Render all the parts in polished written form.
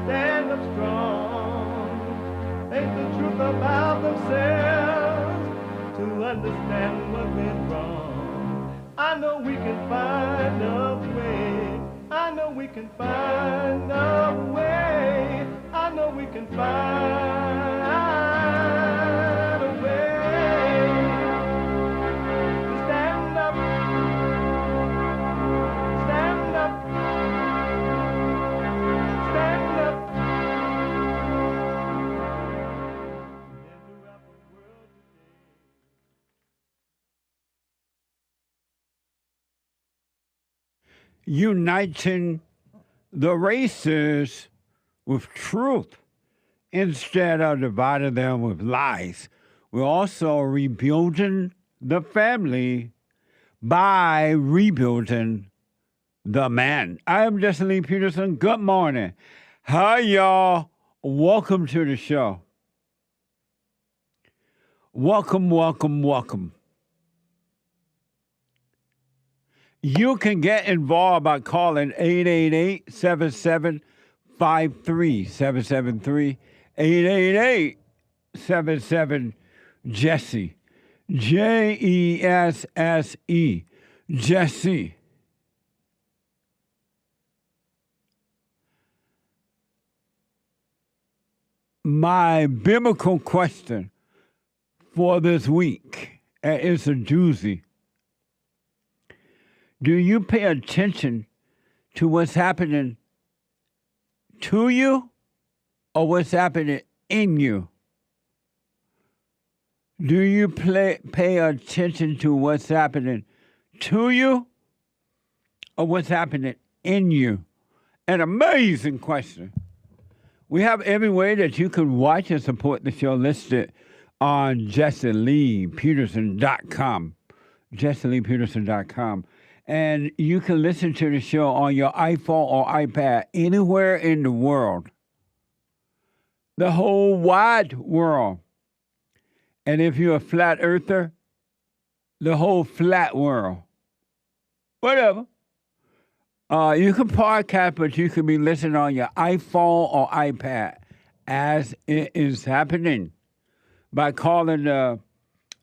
stand up strong, face the truth about themselves, to understand what went wrong. I know we can find a way. I know we can find a way. I know we can find a way to stand up, stand up, stand up. Uniting the races with truth instead of dividing them with lies. We're also rebuilding the family by rebuilding the man. I am JLP Peterson. Good morning. Hi, y'all. Welcome to the show. Welcome, welcome, welcome. You can get involved by calling 888-7753-773, 888-77-JESSE, Jesse, Jesse. My biblical question for this week, and it's a doozy. Do you pay attention to what's happening to you or what's happening in you? Do you pay attention to what's happening to you or what's happening in you? An amazing question. We have every way that you can watch and support the show listed on JLPeterson.com. JLPeterson.com. And you can listen to the show on your iPhone or iPad anywhere in the world. The whole wide world. And if you're a flat earther, the whole flat world. Whatever. You can podcast, but you can be listening on your iPhone or iPad as it is happening by calling the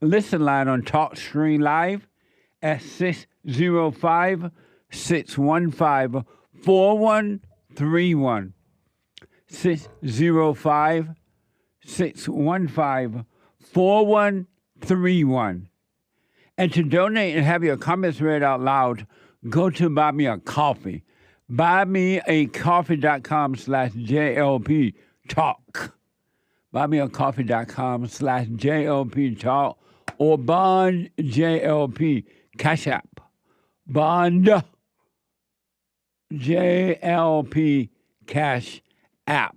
listen line on TalkStream Live at 605-615-4131. 605-615-4131. And to donate and have your comments read out loud, go to Buy Me a Coffee. BuyMeACoffee.com/JLP Talk. BuyMeACoffee.com/JLP Talk or Bond JLP Cash App. Bond JLP Cash App.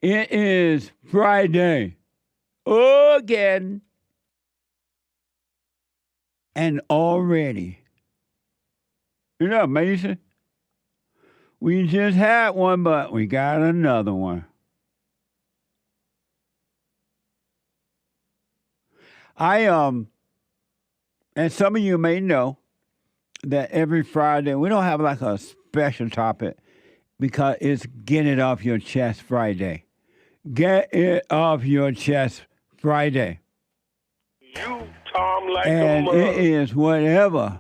It is Friday again. And already, isn't that amazing? We just had one, but we got another one. And some of you may know that every Friday, we don't have like a special topic because it's Get It Off Your Chest Friday. Get It Off Your Chest Friday. You, Tom, like and it is whatever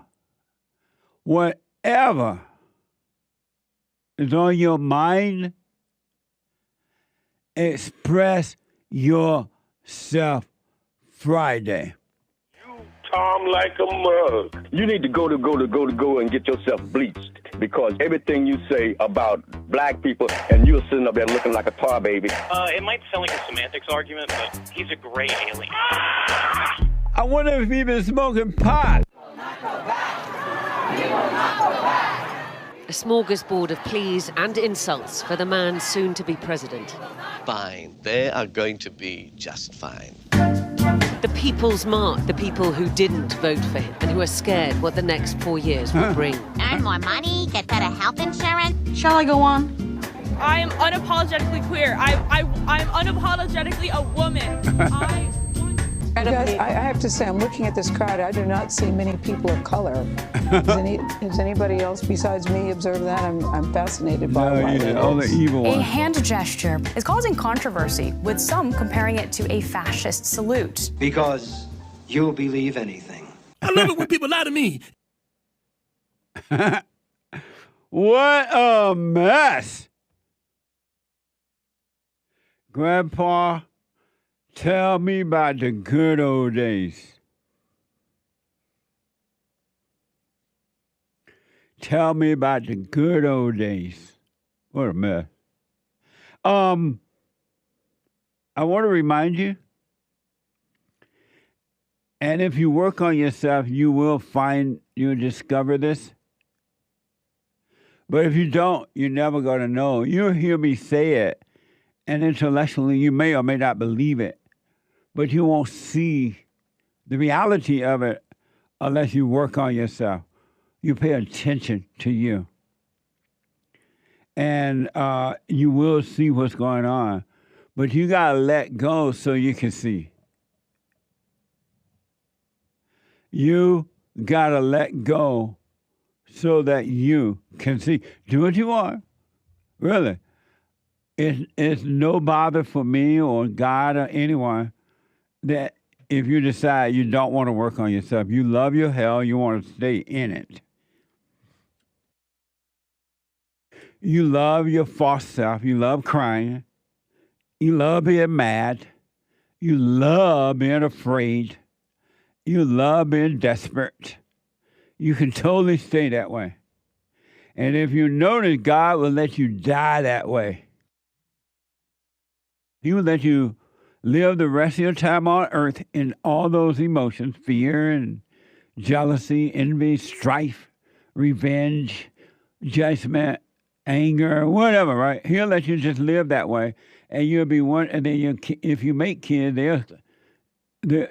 is on your mind, express yourself Friday. You, Tom, like a mug. You need to go and get yourself bleached because everything you say about black people and you're sitting up there looking like a tar baby. It might sound like a semantics argument, but he's a gray alien. I wonder if he's been smoking pot. A smorgasbord of pleas and insults for the man soon to be president. Fine. They are going to be just fine. The people's mark, the people who didn't vote for him and who are scared what the next 4 years will bring. Earn more money, get better health insurance. Shall I go on? I am unapologetically queer. I'm unapologetically a woman. guys, I have to say, I'm looking at this crowd. I do not see many people of color. Does anybody else besides me observe that? I'm fascinated by all the evil ones. A hand gesture is causing controversy, with some comparing it to a fascist salute. Because you'll believe anything. I love it when people lie to me. What a mess. Grandpa, tell me about the good old days. Tell me about the good old days. What a mess. I want to remind you, and if you work on yourself, you'll discover this. But if you don't, you're never going to know. You'll hear me say it, and intellectually you may or may not believe it, but you won't see the reality of it unless you work on yourself. You pay attention to you. And you will see what's going on. But you got to let go so you can see. You got to let go so that you can see. Do what you want. Really. It's no bother for me or God or anyone that if you decide you don't want to work on yourself, you love your hell, you want to stay in it. You love your false self. You love crying. You love being mad. You love being afraid. You love being desperate. You can totally stay that way. And if you notice, God will let you die that way. He will let you live the rest of your time on earth in all those emotions, fear and jealousy, envy, strife, revenge, judgment, anger, whatever, right? He'll let you just live that way. And you'll be one, and then if you make kids,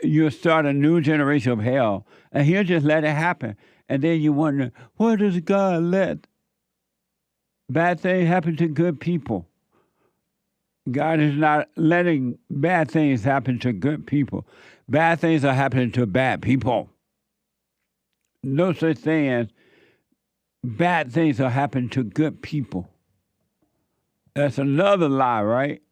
you'll start a new generation of hell. And he'll just let it happen. And then you wonder, why does God let bad things happen to good people? God is not letting bad things happen to good people. Bad things are happening to bad people. No such thing as bad things are happening to good people. That's another lie, right?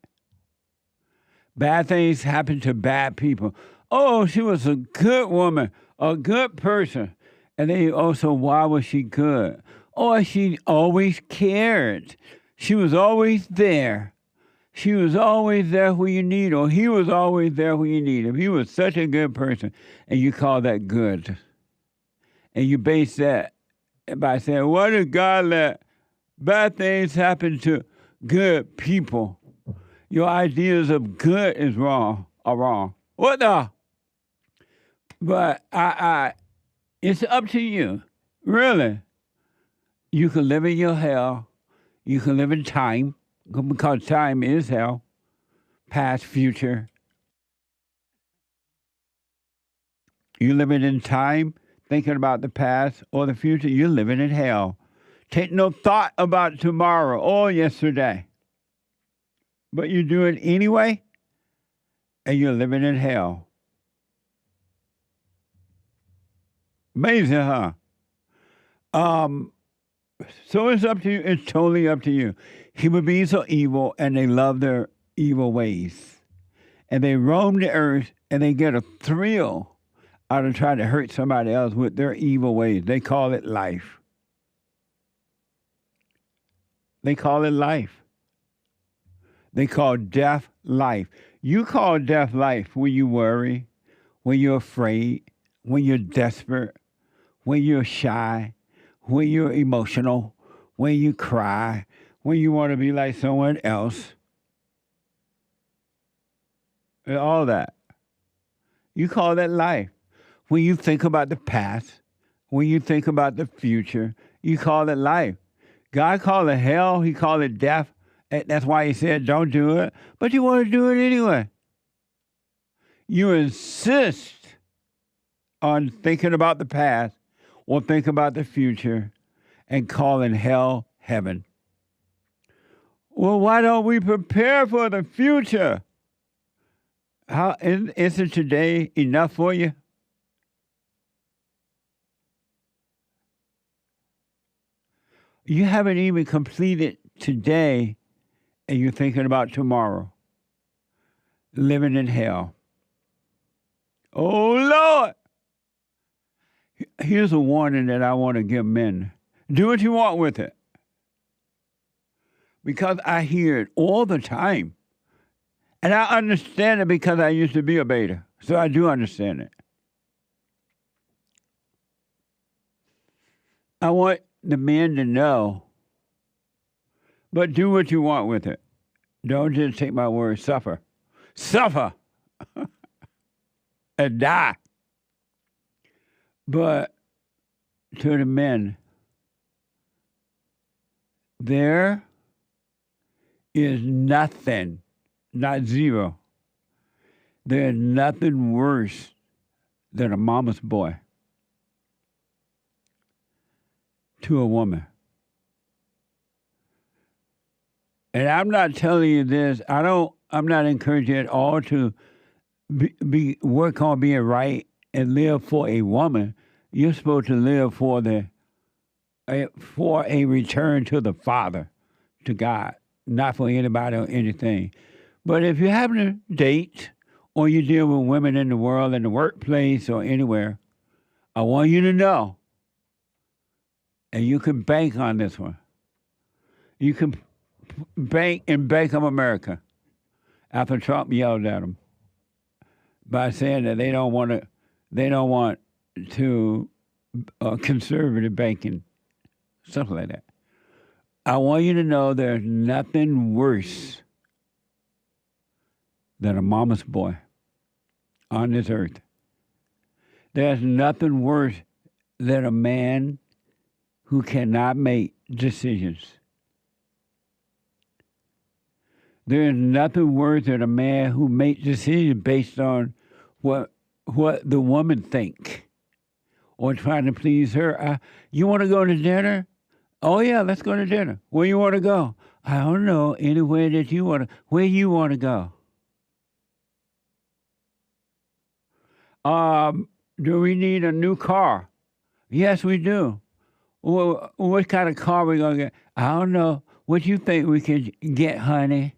Bad things happen to bad people. Oh, she was a good woman, a good person. And then also, why was she good? Oh, she always cared. She was always there. She was always there when you need, or he was always there when you need him. He was such a good person, and you call that good. And you base that by saying, why did God let bad things happen to good people? Your ideas of good are wrong. What the? But it's up to you, really. You can live in your hell. You can live in time, because time is hell, past, future. You living in time, thinking about the past or the future, you're living in hell. Take no thought about tomorrow or yesterday. But you do it anyway, and you're living in hell. Amazing, huh? So it's up to you. It's totally up to you. Human beings are evil, and they love their evil ways. And they roam the earth, and they get a thrill out of trying to hurt somebody else with their evil ways. They call it life. They call it life. They call death life. You call death life when you worry, when you're afraid, when you're desperate, when you're shy, when you're emotional, when you cry, when you want to be like someone else. And all that. You call that life. When you think about the past, when you think about the future, you call it life. God called it hell. He called it death. That's why he said, don't do it. But you want to do it anyway. You insist on thinking about the past or think about the future and calling hell heaven. Well, why don't we prepare for the future? How isn't today enough for you? You haven't even completed today, and you're thinking about tomorrow. Living in hell. Oh, Lord! Here's a warning that I want to give men. Do what you want with it. Because I hear it all the time. And I understand it because I used to be a beta. So I do understand it. I want the men to know. But do what you want with it. Don't just take my word. Suffer. Suffer. And die. But to the men, there is nothing, not zero, there's nothing worse than a mama's boy to a woman. And I'm not telling you this, I'm not encouraging at all to work on being right and live for a woman. You're supposed to live for a return to the Father, to God, not for anybody or anything. But if you're having a date or you deal with women in the world, in the workplace or anywhere, I want you to know, and you can bank on this one. You can bank in Bank of America after Trump yelled at them by saying that they don't want to conservative banking, something like that. I want you to know there's nothing worse than a mama's boy on this earth. There's nothing worse than a man who cannot make decisions. There's nothing worse than a man who makes decisions based on what the woman think or trying to please her. You want to go to dinner? Oh, yeah, let's go to dinner. Where you want to go? I don't know. Anywhere that you want to. Where you want to go? Do we need a new car? Yes, we do. Well, what kind of car we going to get? I don't know. What you think we could get, honey?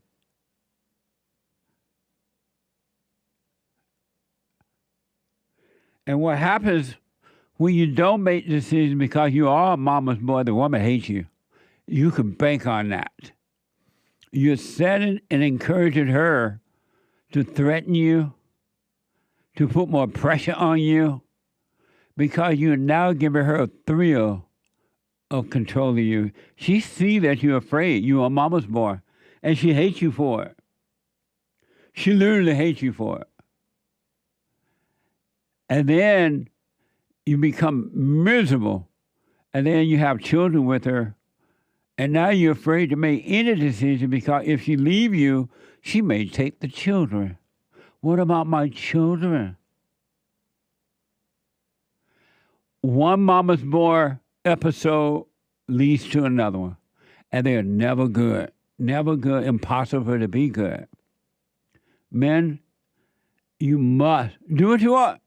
And what happens when you don't make decisions because you are a mama's boy, the woman hates you. You can bank on that. You're setting and encouraging her to threaten you, to put more pressure on you, because you're now giving her a thrill of controlling you. She sees that you're afraid. You're a mama's boy, and she hates you for it. She literally hates you for it. And then you become miserable, and then you have children with her, and now you're afraid to make any decision because if she leave you, she may take the children. What about my children? One mama's boy episode leads to another one, and they're never good. Never good, impossible to be good. Men, you must do what you want.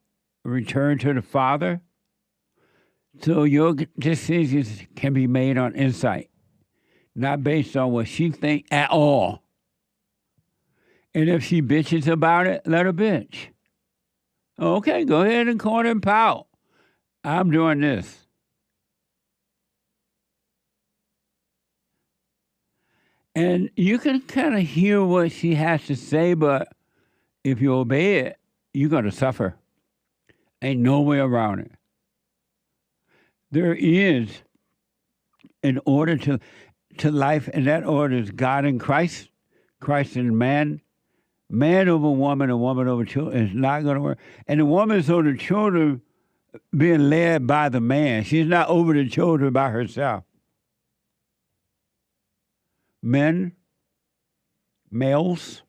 Return to the Father so your decisions can be made on insight, not based on what she thinks at all. And if she bitches about it, let her bitch. Okay, go ahead and corner and pout. I'm doing this. And you can kind of hear what she has to say, but if you obey it, you're going to suffer. Ain't no way around it. There is an order to life, and that order is God in Christ, Christ in man, man over woman, and woman over children. It's not going to work. And the woman is over the children being led by the man. She's not over the children by herself. Men, males,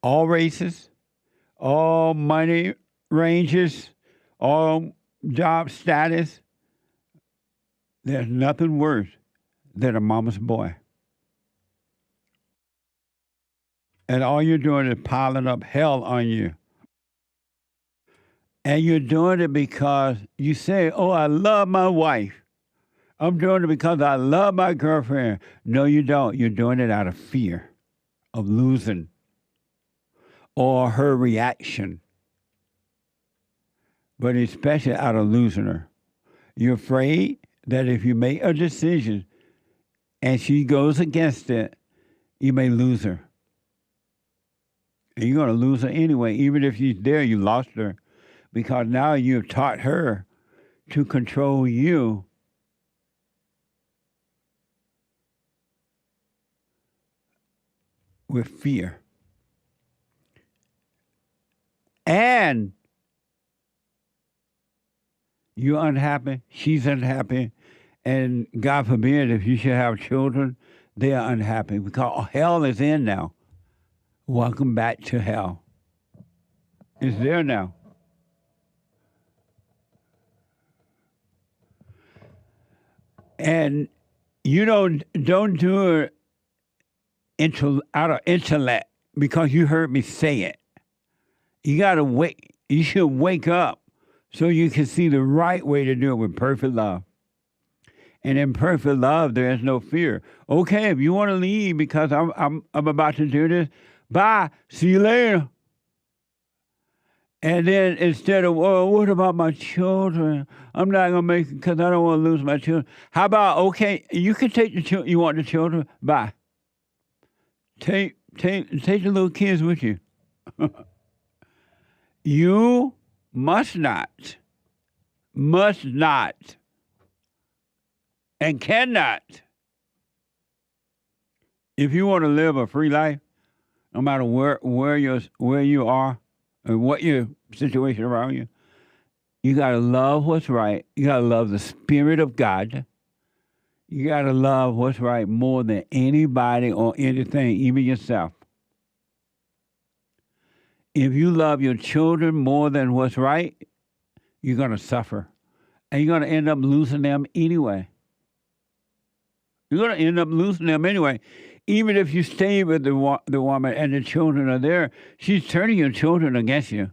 all races, all money ranges, all job status. There's nothing worse than a mama's boy. And all you're doing is piling up hell on you. And you're doing it because you say, oh, I love my wife. I'm doing it because I love my girlfriend. No, you don't. You're doing it out of fear of losing or her reaction. But especially out of losing her. You're afraid that if you make a decision and she goes against it, you may lose her. And you're going to lose her anyway. Even if she's there, you lost her. Because now you've taught her to control you. With fear. And you're unhappy, she's unhappy, and God forbid if you should have children, they are unhappy because hell is in now. Welcome back to hell. It's there now. And you don't do it out of intellect because you heard me say it. You gotta wake. You should wake up so you can see the right way to do it with perfect love. And in perfect love, there is no fear. Okay, if you want to leave because I'm about to do this, bye. See you later. And then instead of, well, what about my children? I'm not going to make it because I don't want to lose my children. How about, okay, you can take the children. You want the children? Bye. Take the little kids with you. You must not, and cannot, if you want to live a free life, no matter where you are and what your situation around you, you got to love what's right. You got to love the Spirit of God. You got to love what's right more than anybody or anything, even yourself. If you love your children more than what's right, you're going to suffer. And you're going to end up losing them anyway. You're going to end up losing them anyway. Even if you stay with the woman and the children are there, she's turning your children against you.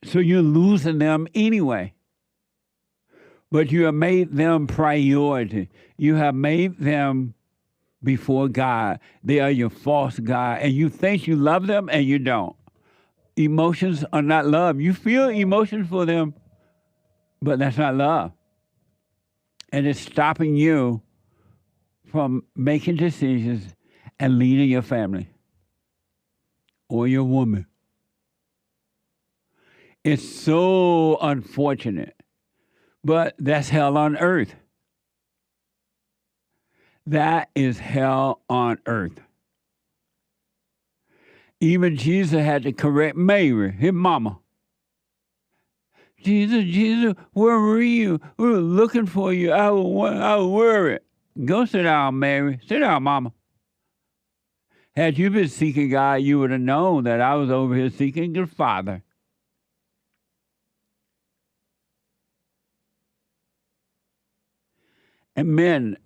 So you're losing them anyway. But you have made them priority. You have made them before God. They are your false God. And you think you love them and you don't. Emotions are not love. You feel emotions for them, but that's not love. And it's stopping you from making decisions and leading your family or your woman. It's so unfortunate, but that's hell on earth. That is hell on earth. Even Jesus had to correct Mary, his mama. Jesus, where were you? We were looking for you. I was worried. Go sit down, Mary. Sit down, mama. Had you been seeking God, you would have known that I was over here seeking your Father. And men,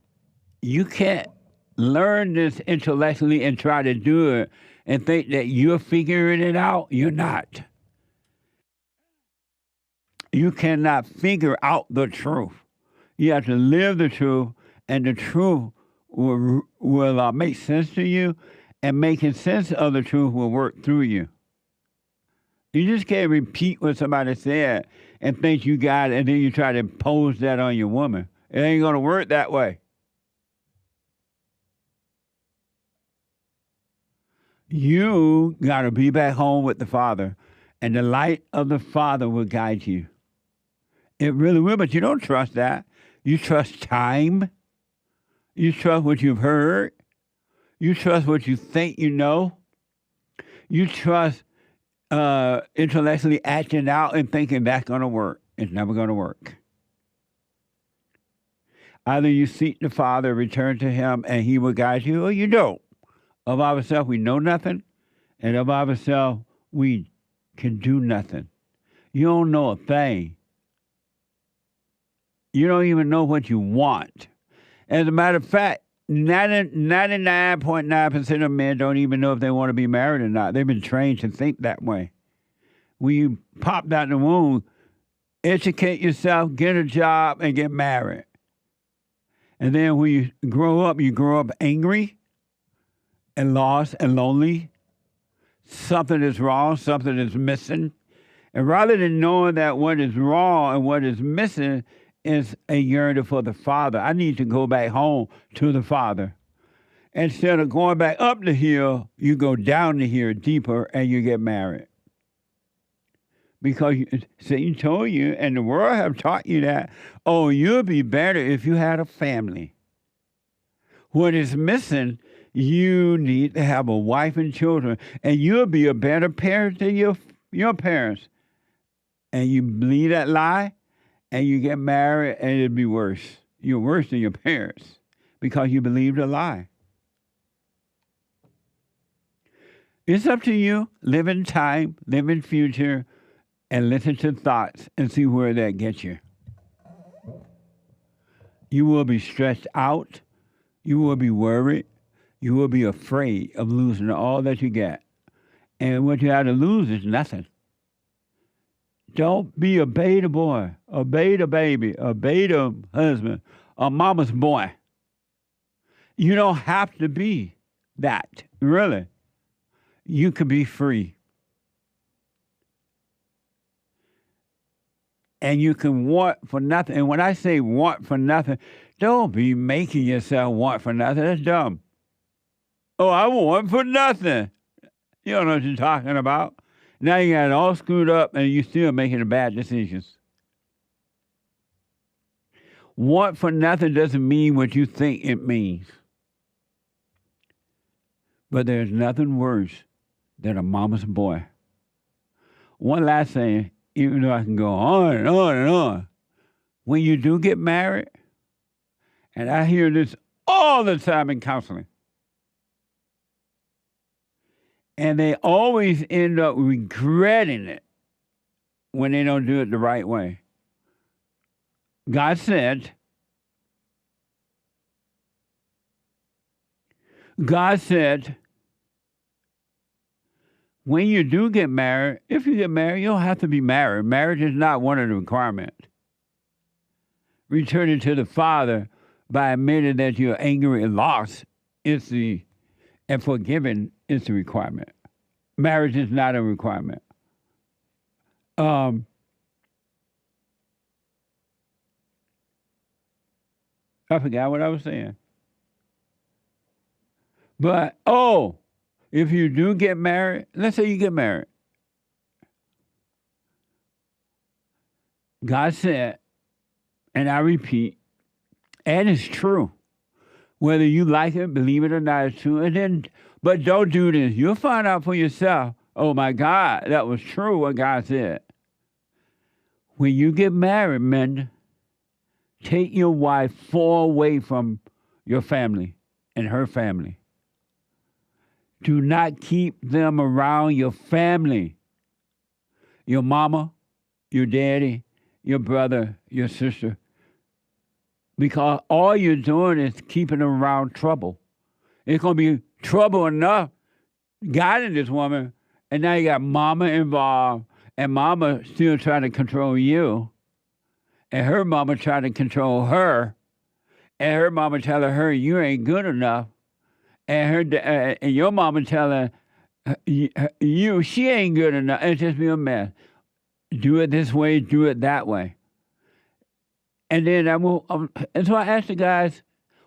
you can't learn this intellectually and try to do it and think that you're figuring it out. You're not. You cannot figure out the truth. You have to live the truth, and the truth will make sense to you, and making sense of the truth will work through you. You just can't repeat what somebody said and think you got it, and then you try to impose that on your woman. It ain't going to work that way. You got to be back home with the Father, and the light of the Father will guide you. It really will, but you don't trust that. You trust time. You trust what you've heard. You trust what you think you know. You trust intellectually acting out and thinking that's going to work. It's never going to work. Either you seek the Father, return to Him, and He will guide you, or you don't. Of ourselves, we know nothing, and of ourselves, we can do nothing. You don't know a thing. You don't even know what you want. As a matter of fact, 99.9% of men don't even know if they want to be married or not. They've been trained to think that way. When you popped out the womb, educate yourself, get a job, and get married. And then when you grow up angry and lost and lonely. Something is wrong, something is missing. And rather than knowing that what is wrong and what is missing is a yearning for the Father, I need to go back home to the Father. Instead of going back up the hill, you go down the hill deeper and you get married. Because Satan told you, and the world have taught you that, oh, you'll be better if you had a family. What is missing, you need to have a wife and children, and you'll be a better parent than your parents. And you believe that lie, and you get married, and it'll be worse. You're worse than your parents because you believed a lie. It's up to you. Live in time, live in future, and listen to thoughts and see where that gets you. You will be stressed out. You will be worried. You will be afraid of losing all that you got. And what you have to lose is nothing. Don't be a beta boy, a beta baby, a beta husband, a mama's boy. You don't have to be that, really. You can be free. And you can want for nothing. And when I say want for nothing, don't be making yourself want for nothing. That's dumb. Oh, I want for nothing. You don't know what you're talking about. Now you got it all screwed up and you're still making the bad decisions. Want for nothing doesn't mean what you think it means. But there's nothing worse than a mama's boy. One last thing, even though I can go on and on and on. When you do get married, and I hear this all the time in counseling, and they always end up regretting it when they don't do it the right way. God said, when you do get married, if you get married, you don't have to be married. Marriage is not one of the requirements. Returning to the Father by admitting that you're angry and lost and forgiven is the requirement. Marriage is not a requirement. I forgot what I was saying. But, if you do get married, let's say you get married. God said, and I repeat, and it's true. Whether you like it, believe it or not, it's true. But don't do this. You'll find out for yourself, oh my God, that was true what God said. When you get married, men, take your wife far away from your family and her family. Do not keep them around your family. Your mama, your daddy, your brother, your sister. Because all you're doing is keeping them around trouble. It's going to be trouble enough guiding this woman, and now you got mama involved, and mama still trying to control you, and her mama trying to control her, and her mama telling her you ain't good enough, and your mama telling you she ain't good enough. It's just be a mess. Do it this way, do it that way. And then and so I asked the guys,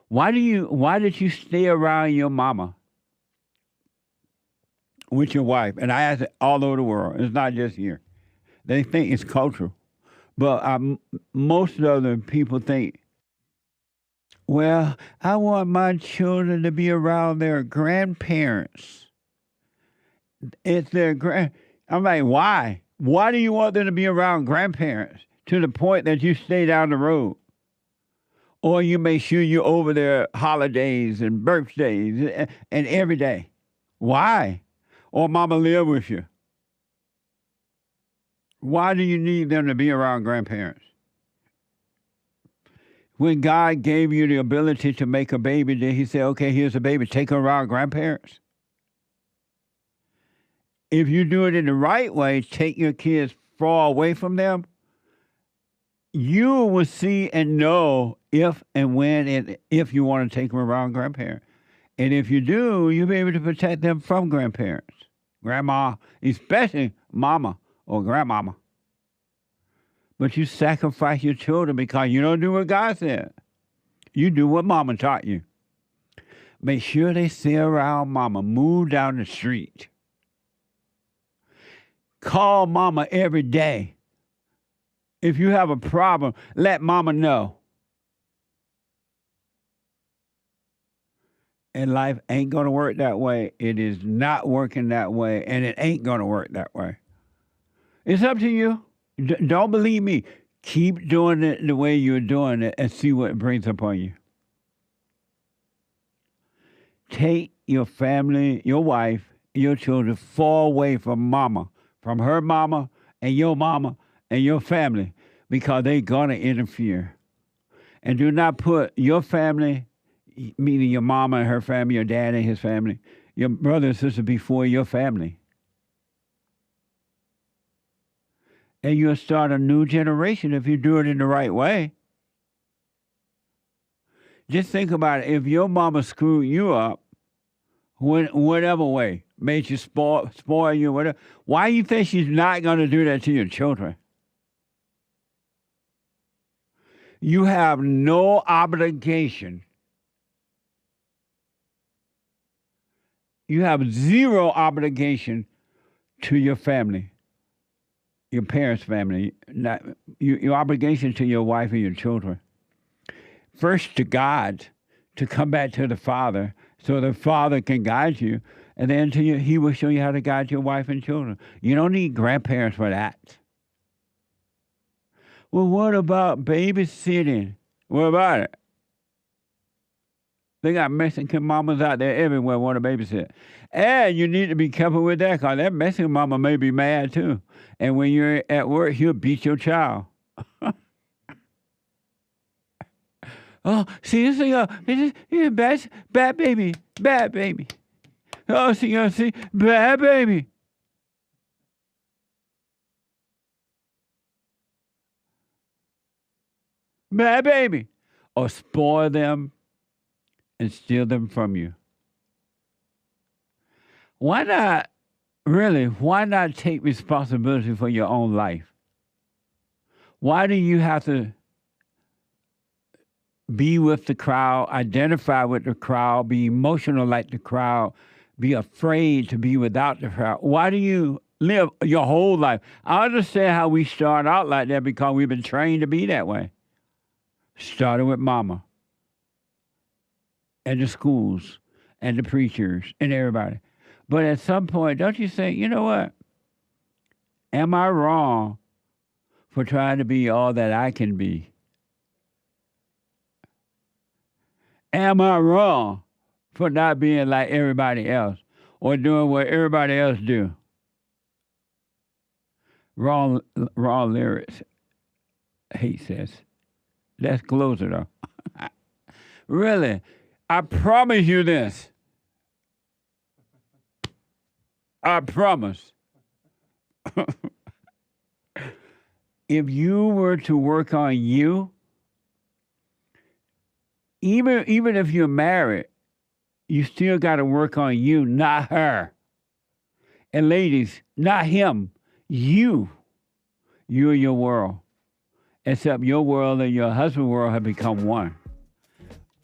why did you stay around your mama with your wife? And I asked it all over the world. It's not just here. They think it's cultural. But most of the people think, well, I want my children to be around their grandparents. It's their I'm like, why? Why do you want them to be around grandparents to the point that you stay down the road? Or you make sure you're over their holidays and birthdays and every day. Why? Or mama live with you. Why do you need them to be around grandparents? When God gave you the ability to make a baby, did he say, okay, here's a baby, take her around grandparents? If you do it in the right way, take your kids far away from them, you will see and know if and when and if you want to take them around grandparents. And if you do, you'll be able to protect them from grandparents, grandma, especially mama or grandmama. But you sacrifice your children because you don't do what God said. You do what mama taught you. Make sure they stay around mama. Move down the street. Call mama every day. If you have a problem, let mama know. And life ain't going to work that way. It is not working that way, and it ain't going to work that way. It's up to you. Don't believe me. Keep doing it the way you're doing it and see what it brings upon you. Take your family, your wife, your children far away from mama, from her mama and your family, because they're going to interfere. And do not put your family, meaning your mama and her family, your dad and his family, your brother and sister before your family. And you'll start a new generation if you do it in the right way. Just think about it. If your mama screwed you up, whatever way, made you spoil you, whatever, why do you think she's not going to do that to your children? You have no obligation. You have zero obligation to your family. Your parents' family, not your obligation to your wife and your children. First to God, to come back to the Father, so the Father can guide you, and then He will show you how to guide your wife and children. You don't need grandparents for that. Well, what about babysitting? What about it? They got Mexican mamas out there everywhere want to babysit. And you need to be careful with that, because that Mexican mama may be mad too. And when you're at work, he'll beat your child. Oh, see, bad baby. Oh, see, bad baby. Bad baby. Or spoil them and steal them from you. Why not take responsibility for your own life? Why do you have to be with the crowd, identify with the crowd, be emotional like the crowd, be afraid to be without the crowd? Why do you live your whole life? I understand how we start out like that because we've been trained to be that way. Starting with mama and the schools and the preachers and everybody. But at some point, don't you think, you know what? Am I wrong for trying to be all that I can be? Am I wrong for not being like everybody else or doing what everybody else do? Wrong lyrics, Hake says. Let's close it up. Really, I promise you this. I promise. If you were to work on you, even if you're married, you still got to work on you, not her. And ladies, not him, you. You are your world. Except your world and your husband's world have become one.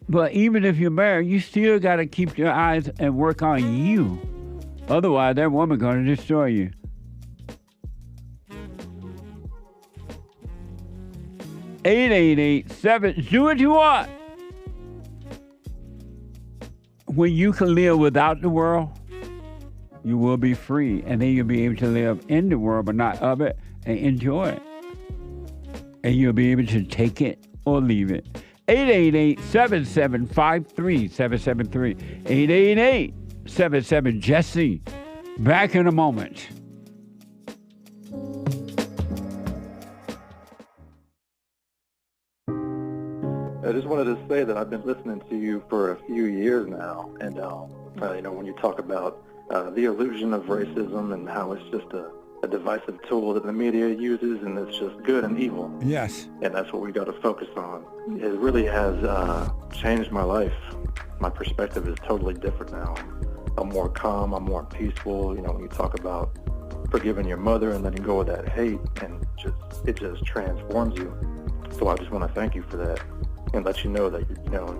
But even if you're married, you still got to keep your eyes and work on you. Otherwise, that woman's going to destroy you. 888-7, do what you want. When you can live without the world, you will be free. And then you'll be able to live in the world, but not of it, and enjoy it. And you'll be able to take it or leave it. 888-7753-773. 888-77-JESSE. Back in a moment. just wanted to say that I've been listening to you for a few years now, and when you talk about the illusion of racism and how it's just a divisive tool that the media uses, and it's just good and evil. Yes. And that's what we got to focus on. It really has changed my life. My perspective is totally different now. I'm more calm. I'm more peaceful. When you talk about forgiving your mother and letting go of that hate, and it just transforms you. So I just want to thank you for that and let you know that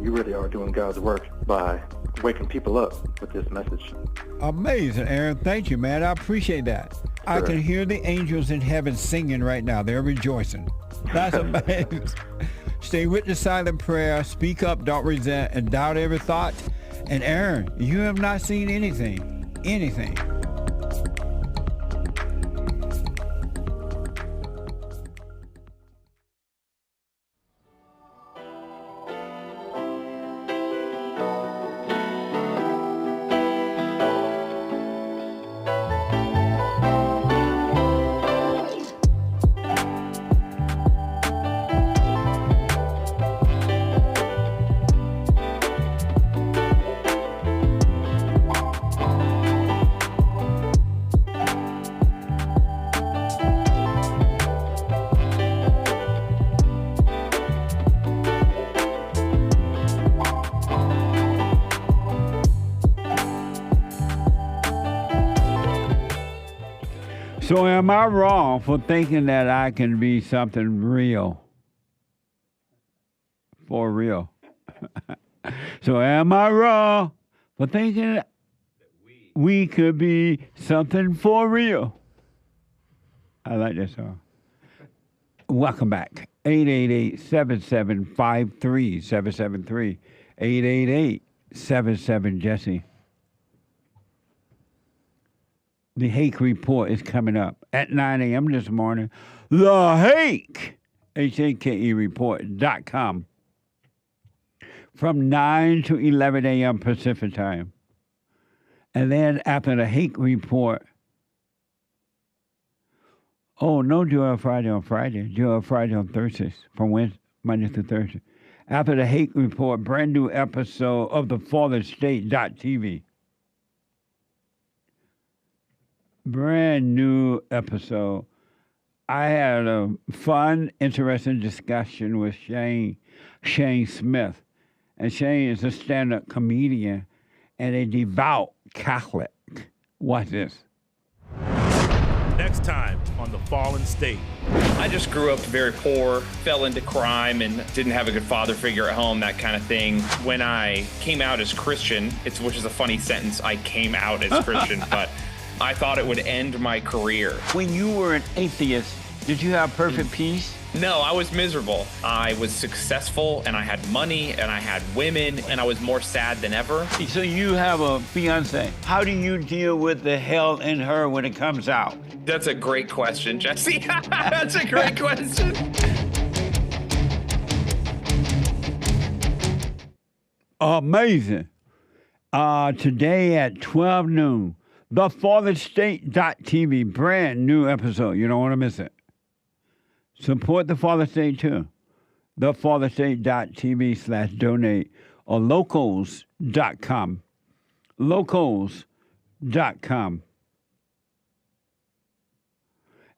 you really are doing God's work by waking people up with this message. Amazing, Aaron. Thank you, man. I appreciate that. Sure. I can hear the angels in heaven singing right now. They're rejoicing. That's amazing. Stay with the silent prayer. Speak up, don't resent, and doubt every thought. And Aaron, you have not seen anything. So am I wrong for thinking that I can be something real? For real. So am I wrong for thinking that we could be something for real? I like that song. Welcome back. 888-7753-773. 888-77-JESSE. The Hake report is coming up at 9 a.m. this morning. The Hake, Hake report.com, from 9 to 11 a.m. Pacific time. And then after the Hake report, no JLP Friday on Friday, JLP Friday on Thursdays, from Monday through Thursday. After the Hake report, brand new episode of the FallenState.tv. Brand new episode. I had a fun, interesting discussion with Shane Smith. And Shane is a stand-up comedian and a devout Catholic. Watch this. Next time on The Fallen State. I just grew up very poor, fell into crime, and didn't have a good father figure at home, that kind of thing. When I came out as Christian, which is a funny sentence, I came out as Christian, but I thought it would end my career. When you were an atheist, did you have perfect peace? No, I was miserable. I was successful, and I had money, and I had women, and I was more sad than ever. So you have a fiancée. How do you deal with the hell in her when it comes out? That's a great question, Jesse. That's a great question. Amazing. Today at 12 noon, TheFallenState.tv, brand new episode. You don't want to miss it. Support the Fallen State too. TheFallenState.tv/donate or locals.com. Locals.com.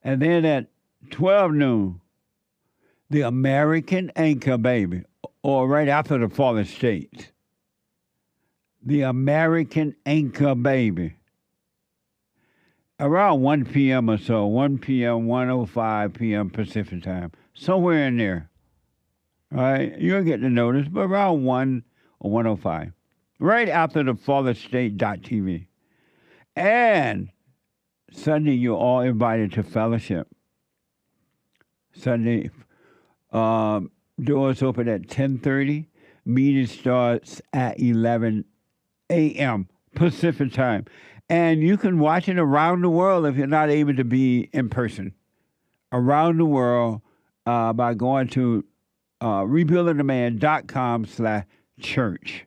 And then at 12 noon, the American Anchor Baby, or right after the Fallen State. The American Anchor Baby. Around 1 p.m. or so, 1 p.m., 1:05 p.m. Pacific time, somewhere in there. All right, you'll get the notice, but around 1 or 1:05, right after the FallenState.tv. And Sunday, you're all invited to fellowship. Sunday, doors open at 10:30. Meeting starts at 11 a.m. Pacific time. And you can watch it around the world if you're not able to be in person. Around the world by going to rebuildingtheman.com/church.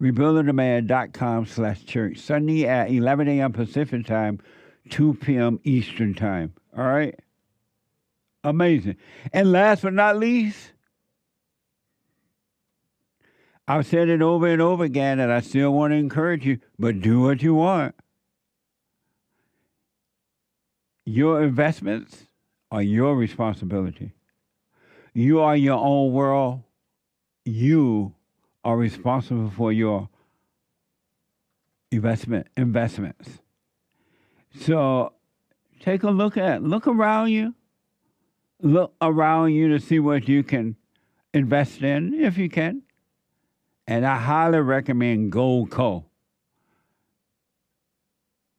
rebuildingtheman.com/church. Sunday at 11 a.m. Pacific time, 2 p.m. Eastern time. All right? Amazing. And last but not least, I've said it over and over again, and I still want to encourage you, but do what you want. Your investments are your responsibility. You are your own world. You are responsible for your investments. So take a look around you. Look around you to see what you can invest in, if you can. And I highly recommend Goldco.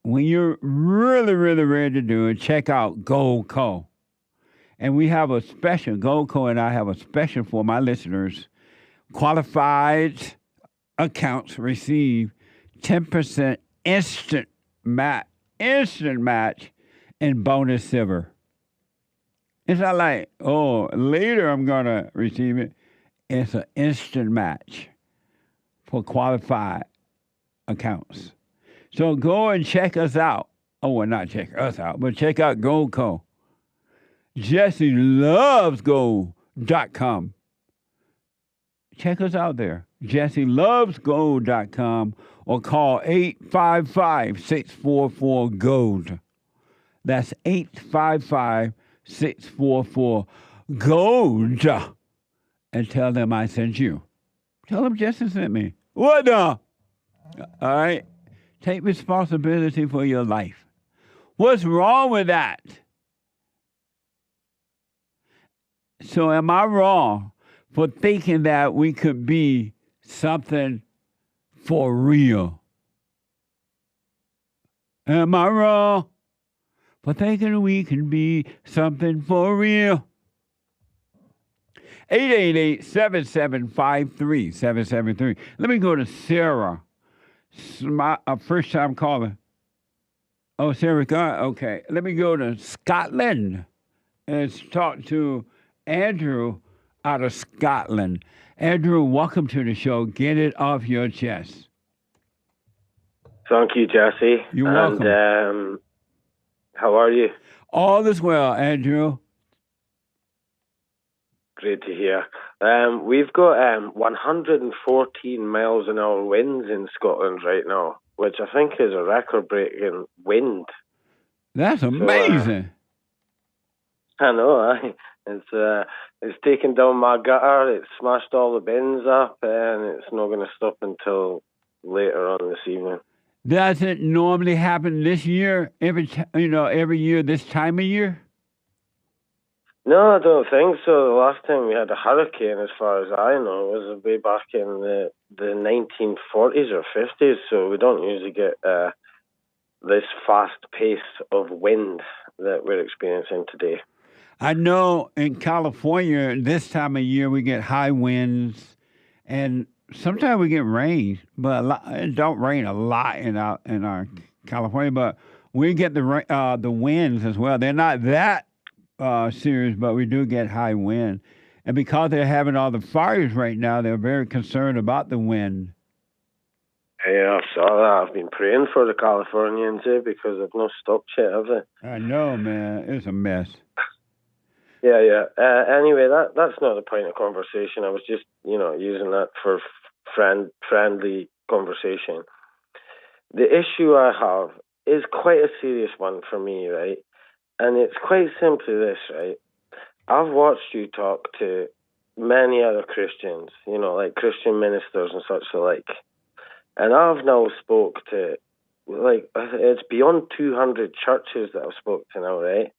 When you're really, really ready to do it, check out Goldco. And we have a special, Goldco and I have a special for my listeners. Qualified accounts receive 10% instant match in bonus silver. It's not like, oh, later I'm going to receive it. It's an instant match for qualified accounts. So go and check us out. Oh, well, not check us out, but check out Goldco. JesseLovesGold.com. Check us out there. JesseLovesGold.com or call 855-644-GOLD. That's 855-644-GOLD. And tell them I sent you. Tell them Jesse sent me. What the? All right? Take responsibility for your life. What's wrong with that? So am I wrong for thinking that we could be something for real? Am I wrong for thinking we can be something for real? 888-7753-773. Let me go to Sarah. My first-time caller. Oh, Sarah, okay. Let me go to Scotland and talk to Andrew out of Scotland. Andrew, welcome to the show. Get it off your chest. Thank you, Jesse. You're welcome. And how are you? All is well, Andrew. Great to hear. We've got 114 miles an hour winds in Scotland right now, which I think is a record-breaking wind. That's amazing. So, I know. It's taken down my gutter. It's smashed all the bins up, and it's not going to stop until later on this evening. Does it normally happen this year? Every year this time of year? No, I don't think so. The last time we had a hurricane, as far as I know, was way back in the 1940s or 50s, so we don't usually get this fast pace of wind that we're experiencing today. I know in California, this time of year, we get high winds, and sometimes we get rain, but it don't rain a lot in our California, but we get the winds as well. They're not that serious, but we do get high wind. And because they're having all the fires right now, they're very concerned about the wind. Yeah, I saw that. I've been praying for the Californians because they've not stopped yet, have they? I know, man. It's a mess. Yeah. Anyway, that's not the point of conversation. I was just, using that for friendly conversation. The issue I have is quite a serious one for me, right? And it's quite simply this, right? I've watched you talk to many other Christians, like Christian ministers and such alike. And I've now spoke to, it's beyond 200 churches that I've spoke to now, right?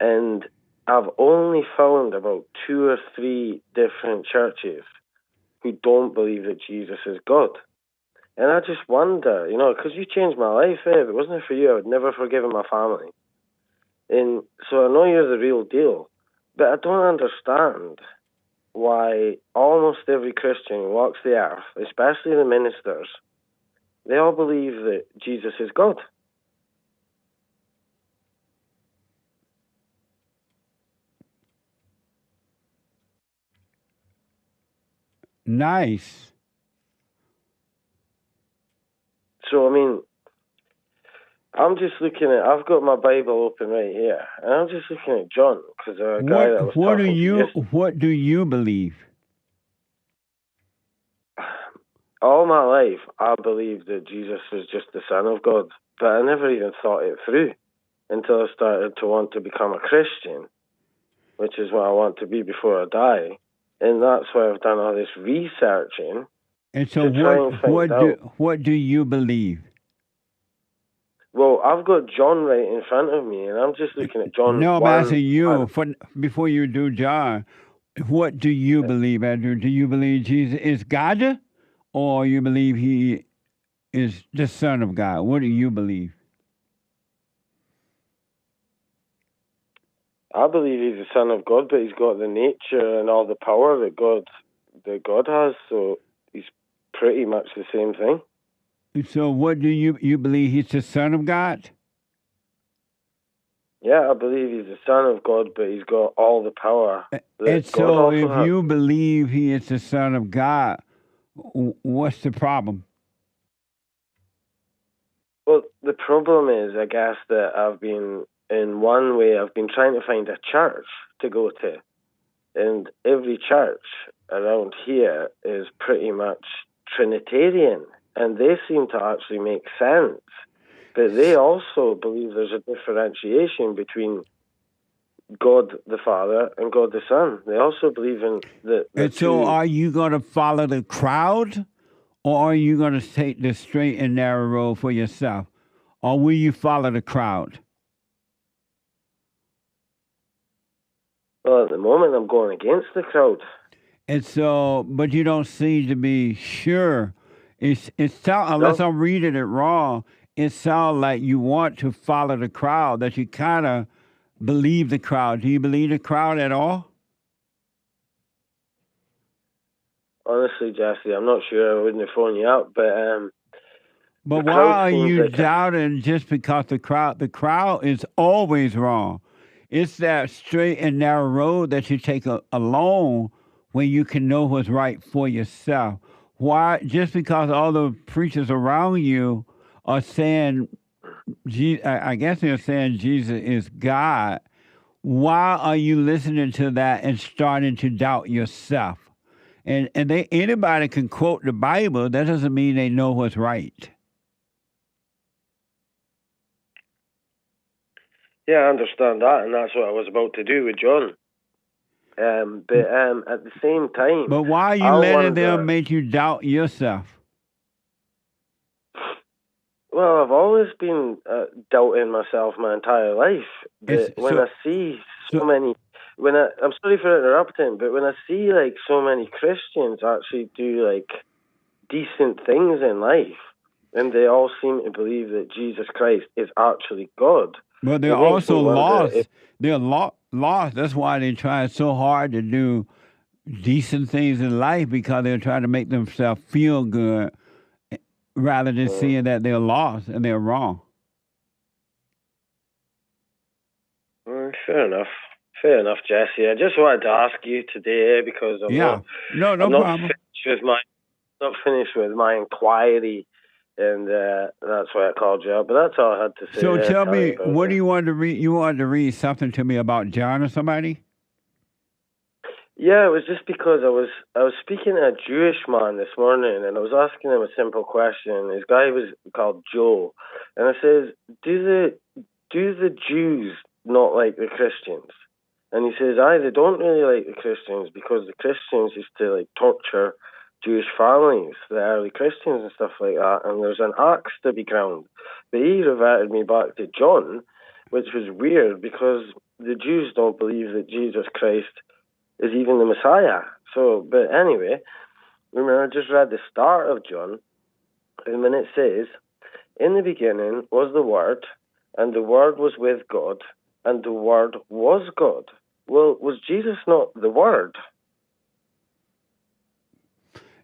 And I've only found about 2 or 3 different churches who don't believe that Jesus is God. And I just wonder, because you changed my life, If it wasn't for you, I would never forgiven my family. And so I know you're the real deal, but I don't understand why almost every Christian who walks the earth, especially the ministers, they all believe that Jesus is God. Nice. So, I'm just looking at, I've got my Bible open right here, and I'm just looking at John, because a guy that was What do you believe? all my life, I believed that Jesus was just the Son of God, but I never even thought it through until I started to want to become a Christian, which is what I want to be before I die. And that's why I've done all this researching. And so what do you believe? Well, I've got John right in front of me, and I'm just looking at John. No, I'm asking you, before you do John, what do you believe, Andrew? Do you believe Jesus is God, or you believe he is the Son of God? What do you believe? I believe he's the Son of God, but he's got the nature and all the power that God has, so he's pretty much the same thing. So what do you believe he's the Son of God? Yeah, I believe he's the Son of God, but he's got all the power. And so if you believe he is the Son of God, what's the problem? Well, the problem is, I guess, that I've been trying to find a church to go to. And every church around here is pretty much Trinitarian. And they seem to actually make sense. But they also believe there's a differentiation between God the Father and God the Son. They also believe in the And so are you going to follow the crowd, or are you going to take the straight and narrow road for yourself? Or will you follow the crowd? Well, at the moment, I'm going against the crowd. And so, but you don't seem to be sure. Unless I'm reading it wrong, it sounds like you want to follow the crowd, that you kind of believe the crowd. Do you believe the crowd at all? Honestly, Jesse, I'm not sure. I wouldn't have phoned you up, but why are you doubting just because the crowd is always wrong? It's that straight and narrow road that you take alone when you can know what's right for yourself. Why? Just because all the preachers around you are saying, I guess they're saying Jesus is God, why are you listening to that and starting to doubt yourself? And anybody can quote the Bible. That doesn't mean they know what's right. Yeah, I understand that, and that's what I was about to do with John. But at the same time... But why are you letting them make you doubt yourself? Well, I've always been doubting myself my entire life. But I see so many... I'm sorry for interrupting, but when I see like so many Christians actually do like decent things in life, and they all seem to believe that Jesus Christ is actually God... But they're also lost. They're lost. That's why they try so hard to do decent things in life, because they're trying to make themselves feel good rather than seeing that they're lost and they're wrong. Fair enough, Jesse. I just wanted to ask you today because I'm not finished with my inquiry. And that's why I called you up. But that's all I had to say. So tell me, what do you want to read? You wanted to read something to me about John or somebody? Yeah, it was just because I was speaking to a Jewish man this morning, and I was asking him a simple question. His guy was called Joe, and I says, "Do the Jews not like the Christians?" And he says, they don't really like the Christians because the Christians used to like torture Jewish families, the early Christians and stuff like that, and there's an axe to be ground. But he reverted me back to John, which was weird because the Jews don't believe that Jesus Christ is even the Messiah. But anyway, remember, I just read the start of John, and when it says, "In the beginning was the Word, and the Word was with God, and the Word was God." Well, was Jesus not the Word?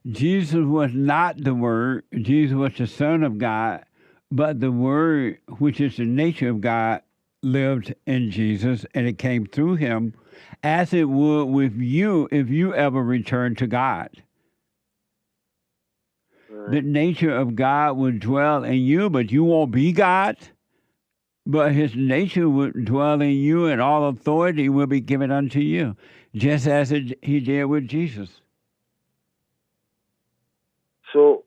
Jesus was not the Word. Jesus was the Son of God, but the Word, which is the nature of God, lived in Jesus, and it came through him, as it would with you if you ever return to God. Right. The nature of God would dwell in you, but you won't be God. But his nature would dwell in you, and all authority will be given unto you, just as he did with Jesus. So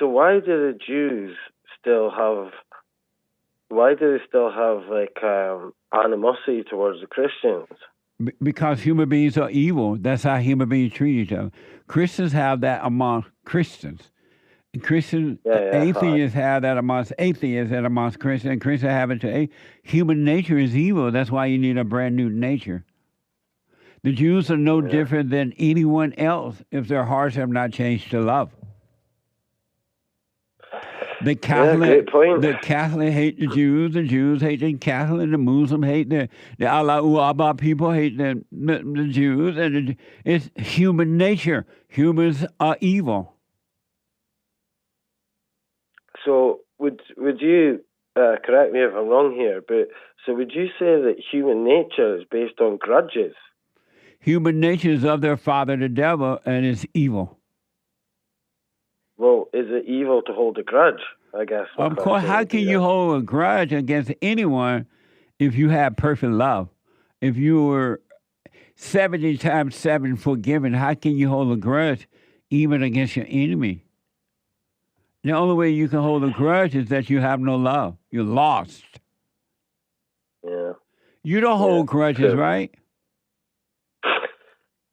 So why do the Jews still have? Why do they still have like animosity towards the Christians? Because human beings are evil. That's how human beings treat each other. Christians have that among Christians. Atheists have that amongst atheists and amongst Christians. And Christians have it too. Human nature is evil. That's why you need a brand new nature. The Jews are no different than anyone else if their hearts have not changed to love. The Catholic hate the Jews hate the Catholic, the Muslims hate the Allah people hate the Jews, and it's human nature. Humans are evil. So would you correct me if I'm wrong here? But so would you say that human nature is based on grudges? Human nature is of their father, the devil, and it's evil. Well, is it evil to hold a grudge? I guess. Of course, how can you hold a grudge against anyone if you have perfect love? If you were 70 times 7 forgiven, how can you hold a grudge even against your enemy? The only way you can hold a grudge is that you have no love. You're lost. Yeah. You don't hold grudges, right?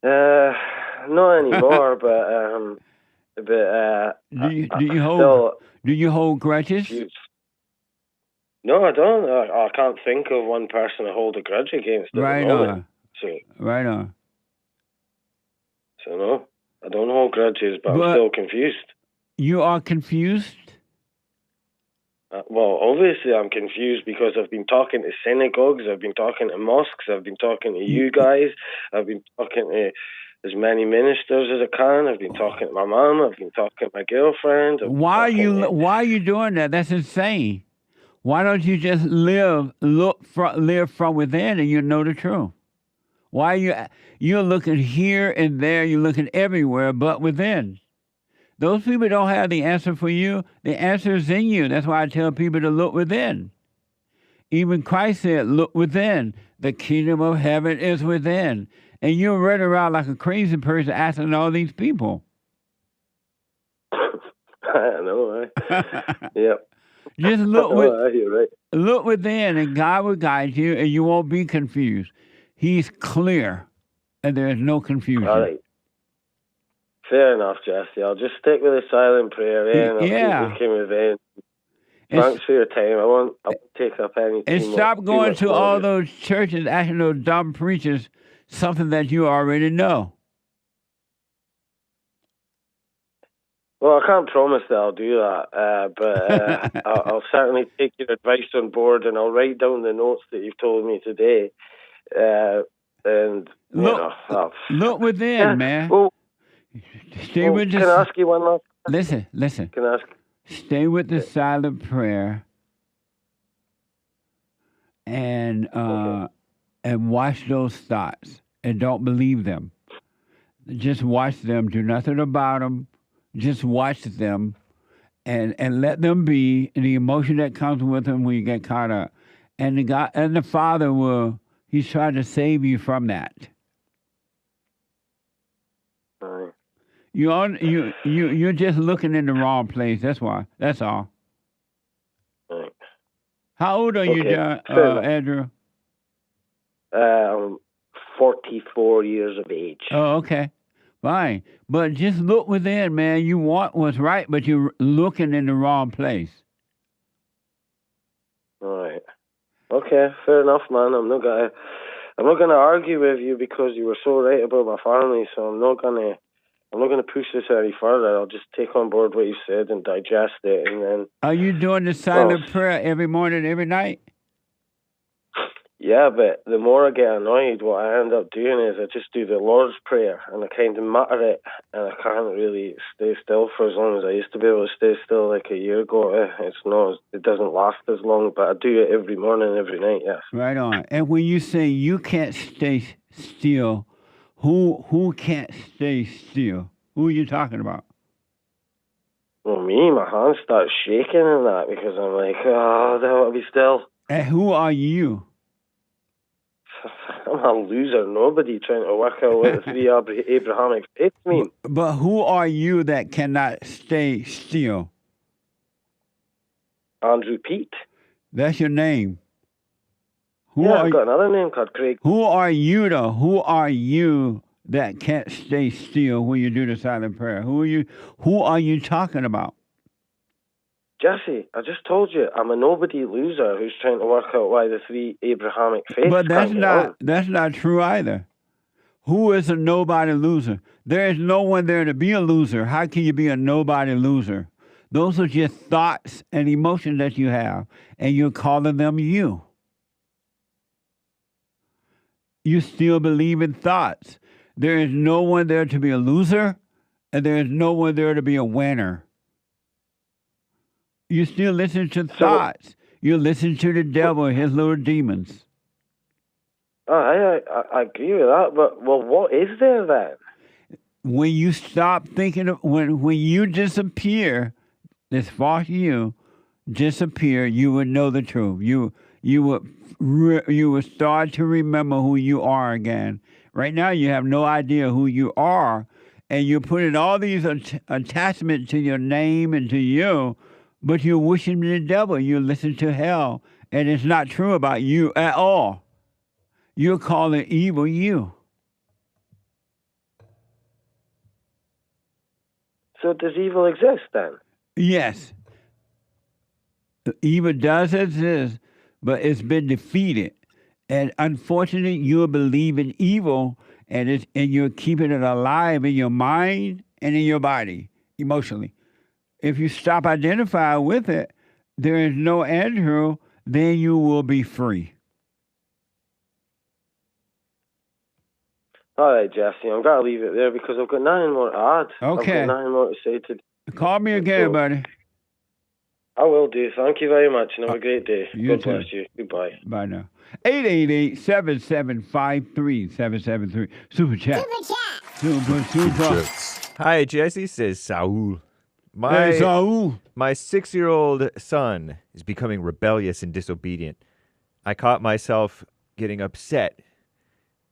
Not anymore, but do you hold grudges? No, I don't. I can't think of one person I hold a grudge against. Right on. Right on. So no, I don't hold grudges, but I'm still confused. You are confused? Well, obviously I'm confused because I've been talking to synagogues, I've been talking to mosques, I've been talking to you guys, I've been talking to as many ministers as I can, I've been talking to my mom, I've been talking to my girlfriend. Why are you doing that? That's insane. Why don't you just live from within and you know the truth? Why you're looking here and there, you're looking everywhere but within? Those people don't have the answer for you. The answer is in you. That's why I tell people to look within. Even Christ said, look within. The kingdom of heaven is within. And you're running around like a crazy person asking all these people. I know, right? Yep. Just look, you're right. Look within, and God will guide you, and you won't be confused. He's clear, and there is no confusion. All right. Fair enough, Jesse. I'll just stick with the silent prayer, and I'll keep looking within. Thanks for your time. I won't take up any. And stop going to all those churches asking those dumb preachers something that you already know. Well, I can't promise that I'll do that, but I'll certainly take your advice on board, and I'll write down the notes that you've told me today. And look within, man. Well, Stay with can I ask you one last? Listen. Can I ask? Stay with the silent prayer, and watch those thoughts, and don't believe them. Just watch them. Do nothing about them. Just watch them, and let them be. The emotion that comes with them when you get caught up, and the Father He's trying to save you from that. Right. You're just looking in the wrong place. That's why. That's all. Right. How old are you, Andrew? I'm 44 years of age. Oh, okay. Fine. But just look within, man. You want what's right, but you're looking in the wrong place. All right. Okay, fair enough, man. I'm not gonna argue with you because you were so right about my family, so I'm not gonna push this any further. I'll just take on board what you said and digest it, and then. Are you doing the silent prayer every morning, every night? Yeah, but the more I get annoyed, what I end up doing is I just do the Lord's Prayer, and I kind of mutter it, and I can't really stay still for as long as I used to be able to stay still like a year ago. It doesn't last as long, but I do it every morning, every night, yes. Right on. And when you say you can't stay still, who can't stay still? Who are you talking about? Well, me, my hands start shaking and that because I'm like, I don't want to be still. And who are you? I'm a loser, nobody trying to work out what the three Abrahamic faiths mean. But who are you that cannot stay still? Andrew Pete. That's your name. I've got another name called Craig. Who are you, though? Who are you that can't stay still when you do the silent prayer? Who are you talking about? Jesse, I just told you, I'm a nobody loser who's trying to work out why the three Abrahamic faiths But can't get on. that's not true either. Who is a nobody loser? There is no one there to be a loser. How can you be a nobody loser? Those are just thoughts and emotions that you have, and you're calling them you. You still believe in thoughts. There is no one there to be a loser, and there is no one there to be a winner. You still listen to thoughts. You listen to the devil and his little demons. I agree with that, but what is there then? When you stop thinking of when you disappear, this false you disappear, you would know the truth. You would start to remember who you are again. Right now, you have no idea who you are, and you're putting all these attachments to your name and to you. But you're wishing the devil. You listen to hell, and it's not true about you at all. You're calling evil you. So does evil exist then? Yes. Evil does exist, but it's been defeated. And unfortunately, you believe in evil, and you're keeping it alive in your mind and in your body, emotionally. If you stop identifying with it, there is no Andrew, then you will be free. All right, Jesse, I'm going to leave it there because I've got nothing more to add. Okay. I've got nothing more to say to. Call me again, buddy. I will do. Thank you very much, and have a great day. God too. bless you. Goodbye. Bye now. 888-775-3773. Super chat. Super. Hi, Jesse, says Saul. Hey, Saul. My 6-year-old son is becoming rebellious and disobedient. I caught myself getting upset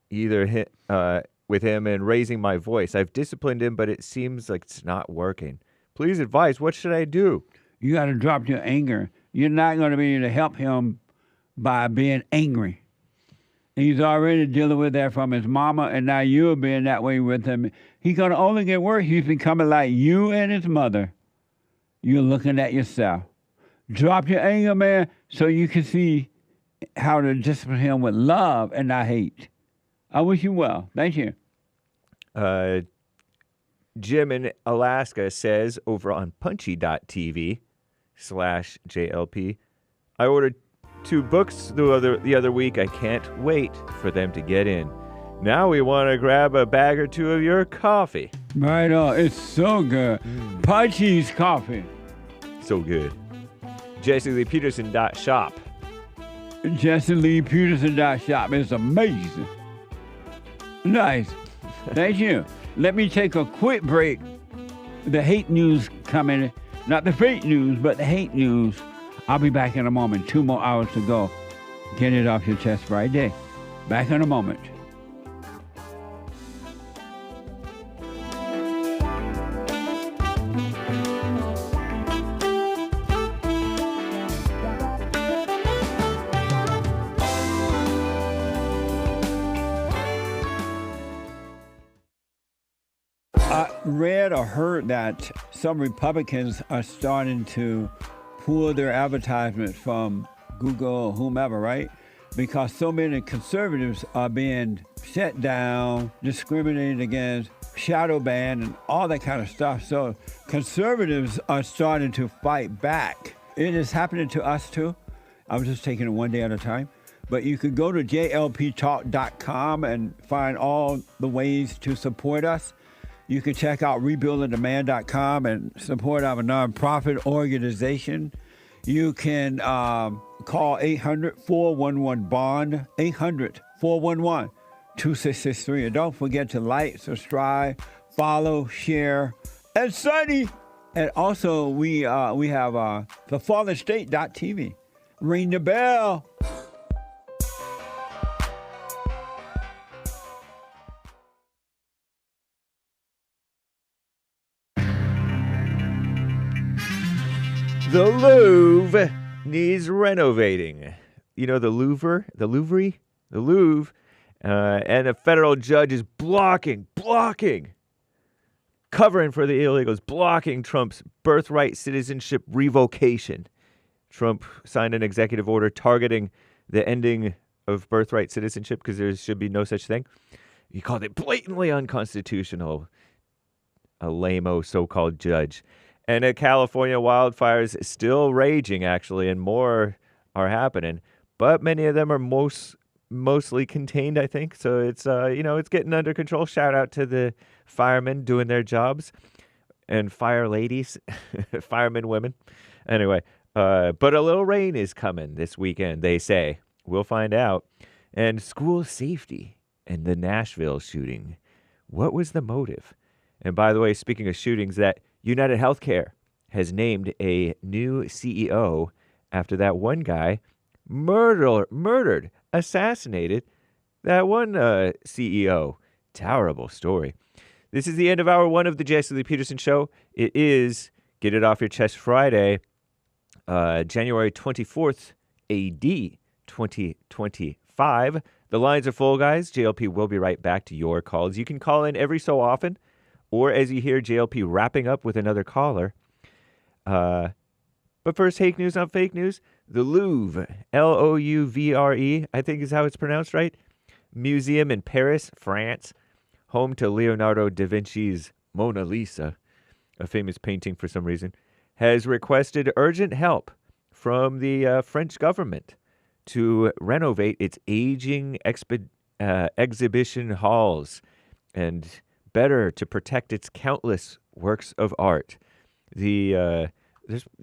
with him and raising my voice. I've disciplined him, but it seems like it's not working. Please advise, what should I do? You got to drop your anger. You're not going to be able to help him by being angry. He's already dealing with that from his mama, and now you're being that way with him. He's going to only get worse. He's becoming like you and his mother. You're looking at yourself. Drop your anger, man, so you can see how to discipline him with love and not hate. I wish you well. Thank you. Jim in Alaska says over on punchy.tv/JLP, I ordered 2 books the other week. I can't wait for them to get in. Now we want to grab a bag or 2 of your coffee. Right on. It's so good. Punchy's coffee. So good. JesseLeePeterson.shop. JesseLeePeterson.shop. It's amazing. Nice. Thank you. Let me take a quick break. The hate news coming. Not the fake news, but the hate news. I'll be back in a moment. 2 more hours to go. Get it off your chest Friday. Back in a moment. I read or heard that some Republicans are starting to pull their advertisements from Google or whomever, right? Because so many conservatives are being shut down, discriminated against, shadow banned, and all that kind of stuff. So conservatives are starting to fight back. It is happening to us too. I'm just taking it one day at a time. But you could go to jlptalk.com and find all the ways to support us. You can check out rebuildingdemand.com and support our nonprofit organization. You can call 800-411-BOND, 800-411-2663. And don't forget to like, subscribe, follow, share, and study. And also, we have thefallenstate.tv. Ring the bell. The Louvre needs renovating. You know the Louvre? The Louvre? The Louvre. And a federal judge is blocking, covering for the illegals, blocking Trump's birthright citizenship revocation. Trump signed an executive order targeting the ending of birthright citizenship because there should be no such thing. He called it blatantly unconstitutional. A lame-o so-called judge. And California wildfires still raging, actually, and more are happening. But many of them are mostly contained, I think. So it's, it's getting under control. Shout out to the firemen doing their jobs and fire ladies, firemen women. Anyway, but a little rain is coming this weekend, they say. We'll find out. And school safety and the Nashville shooting. What was the motive? And by the way, speaking of shootings, that United Healthcare has named a new CEO after that one guy murdered, assassinated that one CEO. Terrible story. This is the end of hour one of the Jesse Peterson Show. It is Get It Off Your Chest Friday, January 24th, AD 2025. The lines are full, guys. JLP will be right back to your calls. You can call in every so often, or as you hear JLP wrapping up with another caller. But first, Hake news on fake news. The Louvre, Louvre, I think is how it's pronounced, right? Museum in Paris, France, home to Leonardo da Vinci's Mona Lisa, a famous painting for some reason, has requested urgent help from the French government to renovate its aging exhibition halls and better to protect its countless works of art. You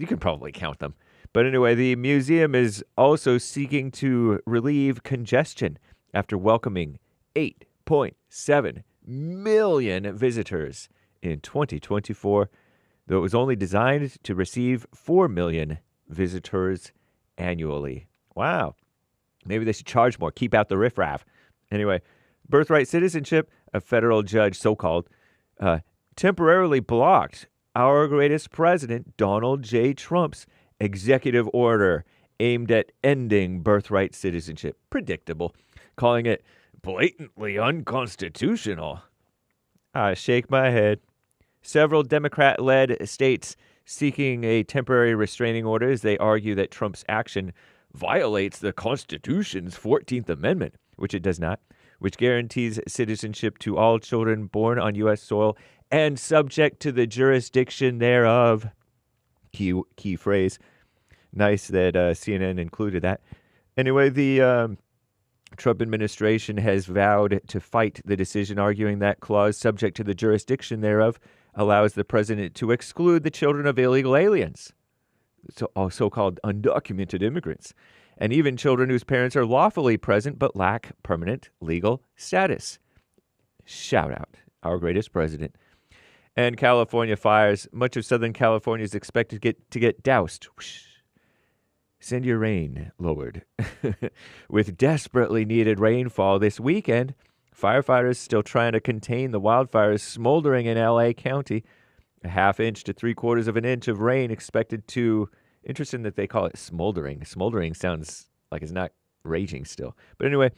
can probably count them. But anyway, the museum is also seeking to relieve congestion after welcoming 8.7 million visitors in 2024, though it was only designed to receive 4 million visitors annually. Wow. Maybe they should charge more. Keep out the riffraff. Anyway, birthright citizenship, a federal judge, so-called, temporarily blocked our greatest president, Donald J. Trump's executive order aimed at ending birthright citizenship. Predictable. Calling it blatantly unconstitutional. I shake my head. Several Democrat-led states seeking a temporary restraining order as they argue that Trump's action violates the Constitution's 14th Amendment, which it does not, which guarantees citizenship to all children born on U.S. soil and subject to the jurisdiction thereof. Key phrase. Nice that CNN included that. Anyway, the Trump administration has vowed to fight the decision, arguing that clause, subject to the jurisdiction thereof, allows the president to exclude the children of illegal aliens, so-called undocumented immigrants, and even children whose parents are lawfully present but lack permanent legal status. Shout out, our greatest president. And California fires. Much of Southern California is expected to get doused. Whoosh. Send your rain, Lord. With desperately needed rainfall this weekend, firefighters still trying to contain the wildfires smoldering in L.A. County. A ½ inch to 3/4 of an inch of rain expected to... Interesting that they call it smoldering. Smoldering sounds like it's not raging still. But anyway,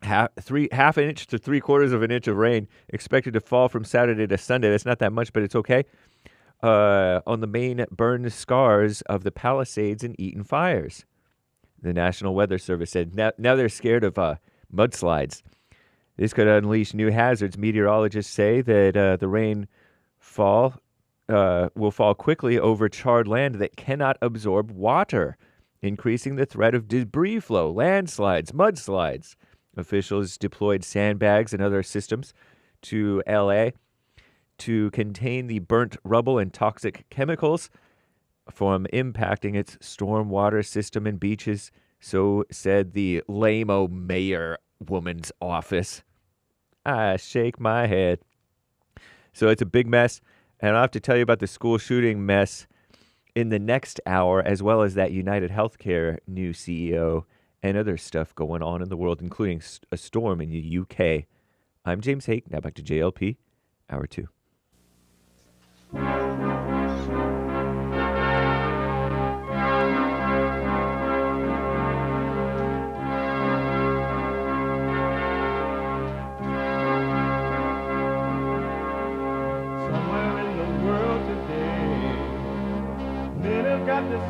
½ inch to 3/4 of an inch of rain expected to fall from Saturday to Sunday. That's not that much, but it's okay. On the main burned scars of the Palisades and Eaton fires. The National Weather Service said now they're scared of mudslides. This could unleash new hazards. Meteorologists say that the rainfall will fall quickly over charred land that cannot absorb water, increasing the threat of debris flow, landslides, mudslides. Officials deployed sandbags and other systems to L.A. to contain the burnt rubble and toxic chemicals from impacting its stormwater system and beaches, so said the lame-o mayor woman's office. I shake my head. So it's a big mess, and I'll have to tell you about the school shooting mess in the next hour, as well as that United Healthcare new CEO and other stuff going on in the world, including a storm in the UK. I'm James Hake. Now back to JLP, Hour 2.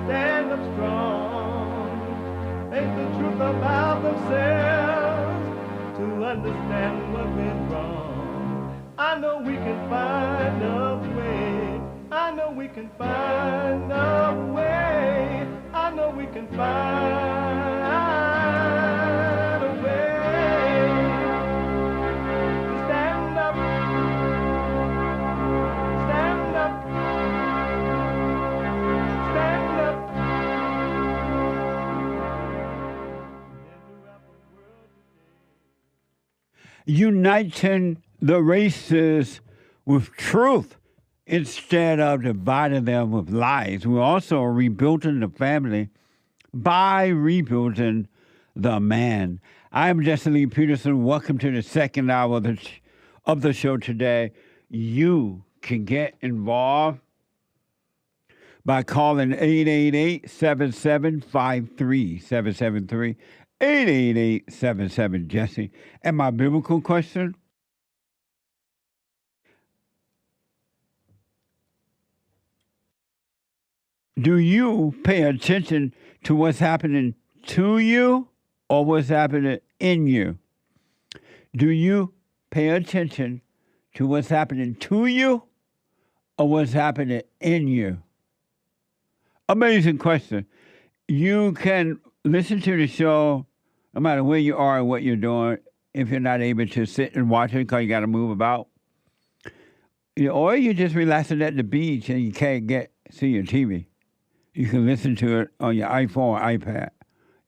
stand up strong. Ain't the truth about themselves to understand what went wrong. I know we can find a way. I know we can find a way. I know we can find a way to stand up, stand up, stand up. Uniting the races with truth instead of dividing them with lies. We're also rebuilding the family by rebuilding the man. I'm Jesse Lee Peterson. Welcome to the second hour of the show today. You can get involved by calling 888-7753-773, 888-77-JESSE. And my biblical question? Do you pay attention to what's happening to you or what's happening in you? Do you pay attention to what's happening to you or what's happening in you? Amazing question. You can listen to the show no matter where you are and what you're doing if you're not able to sit and watch it because you got to move about. Or you're just relaxing at the beach and you can't see your TV. You can listen to it on your iPhone or iPad,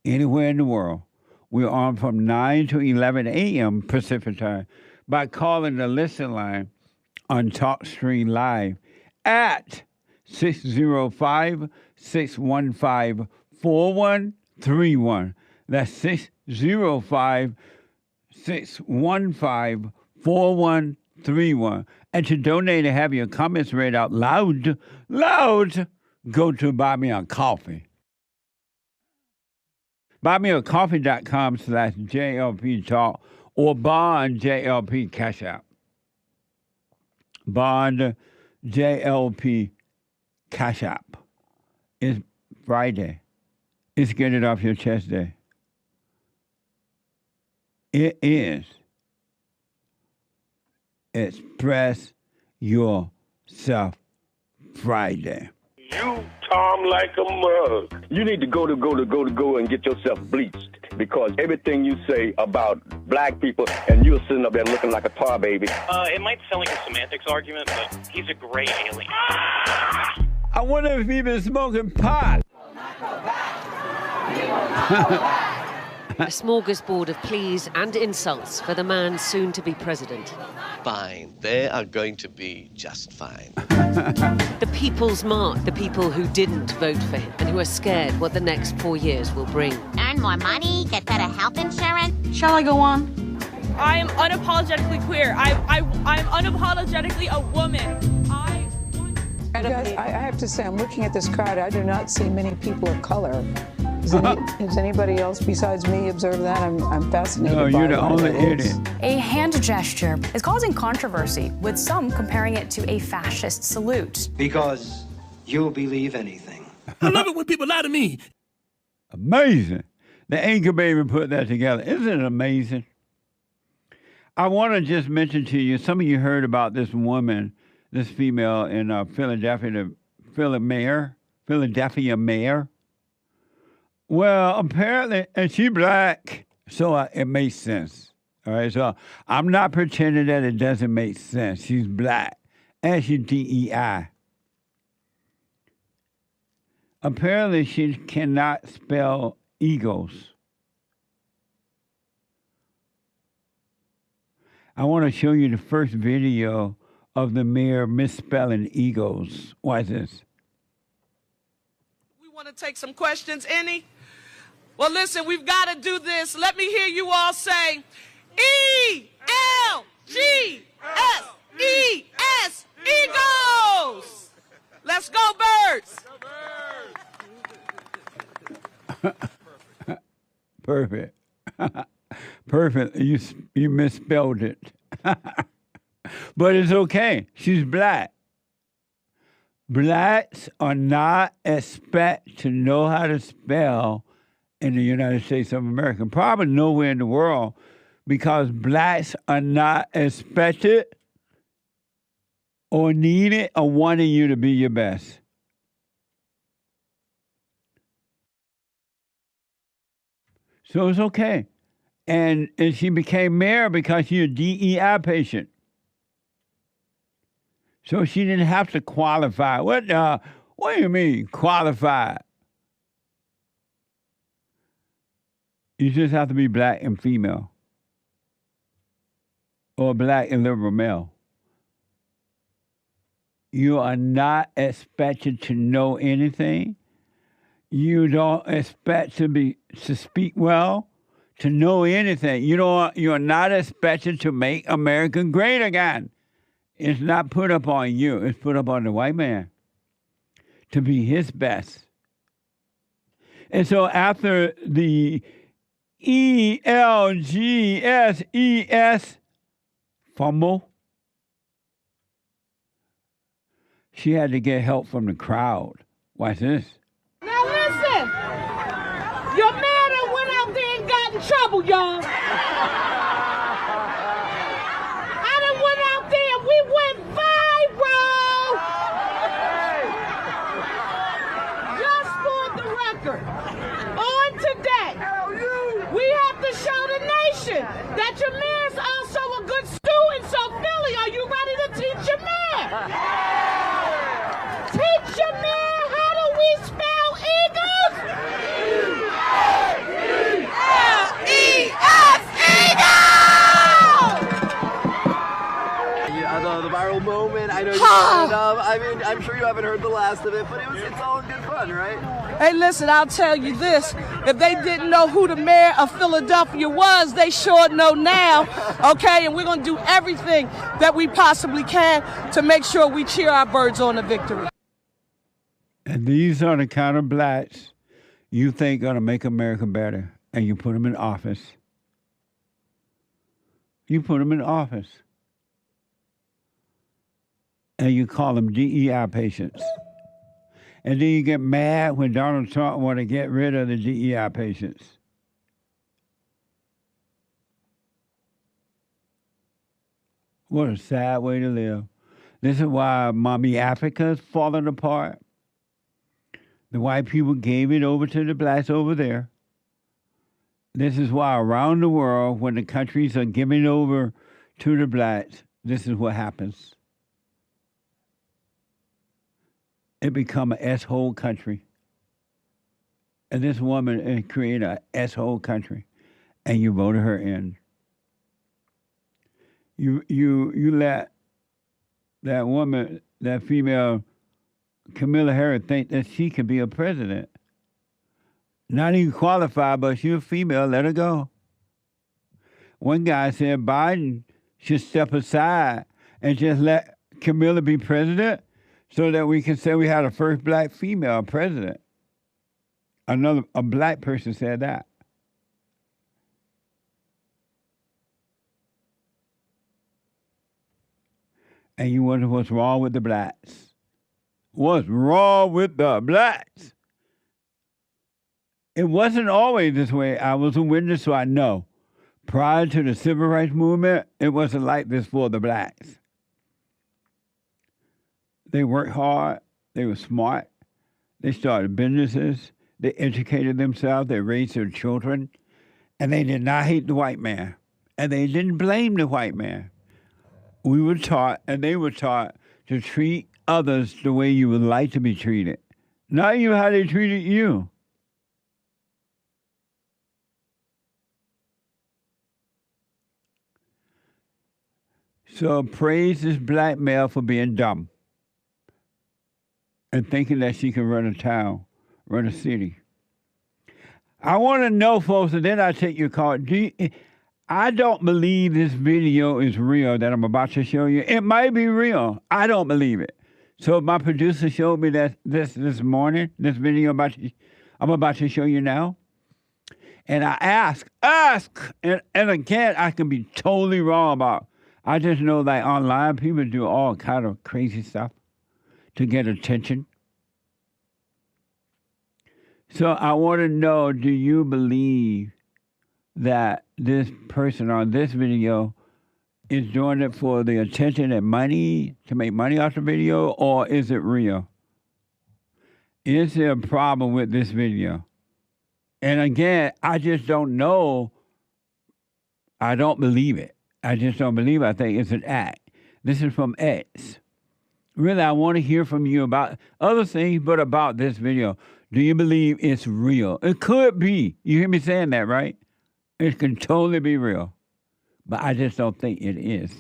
anywhere in the world. We're on from 9 to 11 a.m. Pacific time by calling the listen line on TalkStream Live at 605-615-4131. That's 605-615-4131. And to donate and have your comments read out loud, go to Buy Me a Coffee. BuyMeACoffee.com/JLP Talk or Bond JLP Cash App. Bond JLP Cash App. It's Friday. It's Get It Off Your Chest Day. It is Express Yourself Friday. You, Tom, like a mug. You need to go and get yourself bleached because everything you say about black people and you're sitting up there looking like a tar baby. It might sound like a semantics argument, but he's a great alien. I wonder if he's been smoking pot. A smorgasbord of pleas and insults for the man soon to be president. Fine. They are going to be just fine. The people's mark, the people who didn't vote for him and who are scared what the next 4 years will bring. Earn more money, get better health insurance. Shall I go on? I am unapologetically queer. I'm unapologetically a woman. You guys, I have to say, I'm looking at this crowd. I do not see many people of color. Has anybody else besides me observed that? I'm fascinated by it. No, you're the only idiot. A hand gesture is causing controversy, with some comparing it to a fascist salute. Because you'll believe anything. I love it when people lie to me. Amazing. The Anchor Baby put that together. Isn't it amazing? I want to just mention to you, some of you heard about this woman, this female in Philadelphia mayor. Well, apparently, and she black, so it makes sense. All right, so I'm not pretending that it doesn't make sense. She's black, and she's DEI. Apparently, she cannot spell egos. I want to show you the first video of the mayor misspelling egos. Watch this. We want to take some questions, any? Well, listen, we've got to do this. Let me hear you all say, E-L-G-S-E-S, egos. Let's go, birds. Perfect. Perfect. You misspelled it. But it's okay. She's black. Blacks are not expected to know how to spell in the United States of America, probably nowhere in the world, because blacks are not expected or needed or wanting you to be your best. So it's okay. And she became mayor because she's a DEI patient. So she didn't have to qualify. What do you mean, qualified? You just have to be black and female. Or black and liberal male. You are not expected to know anything. You don't expect to speak well, to know anything. You're not expected to make America great again. It's not put up on you. It's put up on the white man to be his best. And so after the ELGSES fumble, she had to get help from the crowd. Watch this. Now listen, your man that went out there and got in trouble, y'all. I done went out there and we went viral. Just for the record, on today, we have to show the nation that your man's also a good student. So Philly, are you ready to teach your man? Teach your man how do we spell Eagles? E-A-E-L-E-S, Yeah, the viral moment, I know you brought it up. I mean, I'm sure you haven't heard the last of it, but it's all good fun, right? Hey, listen, I'll tell you this. If they didn't know who the mayor of Philadelphia was, they sure know now, okay? And we're going to do everything that we possibly can to make sure we cheer our birds on to victory. And these are the kind of blacks you think are going to make America better, and you put them in office. You put them in office. And you call them DEI patients. And then you get mad when Donald Trump want to get rid of the DEI patients. What a sad way to live. This is why Mommy Africa is falling apart. The white people gave it over to the blacks over there. This is why around the world, when the countries are giving over to the blacks, this is what happens. It become an S-hole country. And this woman created an S-hole country. And you voted her in. You let that woman, that female, Kamala Harris, think that she could be a president. Not even qualified, but she's a female, let her go. One guy said Biden should step aside and just let Kamala be president so that we can say we had a first black female president. A black person said that. And you wonder what's wrong with the blacks. What's wrong with the blacks? It wasn't always this way. I was a witness, so I know. Prior to the civil rights movement, it wasn't like this for the blacks. They worked hard. They were smart. They started businesses. They educated themselves. They raised their children. And they did not hate the white man. And they didn't blame the white man. We were taught, and they were taught, to treat others the way you would like to be treated. Not even how they treated you. So praise this black male for being dumb and thinking that she can run a town, run a city. I want to know, folks, and then I take your call. I don't believe this video is real that I'm about to show you. It might be real. I don't believe it. So my producer showed me that this morning, this video I'm about to show you now. And I ask, and again, I can be totally wrong about. I just know that online people do all kind of crazy stuff. to get attention. So I want to know, do you believe that this person on this video is doing it for the attention and money, to make money off the video, or is it real? Is there a problem with this video? And again, I just don't know. I don't believe it. I just don't believe it. I think it's an act. This is from X. Really, I want to hear from you about other things, but about this video. Do you believe it's real? It could be. You hear me saying that, right? It can totally be real. But I just don't think it is.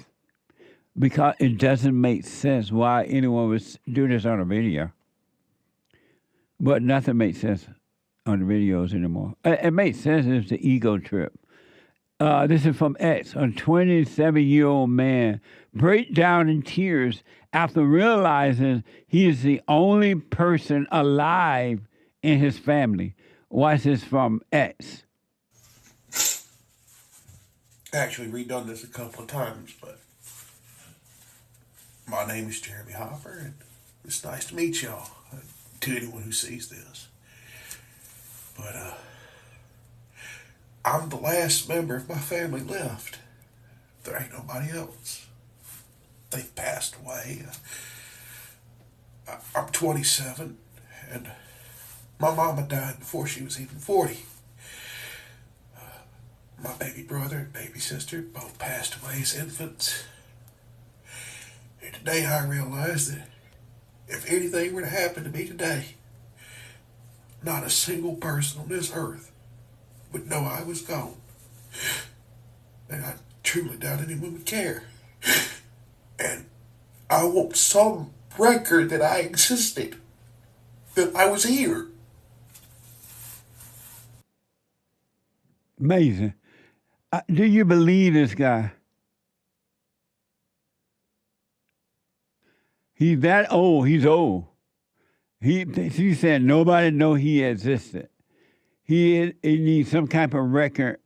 Because it doesn't make sense why anyone would do this on a video. But nothing makes sense on the videos anymore. It makes sense. It's the ego trip. This is from X. A 27-year-old man breaks down in tears after realizing he is the only person alive in his family. Watch this from X. Actually redone this a couple of times, but my name is JLP Fri, and it's nice to meet y'all, to anyone who sees this. But I'm the last member of my family left. There ain't nobody else. They've passed away. I'm 27, and my mama died before she was even 40. My baby brother and baby sister both passed away as infants. And today I realized that if anything were to happen to me today, not a single person on this earth would know I was gone. And I truly doubt anyone would care. And I want some record that I existed, that I was here. Amazing. Do you believe this guy? He's that old. He's old. He said nobody know he existed. He needs some type of record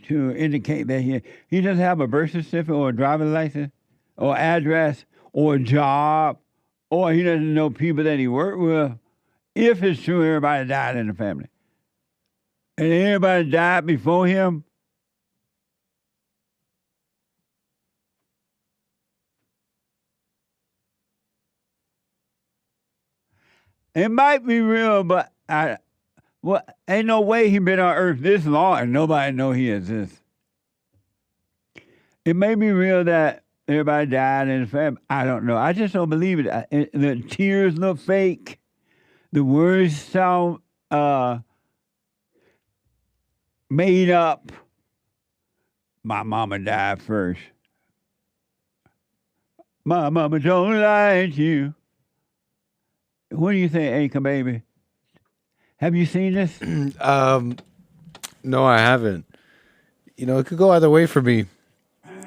to indicate that he doesn't have a birth certificate or a driver's license or address or a job, or he doesn't know people that he worked with. If it's true, everybody died in the family. And everybody died before him. It might be real, but ain't no way he been on Earth this long and nobody know he exists. It may be real that everybody died in the family. I don't know. I just don't believe it. The tears look fake. The words sound made up. My mama died first. My mama don't like you. What do you think, Hake, baby? Have you seen this? No, I haven't. You know, it could go either way for me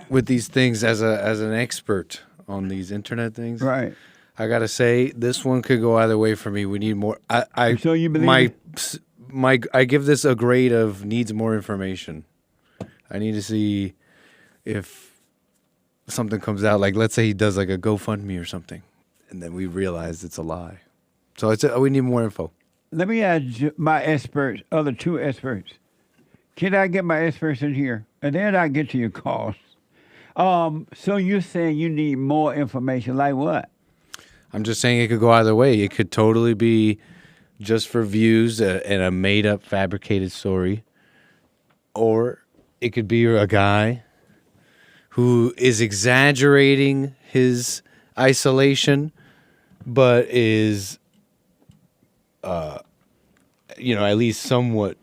with these things as an expert on these internet things. Right. I gotta say, this one could go either way for me. We need more. So you believe I give this a grade of needs more information. I need to see if something comes out. Like, let's say he does like a GoFundMe or something, and then we realize it's a lie. So we need more info. Let me add my experts, other two experts. Can I get my experts in here? And then I get to your calls. So you're saying you need more information, like what? I'm just saying it could go either way. It could totally be just for views and a made-up, fabricated story. Or it could be a guy who is exaggerating his isolation, but is, at least somewhat,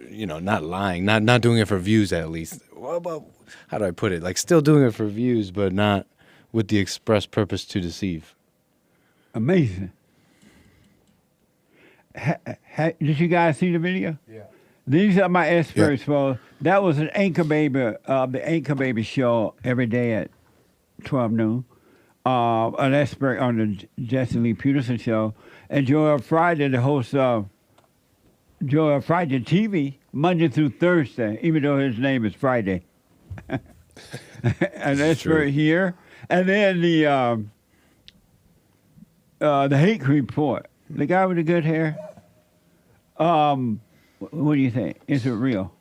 not lying, not doing it for views at least. Well, how do I put it? Like, still doing it for views, but not with the express purpose to deceive. Amazing. Did you guys see the video? Yeah. These are my experts, folks. That was an Anchor Baby, the Anchor Baby show every day at 12 noon. An expert on the Jesse Lee Peterson show. And JLP Fri, the host of JLP Fri TV, Monday through Thursday, even though his name is Friday. An expert here. And then the Hake report. The guy with the good hair. What do you think? Is it real?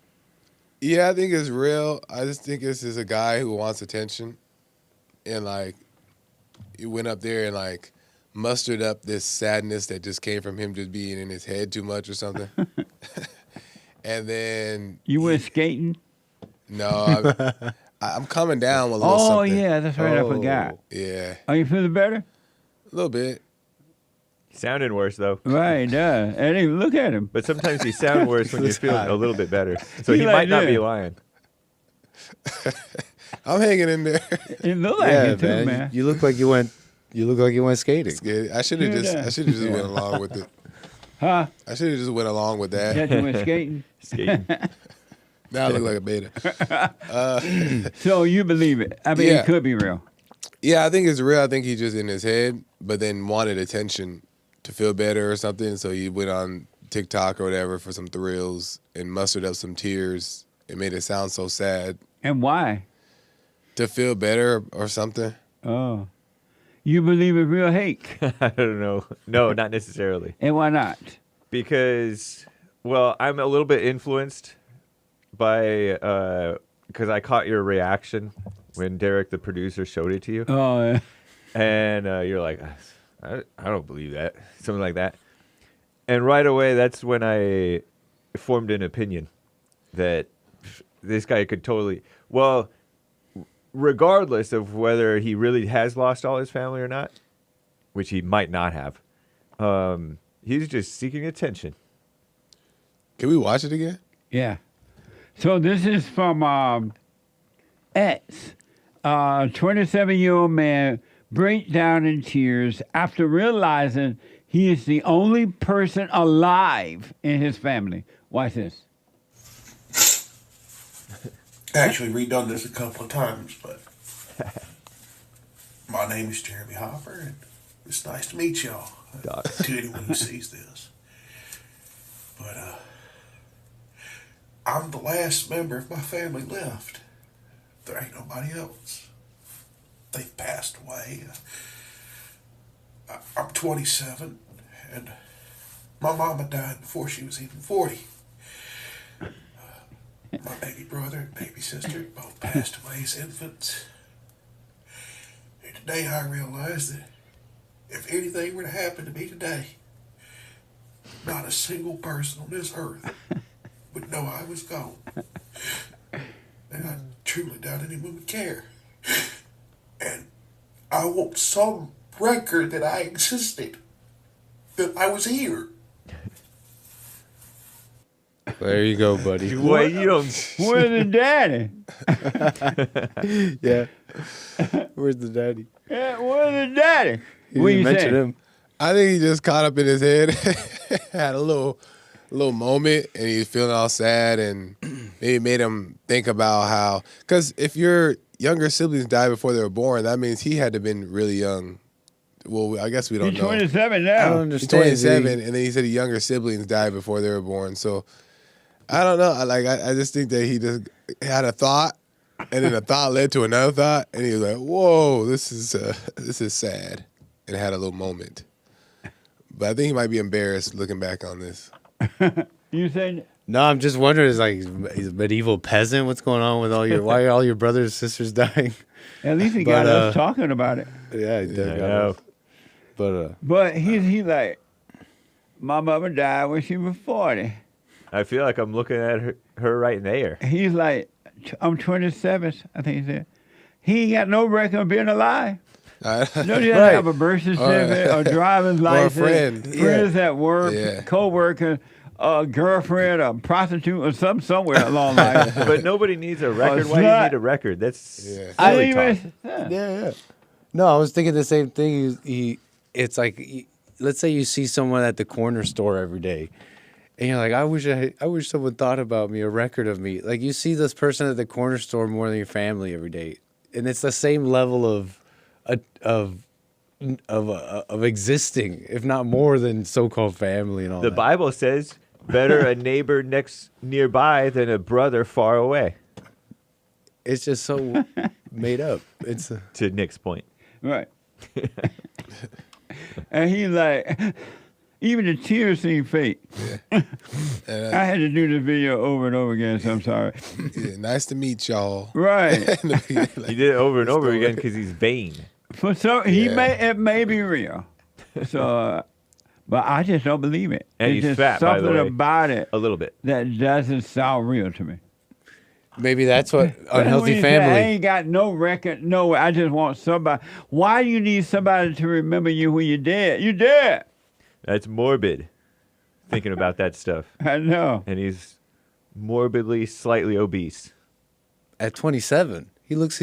Yeah, I think it's real. I just think this is a guy who wants attention, and like, he went up there and like mustered up this sadness that just came from him just being in his head too much or something. And then you went skating? No, I'm coming down with a little something. Oh yeah, that's right. I forgot. Yeah. Are you feeling better? A little bit. Sounding worse though. Right, he does. And hey, look at him. But sometimes you sound worse when you're feeling a little bit better. So he like might not this. be lying. I'm hanging in there. It look like it too, man. You look like you went. You look like you went skating. I should have just went along with it. Huh? I should have just went along with that. Yeah, you went skating. Skating. Now I look like a beta. So you believe it? I mean, Yeah. it could be real. Yeah, I think it's real. I think he's just in his head, but then wanted attention to feel better or something. So he went on TikTok or whatever for some thrills and mustered up some tears. It made it sound so sad. And why? To feel better or something. Oh, you believe in real Hake? I don't know. No, not necessarily. And why not? Because, well, I'm a little bit influenced by, because I caught your reaction when Derek, the producer, showed it to you. Oh, yeah. And you're like, I don't believe that. Something like that. And right away, that's when I formed an opinion that this guy could totally, well, regardless of whether he really has lost all his family or not, which he might not have, he's just seeking attention. Can we watch it again? Yeah. So this is from X. 27-year-old man breaks down in tears after realizing he is the only person alive in his family. Watch this. Actually redone this a couple of times, but my name is Jeremy Hopper, and it's nice to meet y'all. To anyone who sees this. But I'm the last member of my family left. There ain't nobody else. They've passed away. I'm 27, and my mama died before she was even 40. My baby brother and baby sister both passed away as infants. And today I realized that if anything were to happen to me today, not a single person on this earth would know I was gone. And I truly doubt anyone would care. And I want some record that I existed, that I was here. There you go, buddy. Well, you don't. Where's the daddy? Yeah. Where's the daddy? Yeah, where's the daddy? You What didn't you mention saying? him. I think he just caught up in his head, had a little moment, and he's feeling all sad, and maybe made him think about how, because if your younger siblings died before they were born, that means he had to have been really young. Well, I guess we don't He's know. 27 now. I don't He's understand. 27, and then he said the younger siblings died before they were born. So I don't know. I just think that he just had a thought, and then a thought led to another thought, and he was like, "Whoa, this is sad," and had a little moment. But I think he might be embarrassed looking back on this. You said No, I'm just wondering, is he's a medieval peasant? What's going on with why are all your brothers and sisters dying? at least he got us talking about it. Yeah, he did. I know. But he like, my mother died when she was 40. I feel like I'm looking at her right in the air. He's like, I'm 27, I think he said. He ain't got no record of being alive. Don't you have to have a birth certificate, a driver's license, friends at work, co-worker, a girlfriend, a prostitute, or somewhere along the line. But nobody needs a record. Why do you need a record? That's silly talk. Yeah. No, I was thinking the same thing. It's like, let's say you see someone at the corner store every day, and you're like, I wish someone thought about me, a record of me. Like, you see this person at the corner store more than your family every day, and it's the same level of existing, if not more than so-called family and all The that. Bible says, better a neighbor nearby than a brother far away. It's just so made up. It's to Nick's point. Right. And he like, even the tears seem fake. Yeah. I had to do this video over and over again, so I'm sorry. Yeah, nice to meet y'all. Right. He did it over and over again because he's vain. For some, it may be real. So, but I just don't believe it. And it's he's just fat, by the something way. about it A little bit. that doesn't sound real to me. Maybe that's what When unhealthy you say, family. I ain't got no record. No, I just want somebody. Why do you need somebody to remember you when you're dead? You're dead. That's morbid. Thinking about that stuff. I know. And he's morbidly slightly obese. At 27, he looks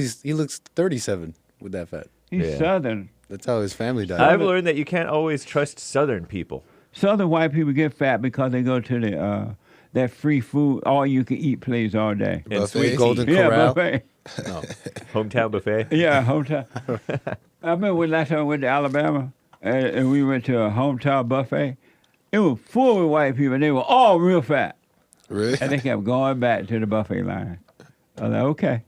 37 with that fat. He's Southern. That's how his family died. I've learned that you can't always trust Southern people. Southern white people get fat because they go to the that free food, all you can eat place all day. And sweet Golden Yeah, Corral. buffet. No. Hometown buffet. Yeah, hometown. I remember when last time I went to Alabama and we went to a hometown buffet. It was full of white people and they were all real fat. Really? And they kept going back to the buffet line. I was like, okay.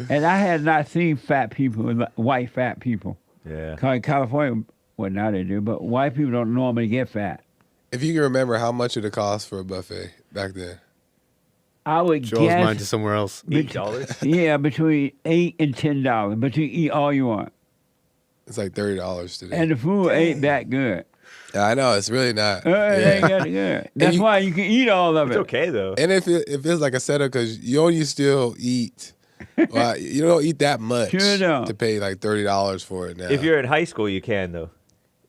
And I had not seen fat people, white fat people. Yeah. Because in California, well, now they do, but white people don't normally get fat. If you can remember how much it cost for a buffet back then. I would Joel's guess. mine to somewhere else. $8? Yeah, between $8 and $10. But you eat all you want. It's like $30 today. And the food ain't that good. Yeah, I know, it's really not. It ain't that good. That's why you can eat all of it. It's okay, though. And if it feels like a setup, because you only still eat, well, you don't eat that much Sure don't. to pay like $30 for it now. If you're in high school, you can, though.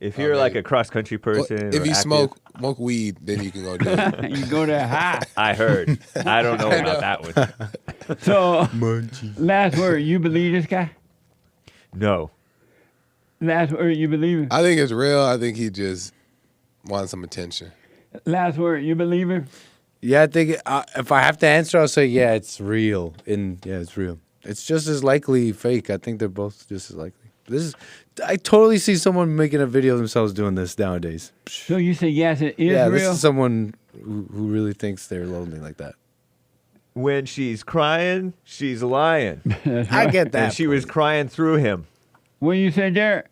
If you're like a cross-country person. If or you active- smoke weed, then you can go do it. You go there high. I heard. I don't know I about know. that one. So, last word, you believe this guy? No. Last word, you believe him? I think it's real. I think he just wants some attention. Last word, you believe him? Yeah, I think if I have to answer, I'll say yeah, it's real. It's real. It's just as likely fake. I think they're both just as likely. I totally see someone making a video of themselves doing this nowadays. So you say yes, it is Yeah, real? this is someone who really thinks they're lonely like that. When she's crying, she's lying. I get that. And she was crying through him. What you say, Derek?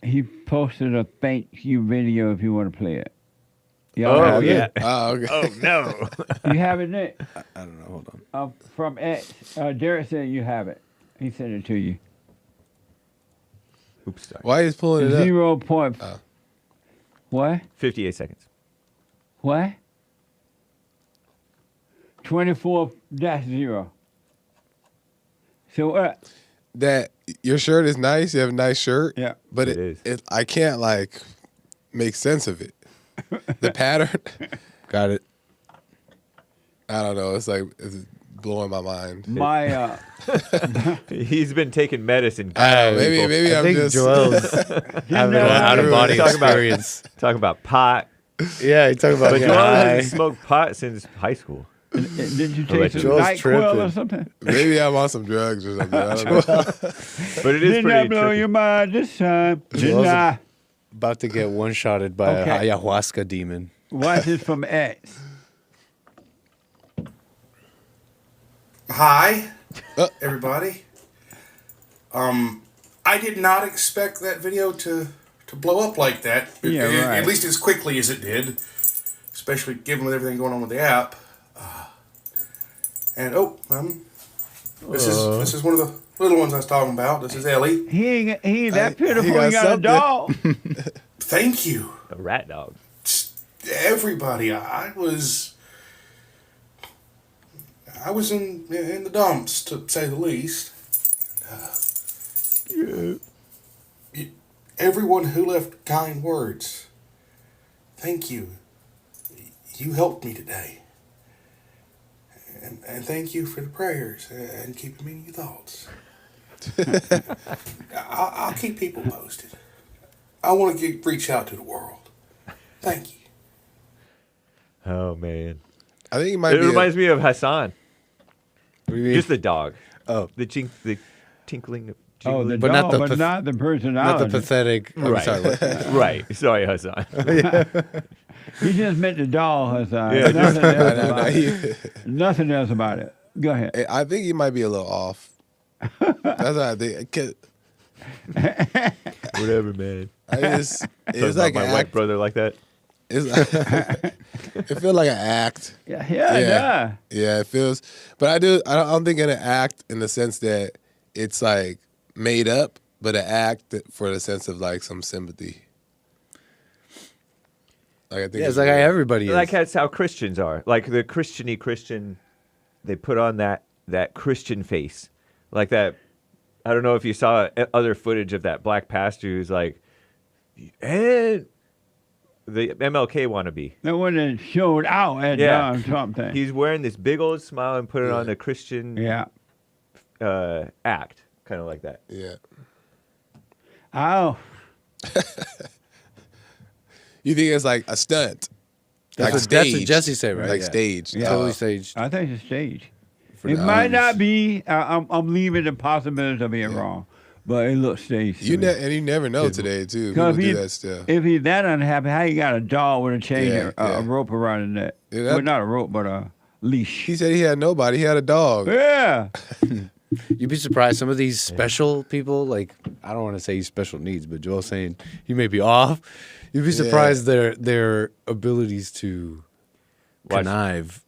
He posted a thank you video if you want to play it. Y'all have it? yeah. Oh, okay. Oh, no. You have it, Nick? I don't know. Hold on. From X. Derek said you have it. He sent it to you. Oops, sorry. Why is pulling it up? 0. What? 58 seconds. What? 24-0. So what? That your shirt is nice. You have a nice shirt. Yeah. But It is. I can't like make sense of it. The pattern. Got it. I don't know. It's blowing my mind. My He's been taking medicine. Maybe I I'm think just Joel's having an out-of-body Talk about- experience. Talking about pot. Yeah, he's talking about But getting Joel high. hasn't smoked pot since high school. Did you I'll let take you some know. NyQuil Joel's or something? maybe I'm on some drugs or something. I don't know. But it is Didn't pretty that blow trippy. your mind this time? Didn't Joel's I? about to get one-shotted by Okay. a ayahuasca demon. Watch this from X. Hi, everybody. I did not expect that video to blow up like that. Yeah, right. At least as quickly as it did, especially given with everything going on with the app. This is one of the little ones I was talking about. This is Ellie. He ain't that pitiful. he He got got a something. dog. Thank you, A rat dog. everybody. I was in the dumps, to say the least. Everyone who left kind words, thank you. You helped me today. And thank you for the prayers and keeping me in your thoughts. I'll keep people posted. I want to reach out to the world. Thank you. Oh, man. I think it might It be. reminds me of Hassan. What do you mean? Just the dog. Oh. The tinkling. Oh, the But dog, not the but not the personality. Not the pathetic. I'm Right. sorry, what? Right. Sorry, Hassan. He just meant the doll, Hassan. Yeah, Nothing else No, about it. Nothing else about it. Go ahead. I think he might be a little off. That's what I think. Whatever, man. It's like my white brother like that. It's it feels like an act. Yeah. Yeah, it feels. But I don't think in an act in the sense that it's like made up, but an act for the sense of like some sympathy. Like I think it's like how everybody is. Like that's how Christians are. Like the Christian-y Christian, they put on that Christian face. Like that. I don't know if you saw other footage of that black pastor who's like, and the MLK wannabe. The one that showed out at Donald Trump thing. He's wearing this big old smile and putting on a Christian act, kind of like that. Yeah. Oh. You think it's like a stunt? That's what Jesse said, right? Like staged. Yeah. Totally staged. I think it's staged. It might not be. I'm leaving the possibility of being wrong, but it looks staged. And you never know today too. People do that stuff. If he's that unhappy, how you got a dog with a chain, a rope around his neck? Well, not a rope, but a leash. He said he had nobody. He had a dog. Yeah. You'd be surprised. Some of these special people, like I don't want to say he's special needs, but Joel's saying he may be off. You'd be surprised their abilities to connive.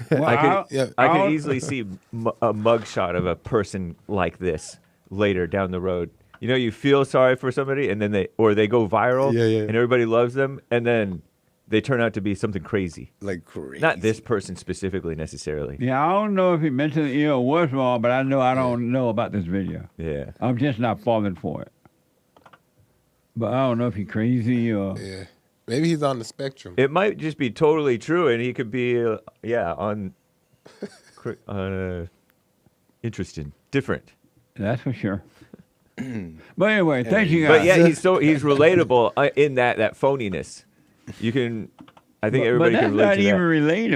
Well, I could easily see a mugshot of a person like this later down the road. You know, you feel sorry for somebody, and then they go viral, and everybody loves them, and then they turn out to be something crazy. Like crazy. Not this person specifically necessarily. Yeah, I don't know if he mentally ill or was wrong, but I know I don't know about this video. Yeah. I'm just not falling for it. But I don't know if he's crazy or... Yeah. Maybe he's on the spectrum. It might just be totally true, and he could be, interesting, different. That's for sure. But anyway, thank you guys. But yeah, he's relatable in that phoniness. You can, I think everybody can relate to that. But that's not even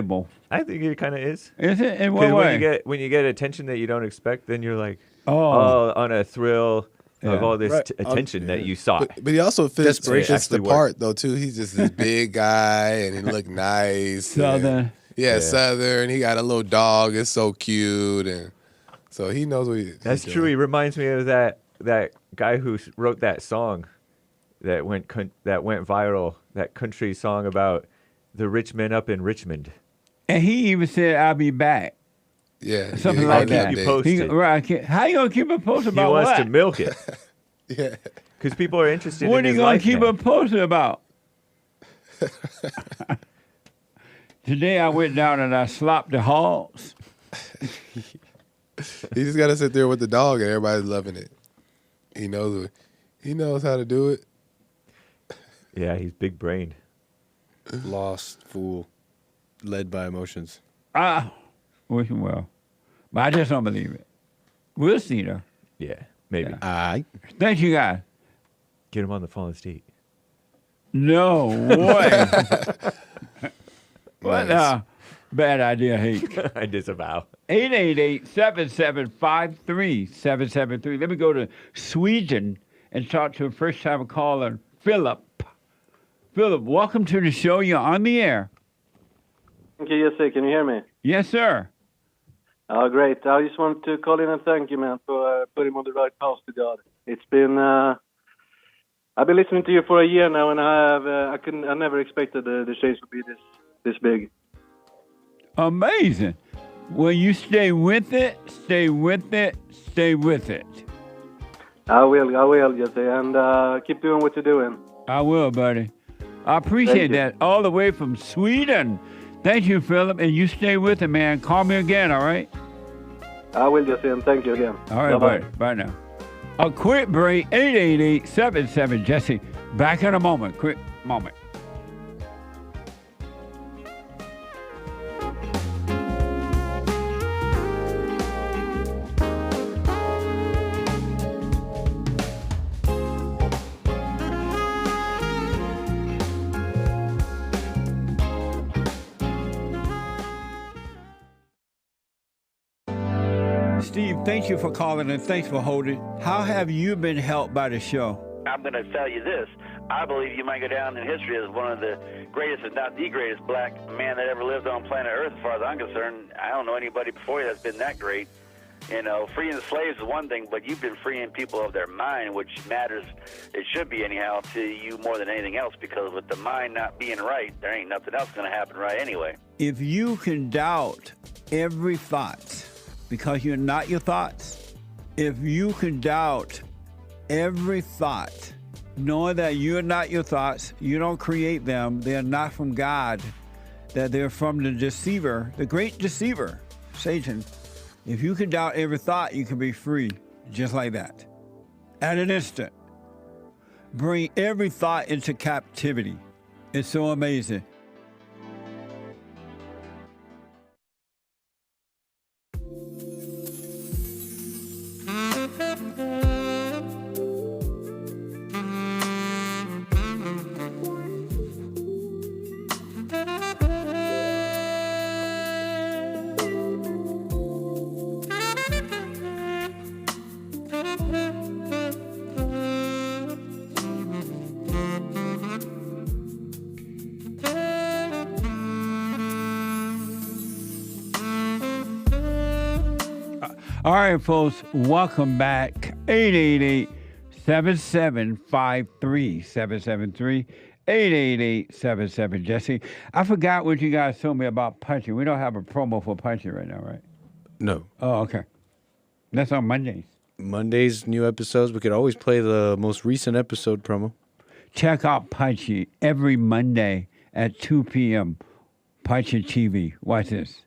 relatable. I think it kind of is. Is it? In what way? When you get attention that you don't expect, then you're like, on a thrill of all this attention that you sought. But he also fits the part, though, too. He's just this big guy, and he look nice. Southern. Yeah, Southern. He got a little dog. It's so cute. And so he knows what he's That's doing. true. He reminds me of that guy who wrote that song that went viral, that country song about the rich men up in Richmond. And he even said, I'll be back. Yeah. Something like that. Keep you posted. How you going to keep a posted about what? He wants what? to milk it. Yeah. Because people are interested what in his life. What are you going to now. keep a posted about? Today I went down and I slopped the hogs. He just got to sit there with the dog, and everybody's loving it. He knows how to do it. Yeah, he's big brained. Lost, fool, led by emotions. Wish him well. But I just don't believe it. We'll see, though. Yeah, maybe. Yeah. Thank you, guys. Get him on the Fallen State. No way. What bad idea, Hake. I disavow. 888-775-3773. Let me go to Sweden and talk to a first-time caller, Philip. Philip, welcome to the show. You're on the air. Thank you, Jesse. Can you hear me? Yes, sir. Oh, great. I just want to call in and thank you, man, for putting him on the right path to God. It's been... I've been listening to you for a year now, and I never expected the change would be this big. Amazing. Well, you stay with it, stay with it, stay with it. I will, Jesse, and keep doing what you're doing. I will, buddy. I appreciate that. All the way from Sweden. Thank you, Philip, and you stay with it, man. Call me again, all right? I will, Jesse, and thank you again. All right, buddy. Bye now. A quick break, 888-77-JESSE. Back in a moment. Quick moment. Steve, thank you for calling and thanks for holding. How have you been helped by the show? I'm going to tell you this. I believe you might go down in history as one of the greatest, if not the greatest, black man that ever lived on planet Earth, as far as I'm concerned. I don't know anybody before you that's been that great. You know, freeing the slaves is one thing, but you've been freeing people of their mind, which matters, it should be anyhow, to you more than anything else, because with the mind not being right, there ain't nothing else going to happen right anyway. If you can doubt every thought because you're not your thoughts, if you can doubt every thought, knowing that you're not your thoughts, you don't create them, they're not from God, that they're from the deceiver, the great deceiver, Satan. If you can doubt every thought, you can be free, just like that. At an instant. Bring every thought into captivity. It's so amazing. All right, folks, welcome back. 888-7753-773. 888-77-JESSE. I forgot what you guys told me about punching. We don't have a promo for punching right now, right? No. Oh, okay. That's on Mondays. Mondays, new episodes. We could always play the most recent episode promo. Check out Punchy every Monday at 2 p.m. Punchy TV. Watch this.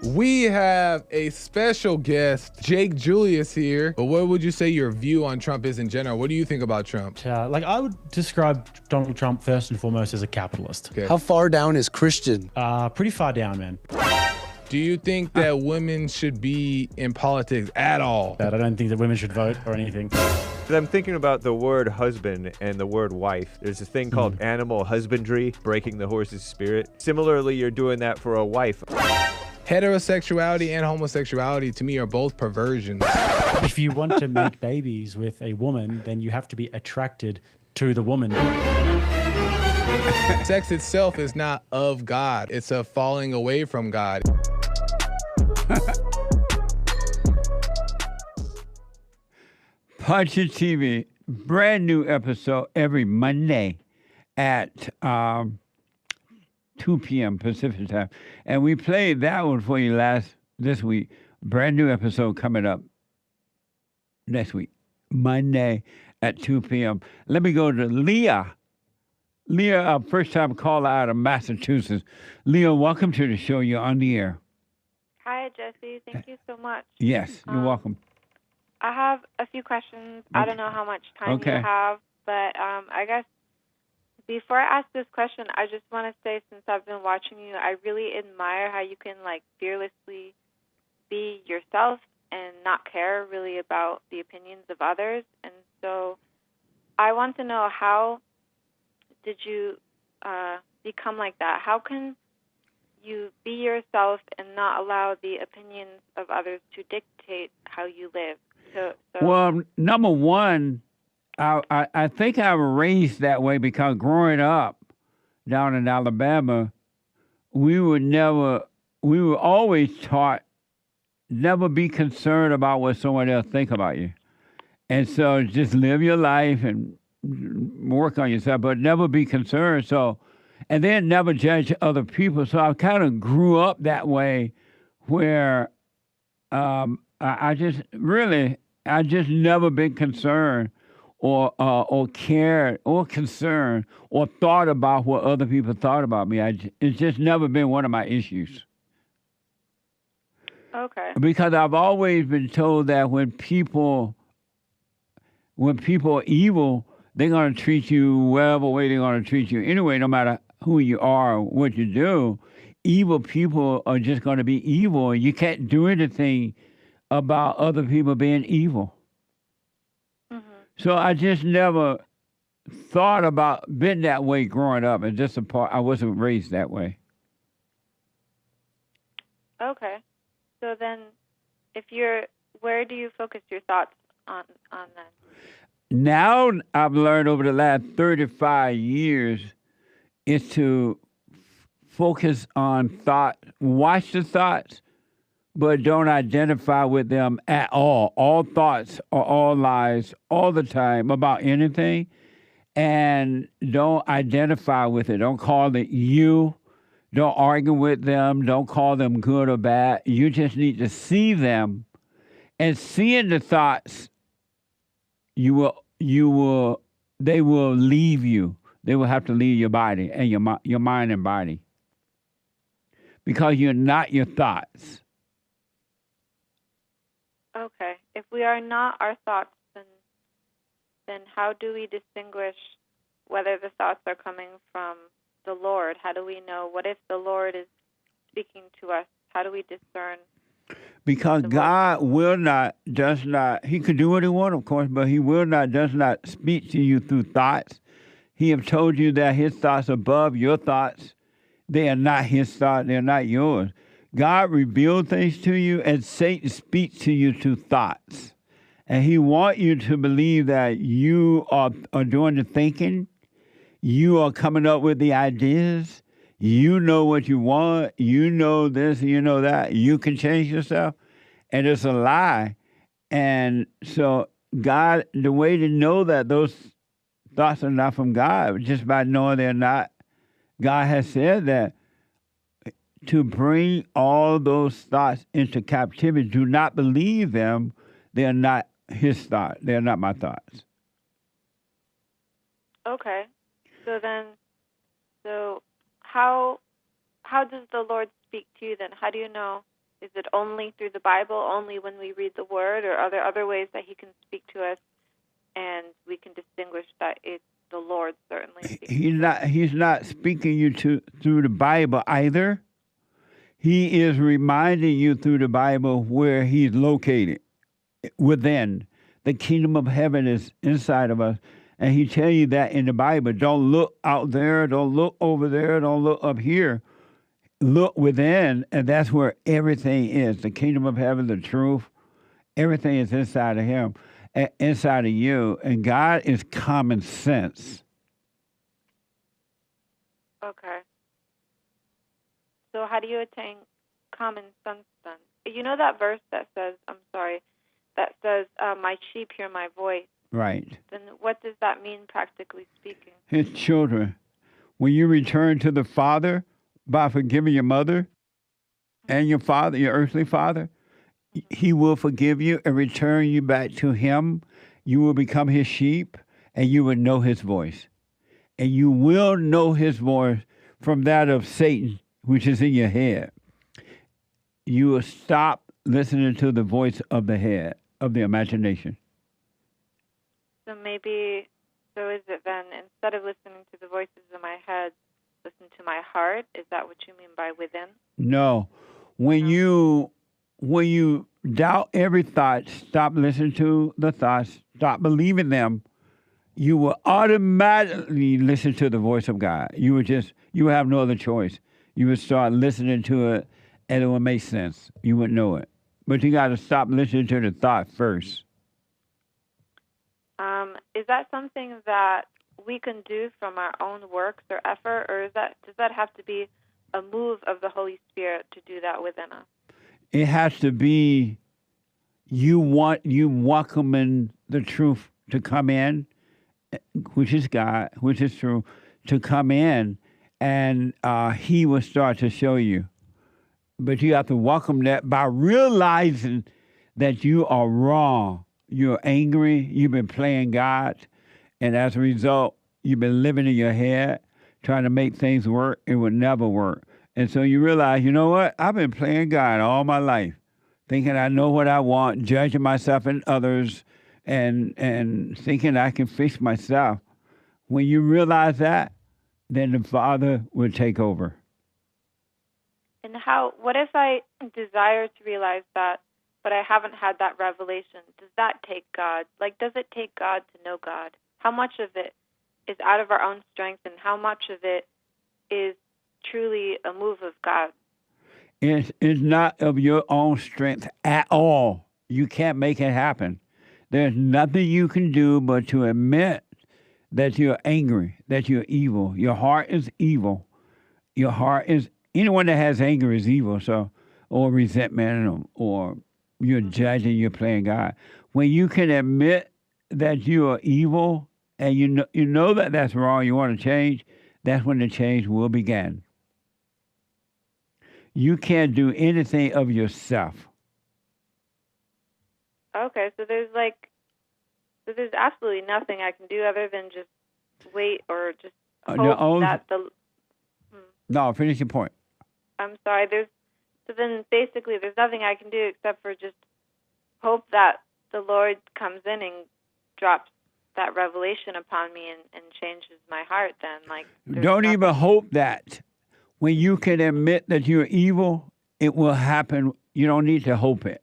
We have a special guest, Jake Julius here. But what would you say your view on Trump is in general? What do you think about Trump? I would describe Donald Trump first and foremost as a capitalist. Okay. How far down is Christian? Pretty far down, man. Do you think that women should be in politics at all? I don't think that women should vote or anything. I'm thinking about the word husband and the word wife. There's a thing called animal husbandry, breaking the horse's spirit. Similarly, you're doing that for a wife. Heterosexuality and homosexuality, to me, are both perversions. If you want to make babies with a woman, then you have to be attracted to the woman. Sex itself is not of God. It's a falling away from God. Punchy TV, brand new episode every Monday at 2 p.m. Pacific time. And we played that one for you this week. Brand new episode coming up next week, Monday at 2 p.m. Let me go to LEAH. LEAH, first time caller out of Massachusetts. LEAH, welcome to the show. You're on the air. Hi, Jesse. Thank you so much. Yes, you're welcome. I have a few questions. I don't know how much time you have, but I guess before I ask this question, I just want to say, since I've been watching you, I really admire how you can fearlessly be yourself and not care really about the opinions of others. And so I want to know, how did you become like that? How can you be yourself and not allow the opinions of others to dictate how you live? Well, number one, I think I was raised that way because growing up down in Alabama, we were always taught never be concerned about what someone else think about you. And so just live your life and work on yourself, but never be concerned. So, and then never judge other people. So I kind of grew up that way where I just never been concerned or cared or concerned or thought about what other people thought about me. It's just never been one of my issues. Okay. Because I've always been told that when people are evil, they're going to treat you whatever way they're going to treat you anyway, no matter who you are or what you do. Evil people are just going to be evil. You can't do anything about other people being evil. Mm-hmm. So I just never thought about being that way growing up, and just I wasn't raised that way. Okay. So then, where do you focus your thoughts on then? Now I've learned over the last 35 years is to focus on thought, watch the thoughts, but don't identify with them at all. All thoughts are all lies all the time about anything, and don't identify with it. Don't call it you. Don't argue with them. Don't call them good or bad. You just need to see them, and seeing the thoughts, they will leave you. They will have to leave your body and your mind and body, because you're not your thoughts. Okay. If we are not our thoughts, then how do we distinguish whether the thoughts are coming from the Lord? How do we know? What if the Lord is speaking to us? How do we discern? Because God does not, he could do what he wants, of course, but he does not speak to you through thoughts. He have told you that his thoughts are above your thoughts. They are not his thoughts. They're not yours. God revealed things to you, and Satan speaks to you through thoughts. And he wants you to believe that you are doing the thinking. You are coming up with the ideas. You know what you want. You know this, you know that. You can change yourself. And it's a lie. And so God, the way to know that those thoughts are not from God, just by knowing they're not. God has said that to bring all those thoughts into captivity, do not believe them. They're not his thoughts. They're not my thoughts. Okay. So how does the Lord speak to you then? How do you know? Is it only through the Bible, only when we read the Word, or are there other ways that he can speak to us and we can distinguish that it's the Lord certainly? He's not speaking you through the Bible either. He is reminding you through the Bible where he's located within. The kingdom of heaven is inside of us. And he tells you that in the Bible. Don't look out there. Don't look over there. Don't look up here. Look within, and that's where everything is. The kingdom of heaven, the truth, everything is inside of him, inside of you. And God is common sense. Okay. So how do you attain common sense then? You know that verse that says, my sheep hear my voice. Right. Then what does that mean practically speaking? His children. When you return to the Father by forgiving your mother and your father, your earthly father, he will forgive you and return you back to him. You will become his sheep, and you will know his voice. And you will know his voice from that of Satan, which is in your head. You will stop listening to the voice of the head, of the imagination. So is it then, instead of listening to the voices in my head, listen to my heart? Is that what you mean by within? No. When you doubt every thought, stop listening to the thoughts, stop believing them, you will automatically listen to the voice of God. You will have no other choice. You would start listening to it, and it will make sense. You would know it. But you got to stop listening to the thought first. Is that something that we can do from our own works or effort, or does that have to be a move of the Holy Spirit to do that within us? It has to be you welcoming the truth to come in, which is God, which is true, to come in, and he will start to show you. But you have to welcome that by realizing that you are wrong. You're angry. You've been playing God. And as a result, you've been living in your head, trying to make things work. It would never work. And so you realize, you know what? I've been playing God all my life, thinking I know what I want, judging myself and others, and thinking I can fix myself. When you realize that, then the Father will take over. And what if I desire to realize that, but I haven't had that revelation? Does that take God? Does it take God to know God? How much of it is out of our own strength, and how much of it is truly a move of God? It's not of your own strength at all. You can't make it happen. There's nothing you can do but to admit that you're angry, that you're evil. Your heart is evil. Your heart is, anyone that has anger is evil, so, or resentment, or you're judging, you're playing God. When you can admit that you are evil and you know that that's wrong, you want to change, that's when the change will begin. You can't do anything of yourself. Okay, so there's absolutely nothing I can do other than just wait or just hope that the. No, finish your point. I'm sorry. So then basically there's nothing I can do except for just hope that the Lord comes in and drops that revelation upon me and changes my heart. Then don't even hope that. When you can admit that you're evil, it will happen. You don't need to hope it.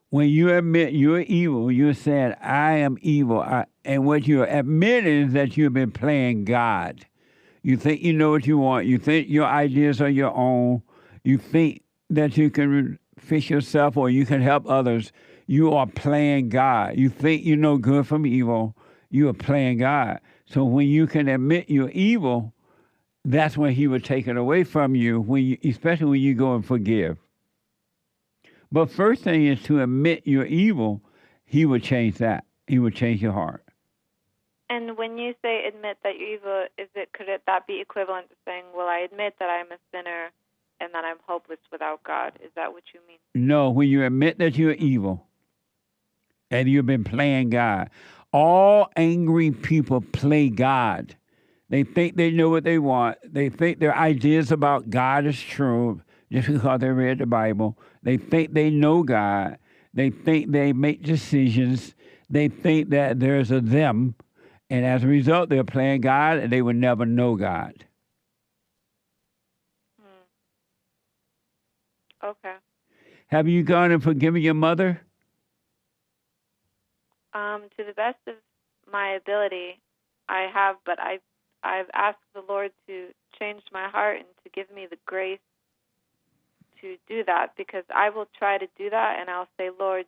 When you admit you're evil, you're saying, I am evil. And what you're admitting is that you've been playing God. You think you know what you want. You think your ideas are your own. You think that you can fix yourself or you can help others. You are playing God. You think you know good from evil. You are playing God. So when you can admit you're evil, that's when he would take it away from you, especially when you go and forgive. But first thing is to admit you're evil. He would change that. He would change your heart. And when you say admit that you're evil, could that be equivalent to saying, well, I admit that I'm a sinner and that I'm hopeless without God? Is that what you mean? No, when you admit that you're evil and you've been playing God. All angry people play God. They think they know what they want. They think their ideas about God is true just because they read the Bible. They think they know God. They think they make decisions. They think that there's a them. And as a result, they're playing God and they will never know God. Okay. Have you gone and forgiven your mother? To the best of my ability, I have, but I've asked the Lord to change my heart and to give me the grace to do that, because I will try to do that and I'll say, Lord,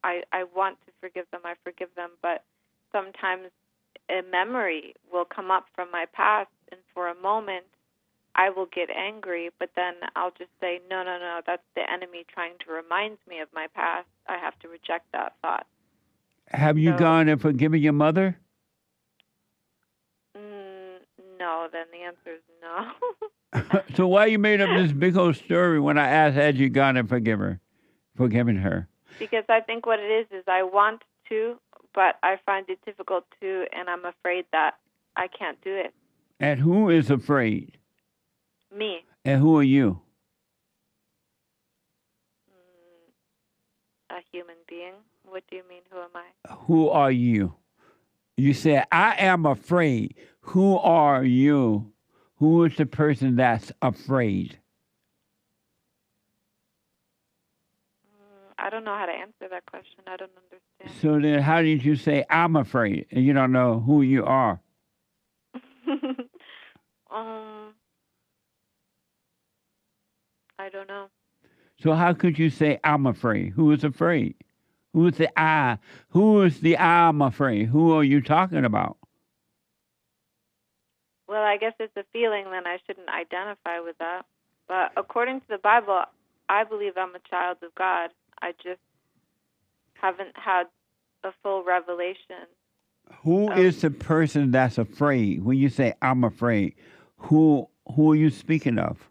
I want to forgive them, I forgive them, but sometimes a memory will come up from my past, and for a moment I will get angry, but then I'll just say, no, that's the enemy trying to remind me of my past. I have to reject that thought. Have you gone and forgiven your mother? No, then the answer is no. So why you made up this big old story when I asked, had you gone and forgiven her? Because I think what it is I want to, but I find it difficult to, and I'm afraid that I can't do it. And who is afraid? Me. And who are you? A human being. What do you mean, who am I? Who are you? You said, I am afraid. Who are you? Who is the person that's afraid? I don't know how to answer that question. I don't understand. So then how did you say, I'm afraid, and you don't know who you are? I don't know. So how could you say, I'm afraid? Who is afraid? Who is the I? Who is the I'm afraid? Who are you talking about? Well, I guess it's a feeling, then I shouldn't identify with that. But according to the Bible, I believe I'm a child of God. I just haven't had a full revelation. Who is the person that's afraid? When you say, I'm afraid, who are you speaking of?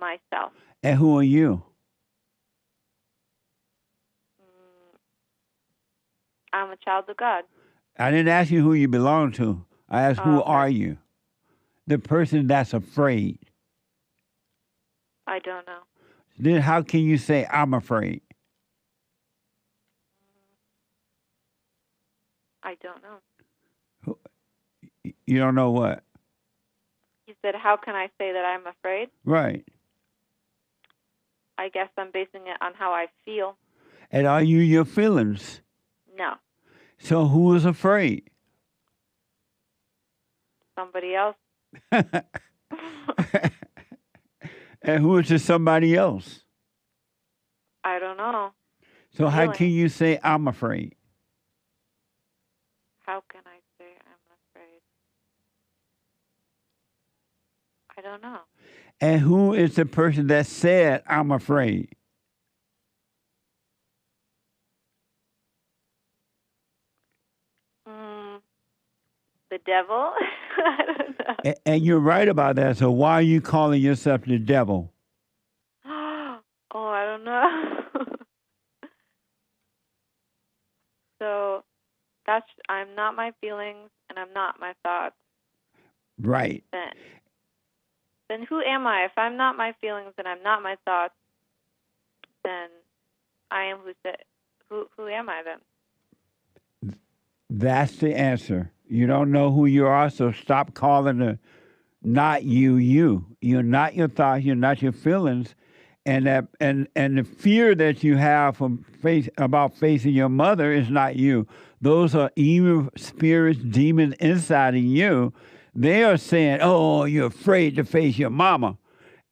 Myself. And who are you? I'm a child of God. I didn't ask you who you belong to. I asked, who are you? The person that's afraid. I don't know. Then how can you say, I'm afraid? I don't know. You don't know what? You said, how can I say that I'm afraid? Right. I guess I'm basing it on how I feel. And are you your feelings? No. So who is afraid? Somebody else. And who is this somebody else? I don't know. So how can you say I'm afraid? How can I say I'm afraid? I don't know. And who is the person that said I'm afraid? The devil? I don't know. And you're right about that. So why are you calling yourself the devil? Oh, I don't know. So I'm not my feelings and I'm not my thoughts. Right. Then who am I? If I'm not my feelings and I'm not my thoughts, then I am who am I then? That's the answer. You don't know who you are, so stop calling the not you you. You're not your thoughts, you're not your feelings. And the fear that you have about facing your mother is not you. Those are evil spirits, demons inside of you. They are saying, "Oh, you're afraid to face your mama,"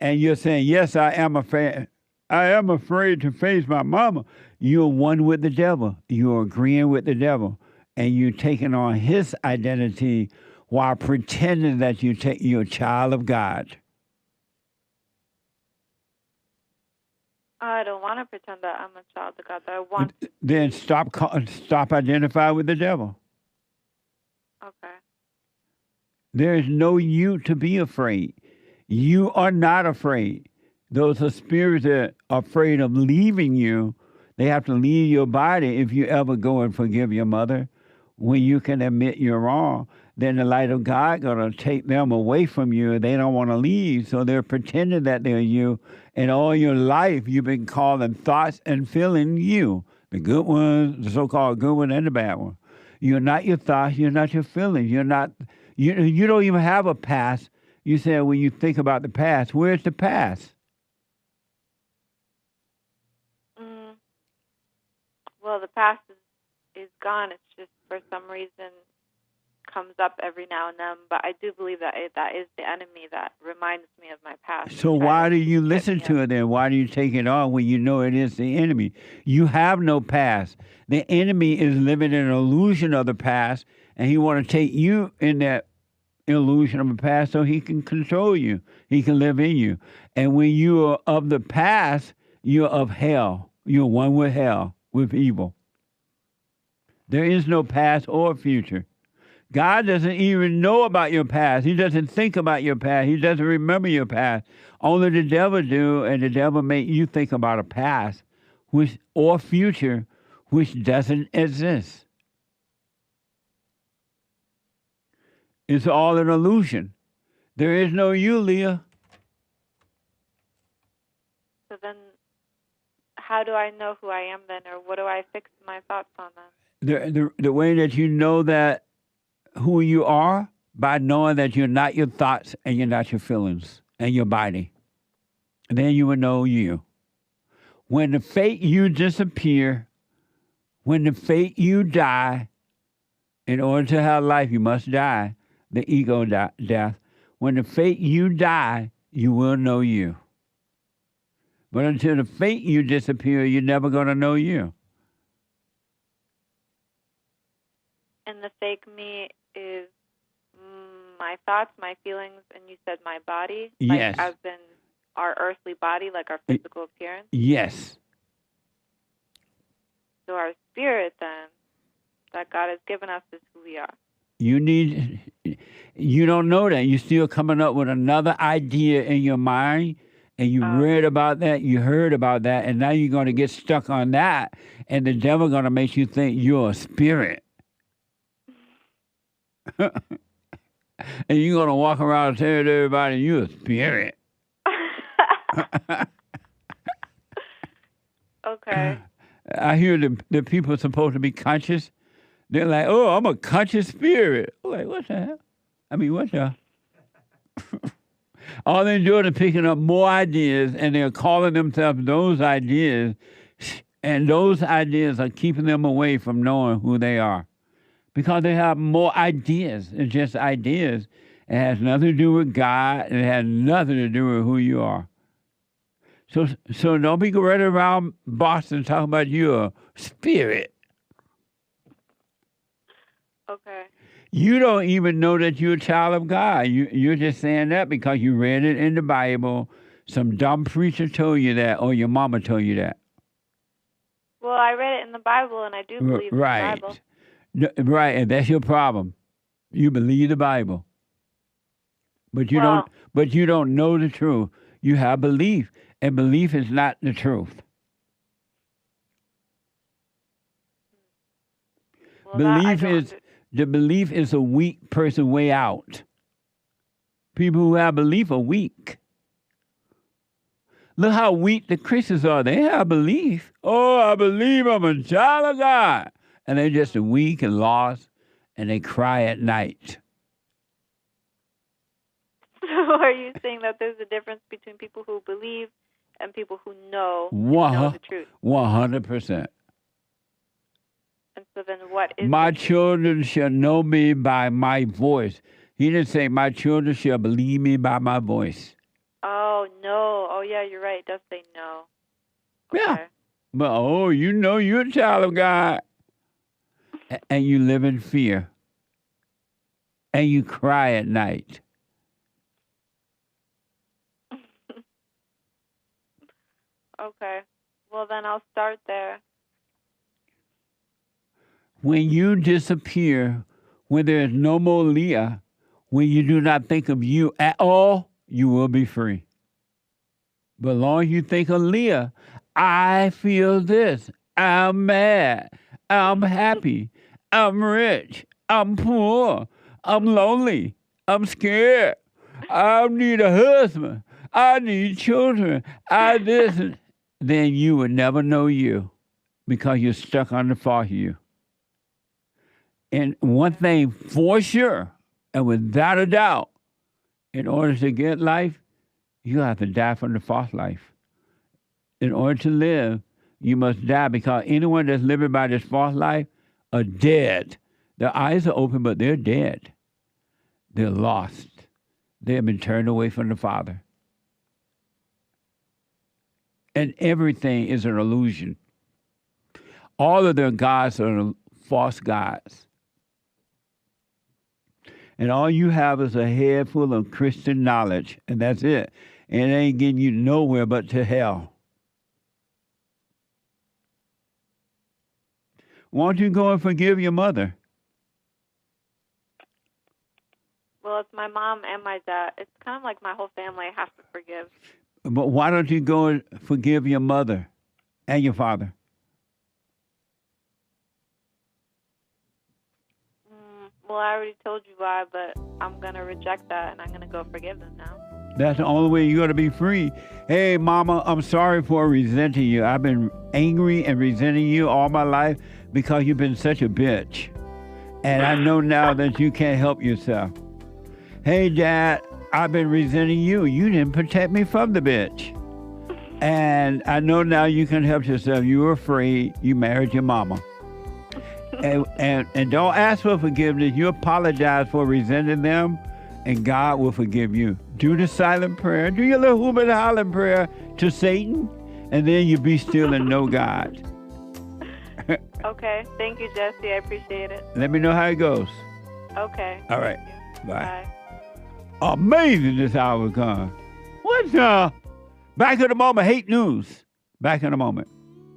and you're saying, "Yes, I am afraid. I am afraid to face my mama." You're one with the devil. You're agreeing with the devil, and you're taking on his identity while pretending that you're a child of God. I don't want to pretend that I'm a child of God. But I want. Then stop identifying with the devil. Okay. There is no you to be afraid. You are not afraid. Those are spirits that are afraid of leaving you. They have to leave your body if you ever go and forgive your mother. When you can admit you're wrong, then the light of God going to take them away from you. They don't want to leave, so they're pretending that they're you. And all your life, you've been calling thoughts and feeling you. The good ones, the so-called good one and the bad one. You're not your thoughts. You're not your feelings. You're not. You don't even have a past. You said when you think about the past, where's the past? Well, the past is gone. It's just for some reason comes up every now and then. But I do believe that that is the enemy that reminds me of my past. So why do you listen to it then? Why do you take it on when you know it is the enemy? You have no past. The enemy is living in an illusion of the past, and he want to take you in that illusion of the past so he can control you. He can live in you. And when you are of the past, you're of hell. You're one with hell, with evil. There is no past or future. God doesn't even know about your past. He doesn't think about your past. He doesn't remember your past. Only the devil do, and the devil make you think about a past or future which doesn't exist. It's all an illusion. There is no you, Leah. So then how do I know who I am then, or what do I fix my thoughts on then? The way that you know that who you are, by knowing that you're not your thoughts and you're not your feelings and your body. And then you will know you. When the fate you disappear, when the fate you die, in order to have life, you must die, the ego death. When the fate you die, you will know you. But until the fate you disappear, you're never going to know you. And the fake me is my thoughts, my feelings, and you said my body? Yes. Like as in our earthly body, like our physical appearance? Yes. So our spirit then, that God has given us is who we are. You don't know that. You're still coming up with another idea in your mind, and you read about that, you heard about that, and now you're going to get stuck on that, and the devil going to make you think you're a spirit. And you're going to walk around and tell everybody you're a spirit. Okay. I hear the people supposed to be conscious. They're like, oh, I'm a conscious spirit. I'm like, what the hell? I mean, what the? All they're doing is picking up more ideas, and they're calling themselves those ideas, and those ideas are keeping them away from knowing who they are. Because they have more ideas. It's just ideas. It has nothing to do with God, and it has nothing to do with who you are. So don't be running around Boston talking about your spirit. Okay. You don't even know that you're a child of God. You're just saying that because you read it in the Bible. Some dumb preacher told you that, or your mama told you that. Well, I read it in the Bible, and I do believe in the Bible. Right, and that's your problem. You believe the Bible, but you don't. But you don't know the truth. You have belief, and belief is not the truth. Well, The belief is a weak person way out. People who have belief are weak. Look how weak the Christians are. They have belief. Oh, I believe I'm a child of God. And they're just weak and lost, and they cry at night. So are you saying that there's a difference between people who believe and people who know the truth? 100%. And so then what is my children shall know me by my voice. He didn't say my children shall believe me by my voice. Oh, no. Oh, yeah, you're right. It does say no. Okay. Yeah. But, you know you're a child of God. And you live in fear. And you cry at night. Okay. Well, then I'll start there. When you disappear, when there is no more LEAH, when you do not think of you at all, you will be free. But as long as you think of LEAH, I feel this. I'm mad. I'm happy. I'm rich. I'm poor. I'm lonely. I'm scared. I need a husband. I need children. Then you will never know you because you're stuck on the far you. And one thing for sure, and without a doubt, in order to get life, you have to die from the false life. In order to live, you must die because anyone that's living by this false life are dead. Their eyes are open, but they're dead. They're lost. They have been turned away from the Father. And everything is an illusion. All of their gods are false gods. And all you have is a head full of Christian knowledge, and that's it. And it ain't getting you nowhere but to hell. Why don't you go and forgive your mother? Well, it's my mom and my dad. It's kind of like my whole family I have to forgive. But why don't you go and forgive your mother and your father? Well, I already told you why, but I'm going to reject that, and I'm going to go forgive them now. That's the only way you're going to be free. Hey, Mama, I'm sorry for resenting you. I've been angry and resenting you all my life because you've been such a bitch. And I know now that you can't help yourself. Hey, Dad, I've been resenting you. You didn't protect me from the bitch. And I know now you can help yourself. You were afraid. You married your mama. And don't ask for forgiveness. You apologize for resenting them, and God will forgive you. Do the silent prayer. Do your little hoop and holler prayer to Satan, and then you be still and know God. Okay. Thank you, Jesse. I appreciate it. Let me know how it goes. Okay. All right. Bye. Amazing this hour gone. What's back in a moment. Hate news. Back in a moment.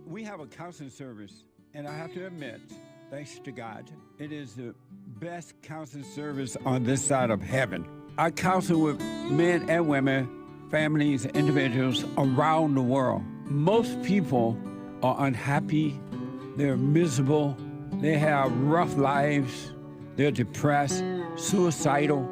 We have a counseling service, and I have to admit, thanks to God, it is the best counseling service on this side of heaven. I counsel with men and women, families, individuals around the world. Most people are unhappy, they're miserable, they have rough lives, they're depressed, suicidal,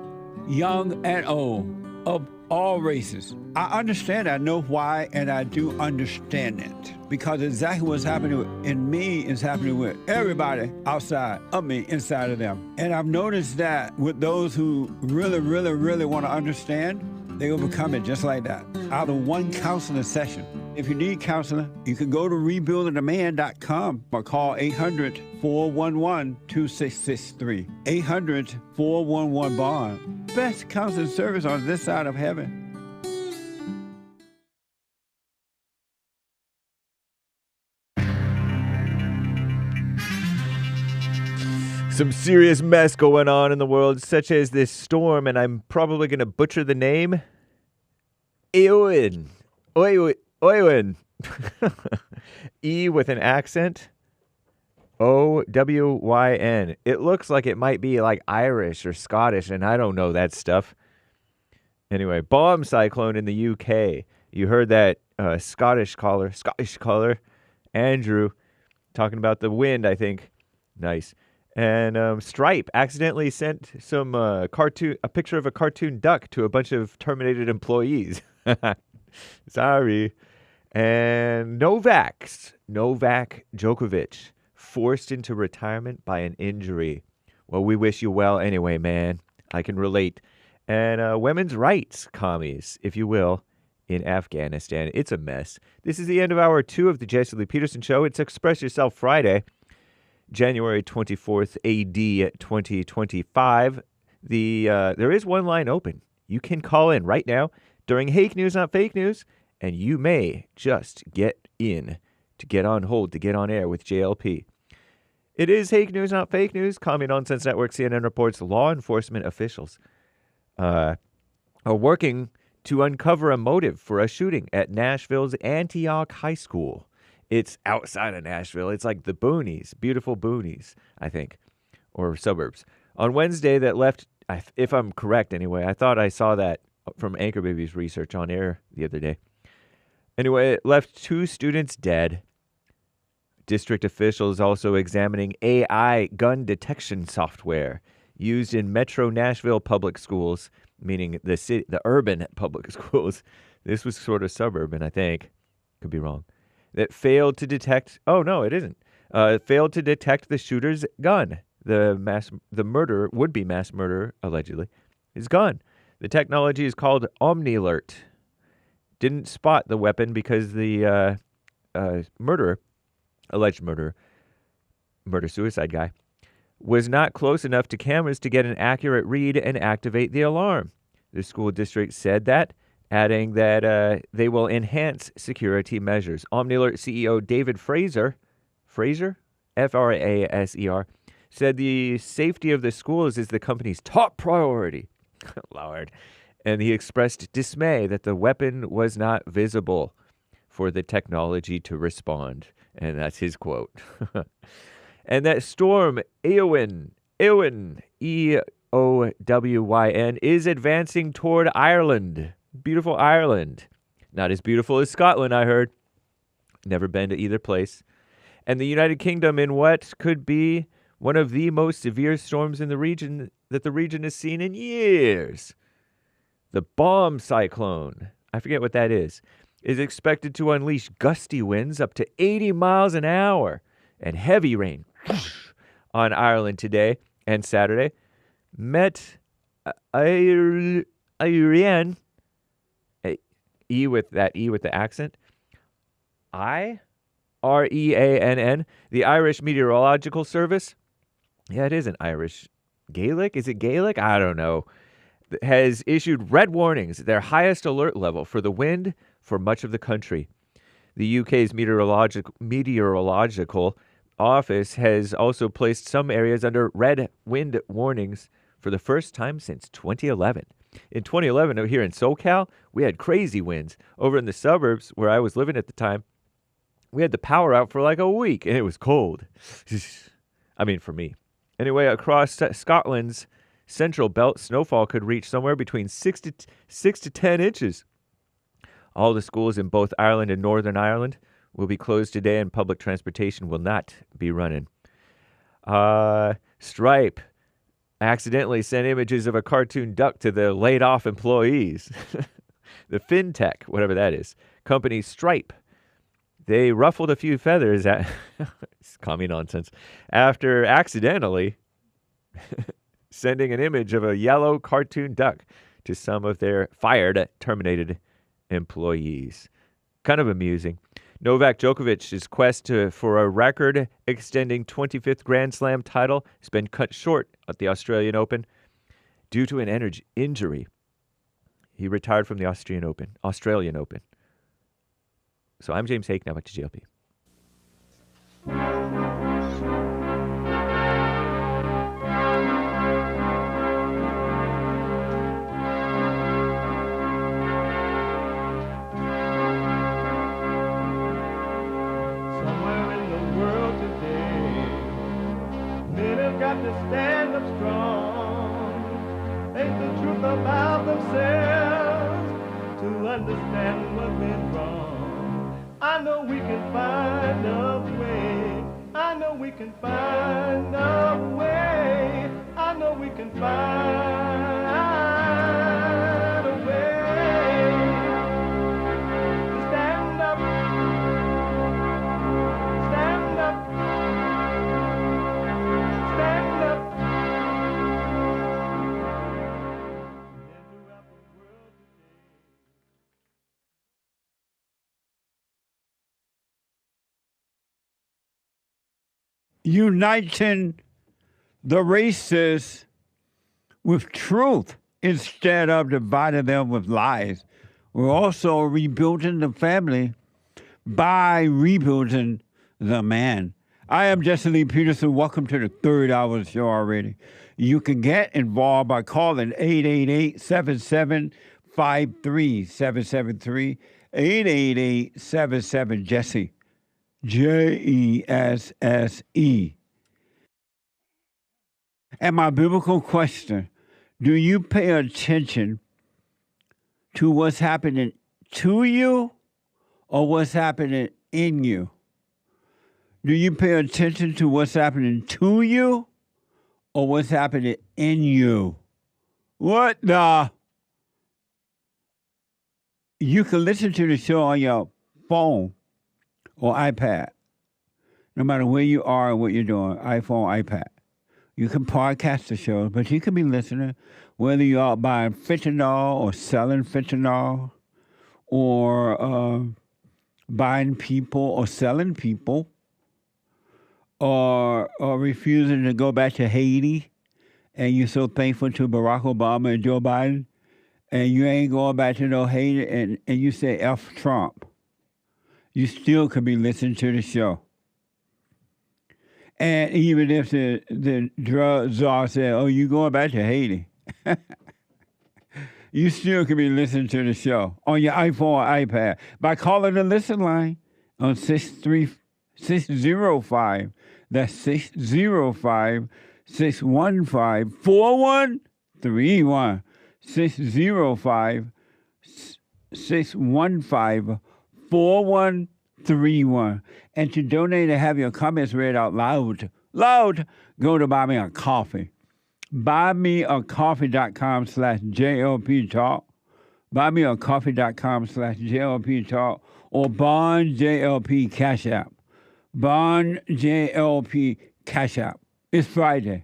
young and old, of all races. I understand, I know why, and I do understand it. Because exactly what's happening in me is happening with everybody outside of me, inside of them. And I've noticed that with those who really, really, really want to understand, they overcome it just like that, out of one counseling session. If you need counseling, you can go to rebuildingaman.com or call 800-411-2663. 800-411-BOND. Best counseling service on this side of heaven. Some serious mess going on in the world, such as this storm, and I'm probably going to butcher the name. Eowyn. E with an accent. Owyn. It looks like it might be like Irish or Scottish, and I don't know that stuff. Anyway, bomb cyclone in the UK. You heard that Scottish caller, Andrew, talking about the wind, I think. Nice. And Stripe accidentally sent some a picture of a cartoon duck to a bunch of terminated employees. Sorry. And Novak Djokovic, forced into retirement by an injury. Well, we wish you well anyway, man. I can relate. And women's rights commies, if you will, in Afghanistan. It's a mess. This is the end of hour 2 of the JLP Peterson Show. It's Express Yourself Friday, January 24th, AD 2025. There is one line open. You can call in right now during Hake News, Not Fake News, and you may just get in to get on hold, to get on air with JLP. It is Hake News, Not Fake News. Commie Nonsense Network CNN reports law enforcement officials are working to uncover a motive for a shooting at Nashville's Antioch High School. It's outside of Nashville. It's like the boonies, beautiful boonies, I think, or suburbs. On Wednesday, that left, if I'm correct anyway, I thought I saw that from Anchor Baby's research on air the other day. Anyway, it left 2 students dead. District officials also examining AI gun detection software used in Metro Nashville public schools, meaning the urban public schools. This was sort of suburban, I think. Could be wrong. That failed to detect. Oh no, it isn't. Failed to detect the shooter's gun. The would-be mass murderer, allegedly, his gun. The technology is called OmniAlert. Didn't spot the weapon because the alleged murder-suicide guy, was not close enough to cameras to get an accurate read and activate the alarm. The school district said that, adding that they will enhance security measures. OmniAlert CEO David Fraser, Fraser, said the safety of the schools is the company's top priority. Lord. And he expressed dismay that the weapon was not visible for the technology to respond. And that's his quote. And that storm, Eowyn, E-O-W-Y-N, is advancing toward Ireland. Beautiful Ireland. Not as beautiful as Scotland, I heard. Never been to either place. And the United Kingdom in what could be one of the most severe storms in the region that the region has seen in years. The bomb cyclone, I forget what that is expected to unleash gusty winds up to 80 miles an hour and heavy rain on Ireland today and Saturday. Met Iran, E with the accent, Ireann, the Irish Meteorological Service. Yeah, it is an Irish. Gaelic? Is it Gaelic? I don't know. Has issued red warnings, their highest alert level for the wind for much of the country. The UK's meteorological office has also placed some areas under red wind warnings for the first time since 2011. In 2011, here in SoCal, we had crazy winds. Over in the suburbs where I was living at the time, we had the power out for like a week, and it was cold. I mean, for me. Anyway, across Scotland's central belt, snowfall could reach somewhere between 6 to 10 inches. All the schools in both Ireland and Northern Ireland will be closed today, and public transportation will not be running. Stripe accidentally sent images of a cartoon duck to the laid-off employees. The fintech, whatever that is, company Stripe, they ruffled a few feathers at it's commie nonsense after accidentally sending an image of a yellow cartoon duck to some of their terminated employees. Kind of amusing. Novak Djokovic's quest for a record-extending 25th Grand Slam title has been cut short at the Australian Open due to an injury. He retired from the Australian Open. So I'm James Hake, now back to JLP. to stand up strong, face the truth about themselves, to understand what went wrong. I know we can find a way. I know we can find a way. I know we can find a way to stand up, stand up, stand up. Uniting the races with truth instead of dividing them with lies. We're also rebuilding the family by rebuilding the man. I am Jesse Lee Peterson. Welcome to the third hour of the show already. You can get involved by calling 888-7753-773, 888-77-JESSE. JESSE. And my biblical question, do you pay attention to what's happening to you or what's happening in you? Do you pay attention to what's happening to you or what's happening in you? What the? You can listen to the show on your phone or iPad, no matter where you are and what you're doing, iPhone, iPad. You can podcast the show, but you can be listening whether you're out buying fentanyl or selling fentanyl or buying people or selling people or refusing to go back to Haiti and you're so thankful to Barack Obama and Joe Biden and you ain't going back to no Haiti and you say F Trump. You still could be listening to the show. And even if the drug czar said, oh, you going back to Haiti, you still could be listening to the show on your iPhone or iPad by calling the listen line on 605. That's 605-615-4131. 605-615-4131. And to donate and have your comments read out loud, go to Buy Me a Coffee. BuyMeACoffee.com/JLP Talk. BuyMeACoffee.com/JLP Talk. Or Bond JLP Cash App. Bond JLP Cash App. It's Friday.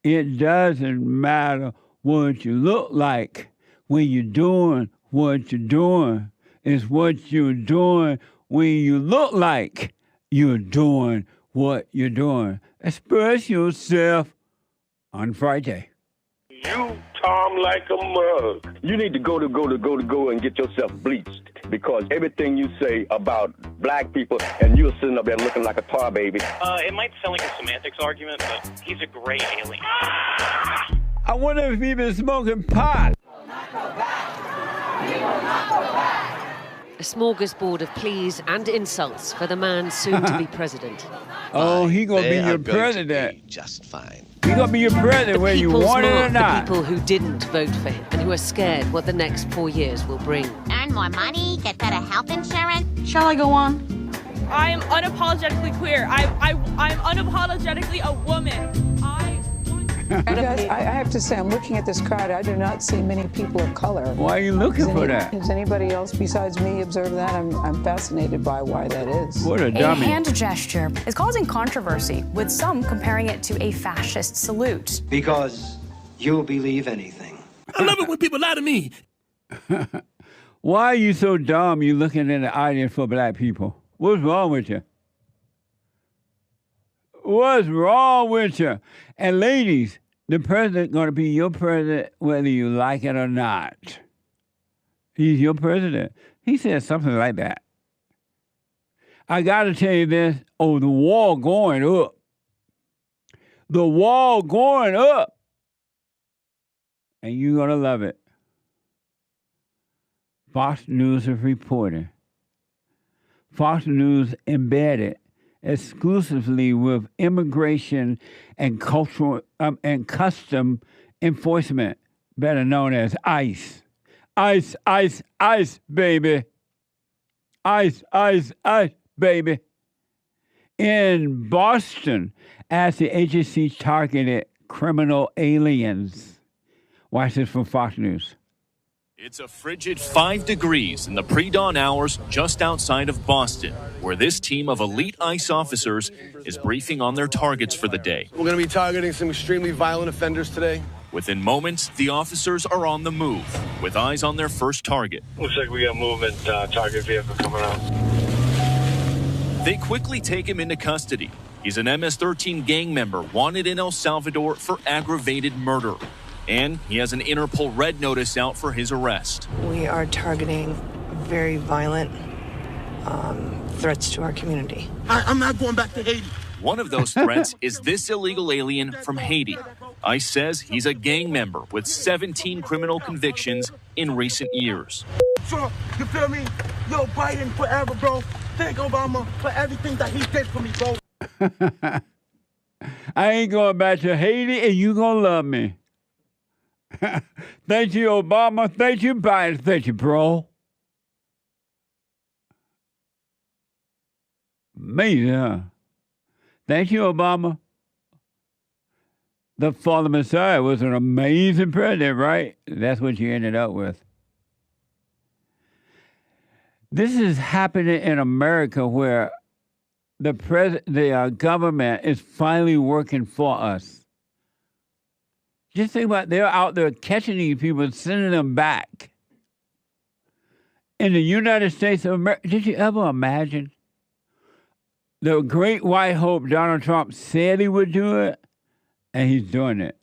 It doesn't matter what you look like when you're doing what you're doing. It's what you're doing when you look like you're doing what you're doing. Express yourself on Friday. You, Tom, like a mug. You need to go and get yourself bleached because everything you say about black people and you're sitting up there looking like a tar baby. It might sound like a semantics argument, but he's a great alien. I wonder if he's been smoking pot. A smorgasbord of pleas and insults for the man soon to be president. Oh, he gonna be your president. Just fine. He gonna be your president whether you want it or not. The people who didn't vote for him and who are scared what the next 4 years will bring. Earn more money, get better health insurance. Shall I go on? I am unapologetically queer. I'm unapologetically a woman. You guys, I have to say, I'm looking at this crowd. I do not see many people of color. Why are you looking for that? Does anybody else besides me observe that? I'm fascinated by why that is. What a dummy. A hand gesture is causing controversy, with some comparing it to a fascist salute. Because you'll believe anything. I love it when people lie to me. Why are you so dumb you looking in the audience for black people? What's wrong with you? What's wrong with you? And ladies, the president going to be your president whether you like it or not. He's your president. He said something like that. I got to tell you this. Oh, the wall going up. The wall going up. And you're going to love it. Fox News is reporting. Fox News embedded exclusively with immigration and cultural and custom enforcement, better known as ICE. ICE, ICE, ICE, baby. ICE, ICE, ICE, baby. In Boston, as the agency targeted criminal aliens. Watch this from Fox News. It's a frigid 5 degrees in the pre-dawn hours just outside of Boston, where this team of elite ICE officers is briefing on their targets for the day. We're going to be targeting some extremely violent offenders today. Within moments, the officers are on the move, with eyes on their first target. Looks like we got movement, target vehicle coming out. They quickly take him into custody. He's an MS-13 gang member wanted in El Salvador for aggravated murder. And he has an Interpol red notice out for his arrest. We are targeting very violent threats to our community. I'm not going back to Haiti. One of those threats is this illegal alien from Haiti. ICE says he's a gang member with 17 criminal convictions in recent years. Trump, you feel me? Yo, Biden forever, bro. Thank Obama for everything that he did for me, bro. I ain't going back to Haiti, and you gonna love me. Thank you, Obama. Thank you, Biden. Thank you, bro. Amazing, huh? Thank you, Obama. The fallen Messiah was an amazing president, right? That's what you ended up with. This is happening in America where the government is finally working for us. Just think about they're out there catching these people and sending them back. In the United States of America, did you ever imagine? The great white hope Donald Trump said he would do it, and he's doing it.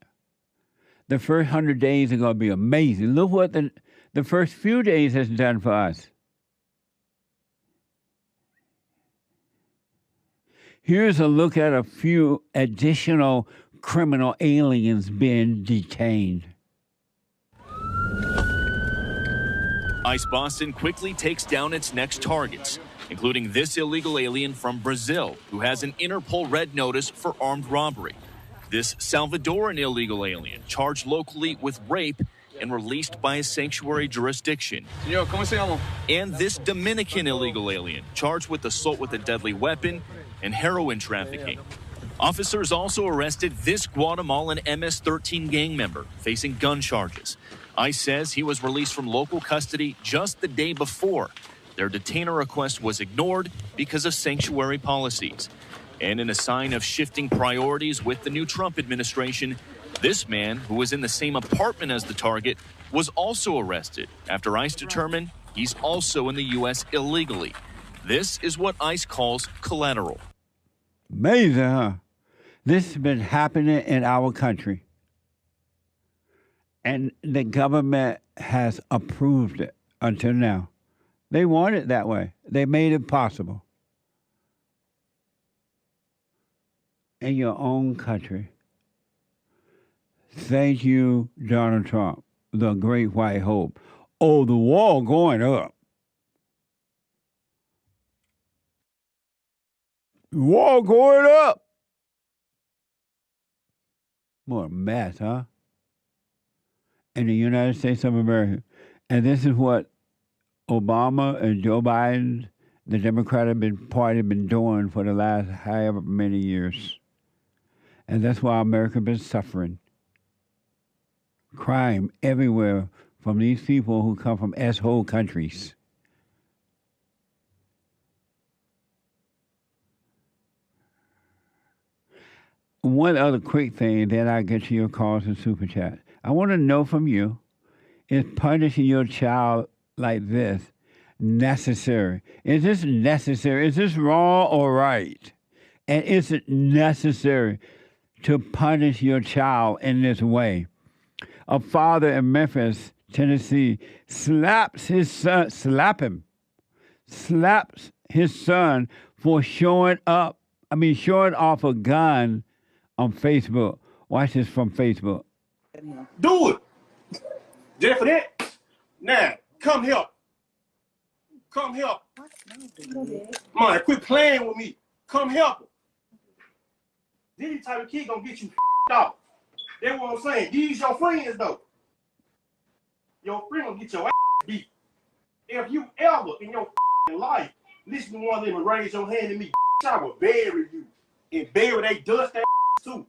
The first 100 days are going to be amazing. Look what the first few days has done for us. Here's a look at a few additional criminal aliens being detained. ICE Boston quickly takes down its next targets, including this illegal alien from Brazil who has an Interpol red notice for armed robbery. This Salvadoran illegal alien charged locally with rape and released by a sanctuary jurisdiction. Señor, ¿cómo se llama? And this Dominican illegal alien charged with assault with a deadly weapon and heroin trafficking. Officers also arrested this Guatemalan MS-13 gang member facing gun charges. ICE says he was released from local custody just the day before. Their detainer request was ignored because of sanctuary policies. And in a sign of shifting priorities with the new Trump administration, this man, who was in the same apartment as the target, was also arrested after ICE determined he's also in the U.S. illegally. This is what ICE calls collateral. Amazing, huh? This has been happening in our country. And the government has approved it until now. They want it that way. They made it possible. In your own country. Thank you, Donald Trump, the great white hope. Oh, the wall going up. The wall going up. What a mess, huh? In the United States of America. And this is what Obama and Joe Biden, the Democratic Party, have been doing for the last however many years. And that's why America has been suffering. Crime everywhere from these people who come from asshole countries. One other quick thing, then I get to your calls and super chat. I want to know from you, is punishing your child like this necessary? Is this necessary? Is this wrong or right? And is it necessary to punish your child in this way? A father in Memphis, Tennessee, slaps his son for showing off a gun on Facebook. Watch this from Facebook. Do it. Just for that. Now, come help. Come help. Man, quit playing with me. come help him. These type of kids gonna get you off. That's what I'm saying. These your friends though. Your friend gonna get your ass beat. If you ever in your life listen to one of them and raise your hand at me, I will bury you and bury they dust that too.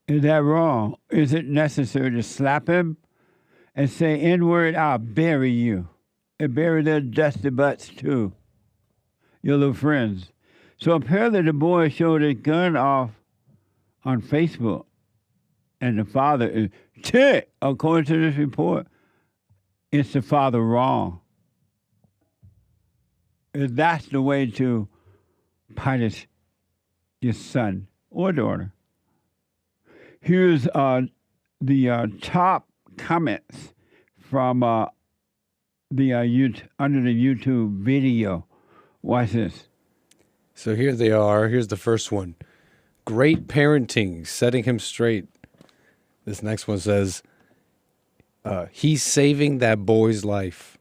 Is that wrong? Is it necessary to slap him and say, N-word, I'll bury you? And bury their dusty butts too, your little friends. So apparently the boy showed his gun off on Facebook. And the father is ticked. According to this report, it's the father wrong. If that's the way to punish your son or daughter. Here's the top comments from under the YouTube video. Watch this. So here they are. Here's the first one. Great parenting, setting him straight. This next one says, he's saving that boy's life.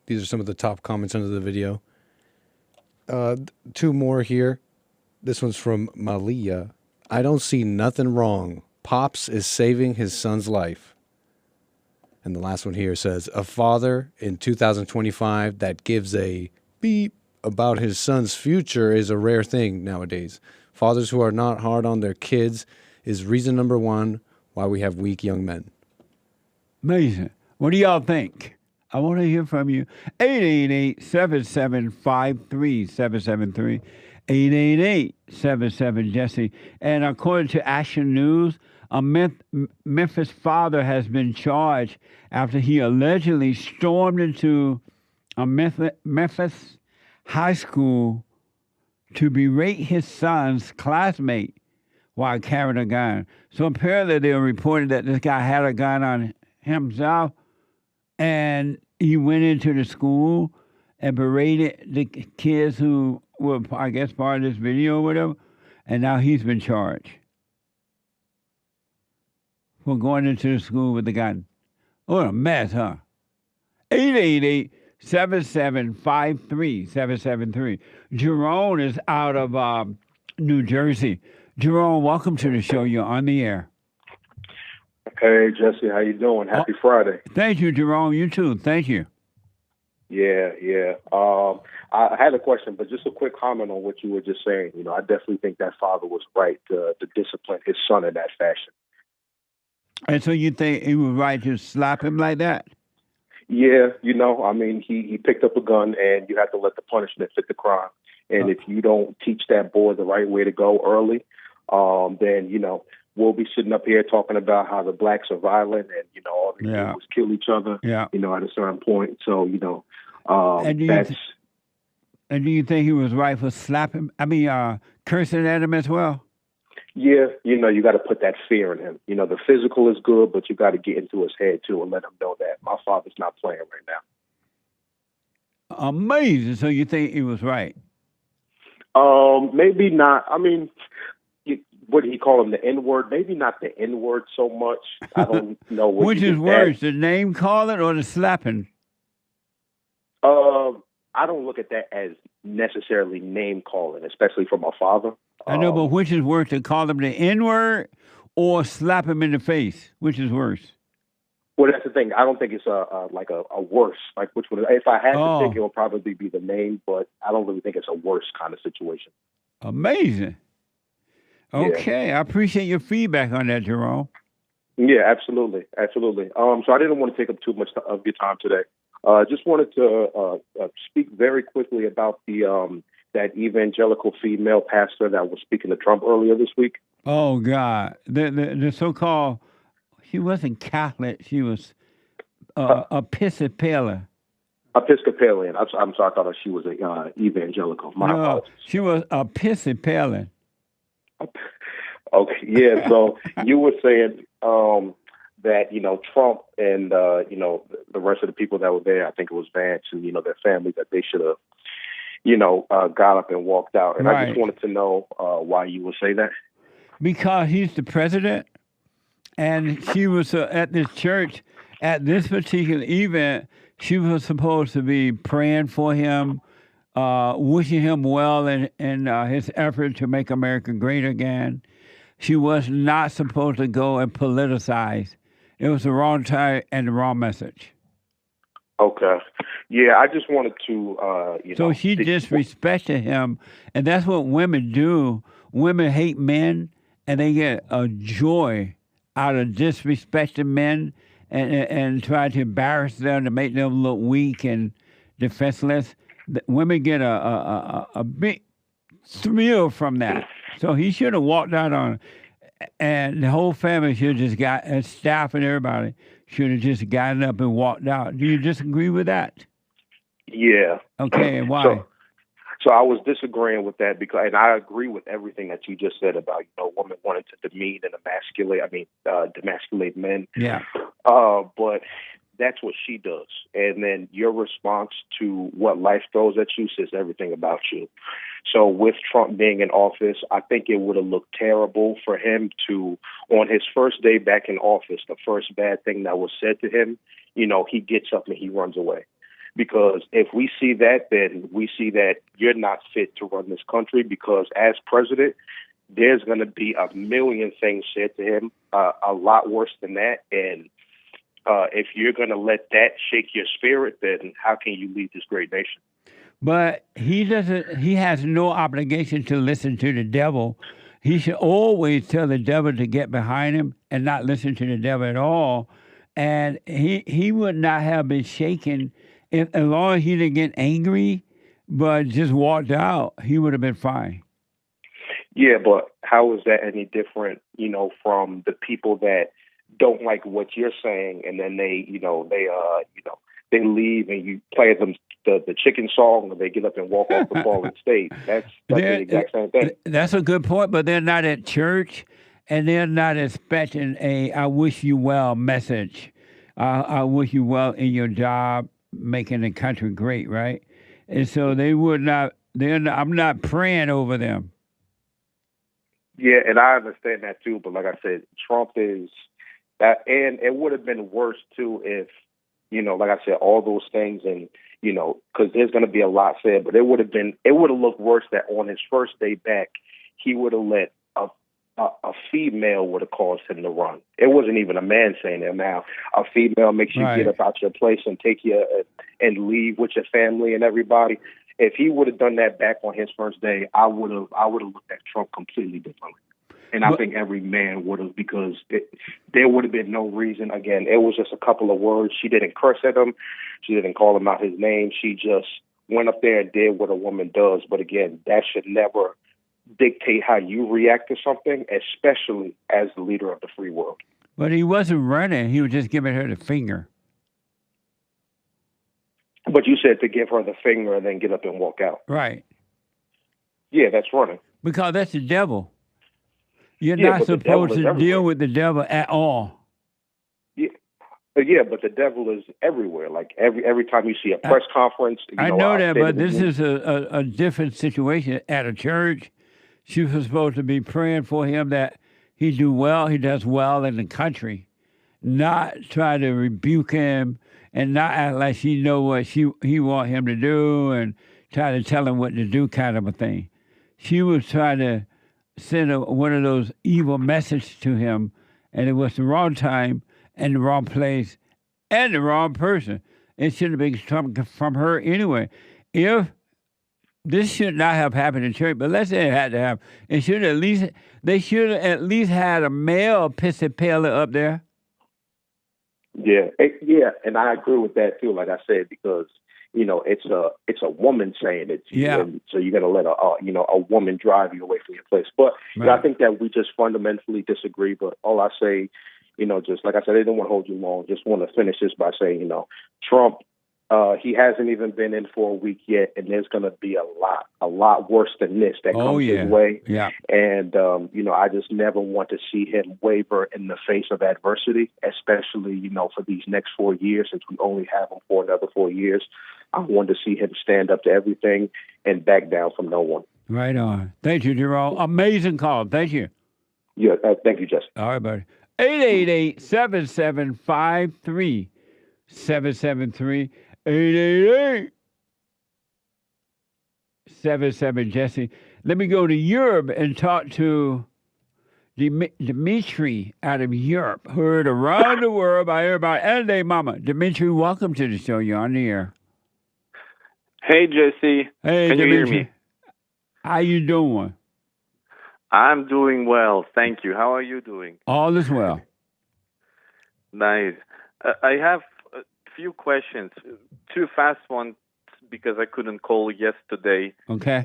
These are some of the top comments under the video. Two more here. This one's from Malia. I don't see nothing wrong. Pops is saving his son's life. And the last one here says, a father in 2025 that gives a beep about his son's future is a rare thing nowadays. Fathers who are not hard on their kids is reason number one why we have weak young men. Amazing. What do y'all think? I want to hear from you. 888-7753-773. 888-77-JESSE. And according to Action News, a Memphis father has been charged after he allegedly stormed into a Memphis high school to berate his son's classmate while carrying a gun. So apparently they reported that this guy had a gun on himself, and he went into the school and berated the kids who were, I guess, part of this video or whatever, and now he's been charged for going into the school with the gun. What a mess, huh? 888-7753-773. Jerome is out of New Jersey. Jerome, welcome to the show. You're on the air. Hey, Jesse, how you doing? Happy Friday. Thank you, Jerome. You too. Thank you. Yeah. I had a question, but just a quick comment on what you were just saying. You know, I definitely think that father was right to discipline his son in that fashion. And so you think he was right to slap him like that? Yeah, you know, I mean, he picked up a gun, and you have to let the punishment fit the crime. And if you don't teach that boy the right way to go early, then, you know, we'll be sitting up here talking about how the blacks are violent and, you know, all they do is kill each other, you know, at a certain point. So, you know, and do you think he was right for cursing at him as well? Yeah, you know, you got to put that fear in him. You know, the physical is good, but you got to get into his head, too, and let him know that my father's not playing right now. Amazing. So you think he was right? Maybe not. I mean, what did he call him, the N-word? Maybe not the N-word so much. I don't know. Which is worse, the name calling or the slapping? I don't look at that as necessarily name calling, especially from my father. I know, but which is worse, to call him the N-word or slap him in the face? Which is worse? Well, that's the thing. I don't think it's a worse. Like, which one? If I had to pick, it would probably be the name, but I don't really think it's a worse kind of situation. Amazing. Okay, I appreciate your feedback on that, Jerome. Yeah, absolutely. So I didn't want to take up too much of your time today. Just wanted to speak very quickly about the that evangelical female pastor that was speaking to Trump earlier this week. Oh God, the so-called, she wasn't Catholic, she was Episcopalian. Episcopalian. I'm sorry, I thought she was a evangelical. My apologies. She was Episcopalian. Okay, yeah. So you were saying that, you know, Trump and you know, the rest of the people that were there, I think it was Vance and, you know, their family, that they should have, you know, got up and walked out. And I just wanted to know why you would say that. Because he's the president, and she was at this church, at this particular event, she was supposed to be praying for him, wishing him well in his effort to make America great again. She was not supposed to go and politicize. It was the wrong time and the wrong message. Okay. Yeah, I just wanted to, So she disrespected him, and that's what women do. Women hate men, and they get a joy out of disrespecting men and try to embarrass them to make them look weak and defenseless. Women get a big thrill from that. So he should have walked out on, and the whole family should have just got, and staff and everybody should have just gotten up and walked out. Do you disagree with that? Yeah. Okay, and why? So I was disagreeing with that because, and I agree with everything that you just said about, women wanting to demean and demasculate men. Yeah. But that's what she does. And then your response to what life throws at you says everything about you. So with Trump being in office, I think it would have looked terrible for him to, on his first day back in office, the first bad thing that was said to him, he gets up and he runs away. Because if we see that, then we see that you're not fit to run this country, because as president, there's going to be a million things said to him, a lot worse than that. And if you're going to let that shake your spirit, then how can you lead this great nation? But he has no obligation to listen to the devil. He should always tell the devil to get behind him and not listen to the devil at all. And he would not have been shaken as long as he didn't get angry, but just walked out, he would have been fine. Yeah, but how is that any different, from the people that don't like what you're saying, and then they leave and you play them the chicken song, and they get up and walk off the fallen state? That's the exact same thing. That's a good point, but they're not at church, and they're not expecting a "I wish you well" message. I wish you well in your job, making the country great, right? And so they would not. I'm not praying over them. Yeah, and I understand that too. But like I said, Trump is that, and it would have been worse too if, like I said, all those things, and because there's going to be a lot said. But it would have looked worse that on his first day back, he would have let a female would have caused him to run. It wasn't even a man saying that. Now, a female makes you get up out your place and take you and leave with your family and everybody. If he would have done that back on his first day, I would have looked at Trump completely differently. And I think every man would have, because there would have been no reason. Again, it was just a couple of words. She didn't curse at him. She didn't call him out his name. She just went up there and did what a woman does. But again, that should never dictate how you react to something, especially as the leader of the free world. But he wasn't running. He was just giving her the finger. But you said to give her the finger and then get up and walk out. Right. Yeah, that's running. Because that's the devil. You're not supposed to deal with the devil at all. Yeah, but the devil is everywhere. Like every time you see a press conference. I know that, but this is a different situation at a church. She was supposed to be praying for him that he does well in the country, not try to rebuke him and not act like she know what he want him to do and try to tell him what to do, kind of a thing. She was trying to send one of those evil messages to him, and it was the wrong time and the wrong place and the wrong person. It should have been coming from her anyway. If this should not have happened in church, but let's say it had to happen, they should at least had a male Episcopalian up there. Yeah, and I agree with that too. Like I said, because it's a woman saying it to you, and so you're gonna let a woman drive you away from your place. But I think that we just fundamentally disagree. But all I say, just like I said, I didn't want to hold you long. Just want to finish this by saying, Trump, he hasn't even been in for a week yet, and there's going to be a lot worse than this that comes his way. Yeah. And, I just never want to see him waver in the face of adversity, especially, for these next 4 years, since we only have him for another 4 years. I want to see him stand up to everything and back down from no one. Right on. Thank you, Jerome. Amazing call. Thank you. Yeah, thank you, Justin. All right, buddy. 888-7753. 773-888-77 Jesse. Let me go to Europe and talk to DMITRI out of Europe. Heard around the world by everybody. And day, Mama. DMITRI, welcome to the show. You're on the air. Hey, Jesse. Hey, Can you hear me? How you doing? I'm doing well, thank you. How are you doing? All is well. Nice. I have a few questions. Two fast ones because I couldn't call yesterday. Okay.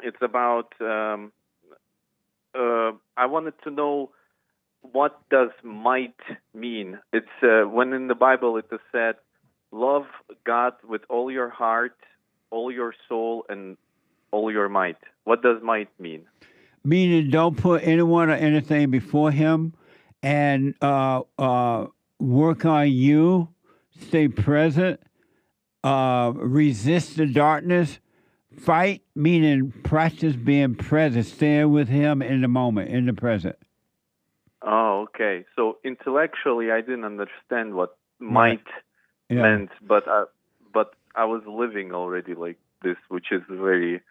It's about, I wanted to know, what does might mean? It's when in the Bible it is said, love God with all your heart, all your soul, and all your might. What does might mean? Meaning don't put anyone or anything before him, and work on you, stay present, resist the darkness, fight, meaning practice being present, staying with him in the moment, in the present. Oh, okay. So intellectually, I didn't understand what might meant, but I was living already like this, which is very,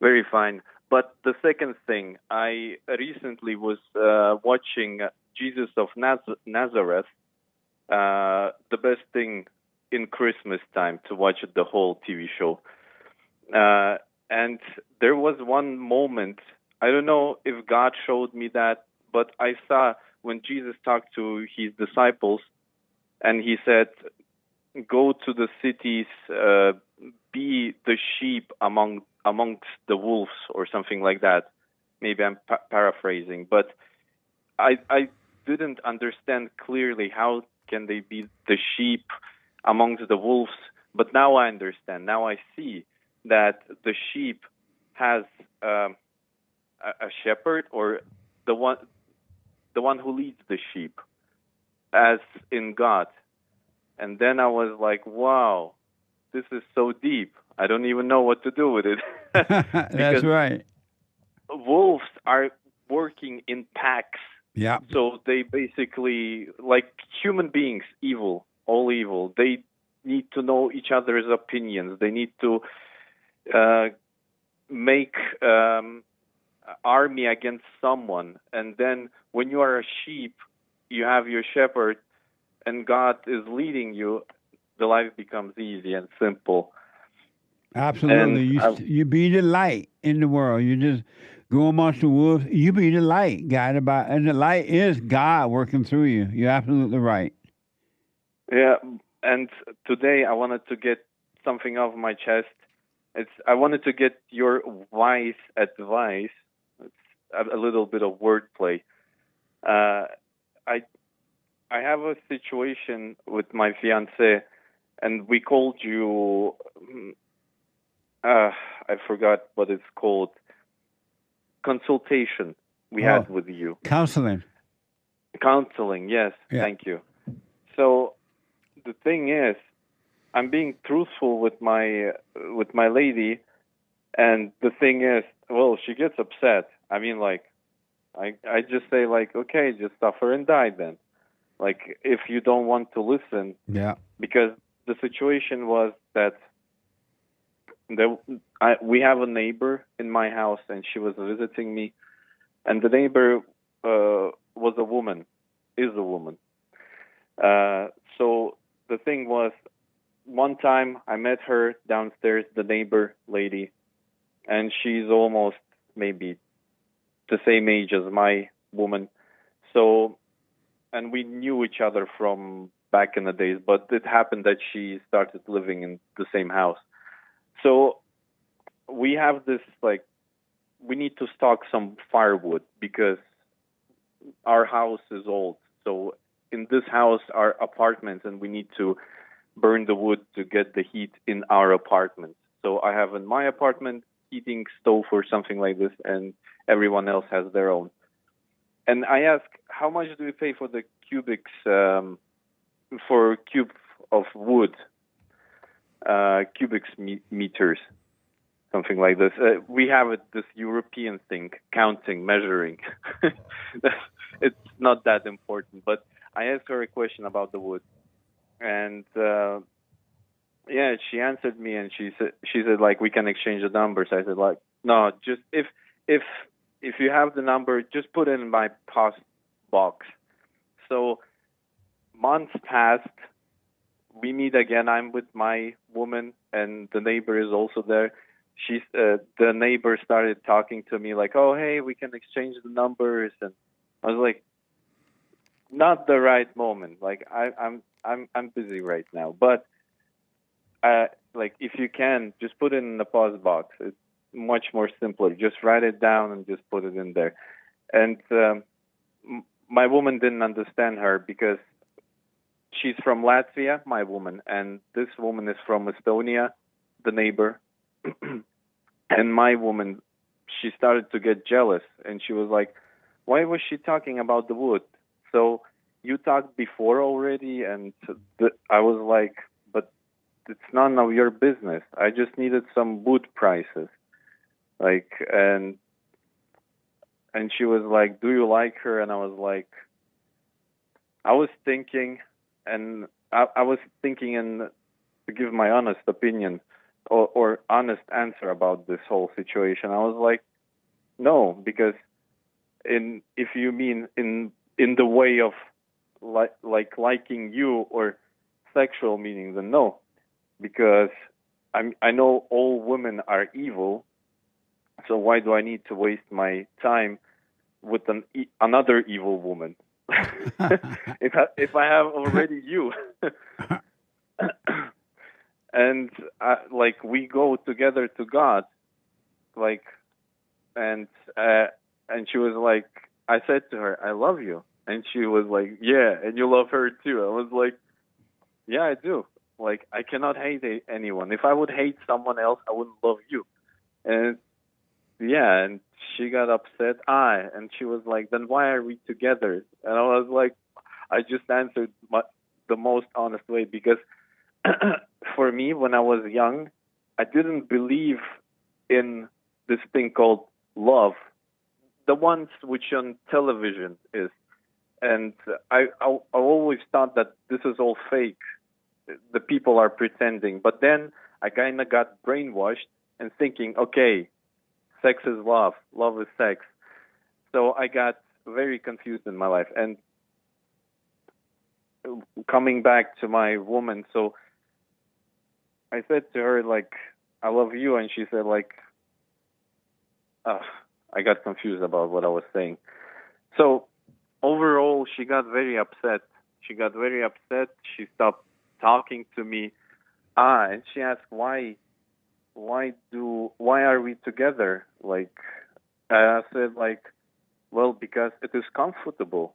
very fine. But the second thing, I recently was watching Jesus of Nazareth, the best thing in Christmas time to watch the whole TV show. And there was one moment, I don't know if God showed me that, but I saw when Jesus talked to his disciples and he said, go to the cities, be the sheep amongst the wolves or something like that. Maybe I'm paraphrasing, but I didn't understand clearly how can they be the sheep amongst the wolves. But now I understand. Now I see that the sheep has a shepherd, or the one who leads the sheep, as in God. And then I was like, wow, this is so deep. I don't even know what to do with it. That's right. Wolves are working in packs. Yeah. So they basically, like human beings, evil, all evil. They need to know each other's opinions. They need to make army against someone. And then when you are a sheep, you have your shepherd, and God is leading you, the life becomes easy and simple. Absolutely. You be the light in the world. You just go amongst the wolves. You be the light, guided by, and the light is God working through you. You're absolutely right. Yeah, and today I wanted to get something off my chest. I wanted to get your wise advice. It's a little bit of wordplay. I have a situation with my fiancée, and we called you. I forgot what it's called. Consultation we had with you. Counseling. Counseling, yes. Yeah. Thank you. So the thing is, I'm being truthful with my lady, and the thing is, well, she gets upset. I mean, like, I just say, like, okay, just suffer and die then. Like, if you don't want to listen. Yeah. Because the situation was that we have a neighbor in my house, and she was visiting me, and the neighbor was a woman, is a woman. So the thing was, one time I met her downstairs, the neighbor lady, and she's almost maybe the same age as my woman. So, and we knew each other from back in the days, but it happened that she started living in the same house. So we have this, like, we need to stock some firewood because our house is old. So in this house are apartments, and we need to burn the wood to get the heat in our apartment. So I have in my apartment heating stove or something like this, and everyone else has their own. And I ask, how much do we pay for the cubics, for cube of wood, cubics meters, something like this. We have this European thing, counting, measuring. It's not that important, but I asked her a question about the wood. And yeah, she answered me, and she said like, we can exchange the numbers. I said like, no, just if you have the number, just put it in my post box. So months passed. We meet again. I'm with my woman, and the neighbor is also there. The neighbor started talking to me like, oh, hey, we can exchange the numbers. And I was like, not the right moment. Like I'm busy right now. But like, if you can, just put it in the pause box. It's much more simpler. Just write it down and just put it in there. And my woman didn't understand her because she's from Latvia, my woman, and this woman is from Estonia, the neighbor. And my woman, she started to get jealous, and she was like, why was she talking about the wood? So you talked before already, and I was like, but it's none of your business. I just needed some wood prices. Like, and she was like, do you like her? And I was like, I was thinking, and to give my honest opinion or honest answer about this whole situation. I was like, no, because if you mean in the way of like liking you or sexual meaning, then no, because I know all women are evil. So why do I need to waste my time with another evil woman? if I have already you. And like, we go together to God, like, and she was like, I said to her, I love you. And she was like, yeah, and you love her too. I was like, yeah, I do. Like, I cannot hate anyone. If I would hate someone else, I wouldn't love you. And yeah, and she got upset. And she was like, then why are we together? And I was like, I just answered the most honest way, because for me, when I was young, I didn't believe in this thing called love, the ones which on television is. And I always thought that this is all fake. The people are pretending. But then I kind of got brainwashed and thinking, okay, sex is love. Love is sex. So I got very confused in my life. And coming back to my woman, so I said to her, like, I love you. And she said, like, I got confused about what I was saying. So overall, she got very upset. She stopped talking to me. And she asked, why are we together? Like, I said, like, well, because it is comfortable.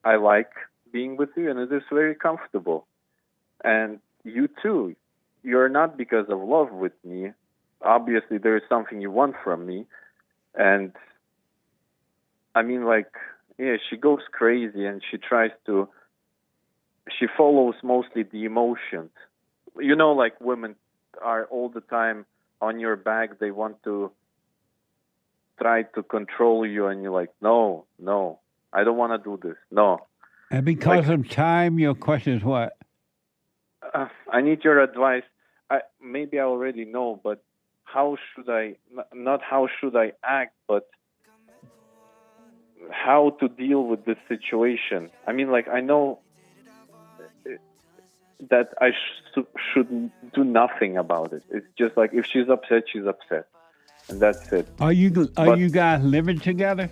I like being with you, and it is very comfortable. And you too. You're not because of love with me. Obviously, there is something you want from me. And I mean, like, yeah, she goes crazy, and she follows mostly the emotions. You know, like, women are all the time on your back. They want to try to control you, and you're like, no, I don't want to do this. No. And because of time, your question is what? I need your advice. Maybe I already know, but how should I, not how should I act, but how to deal with this situation? I mean, like, I know that I should do nothing about it. It's just like, if she's upset, she's upset. And that's it. Are you guys living together?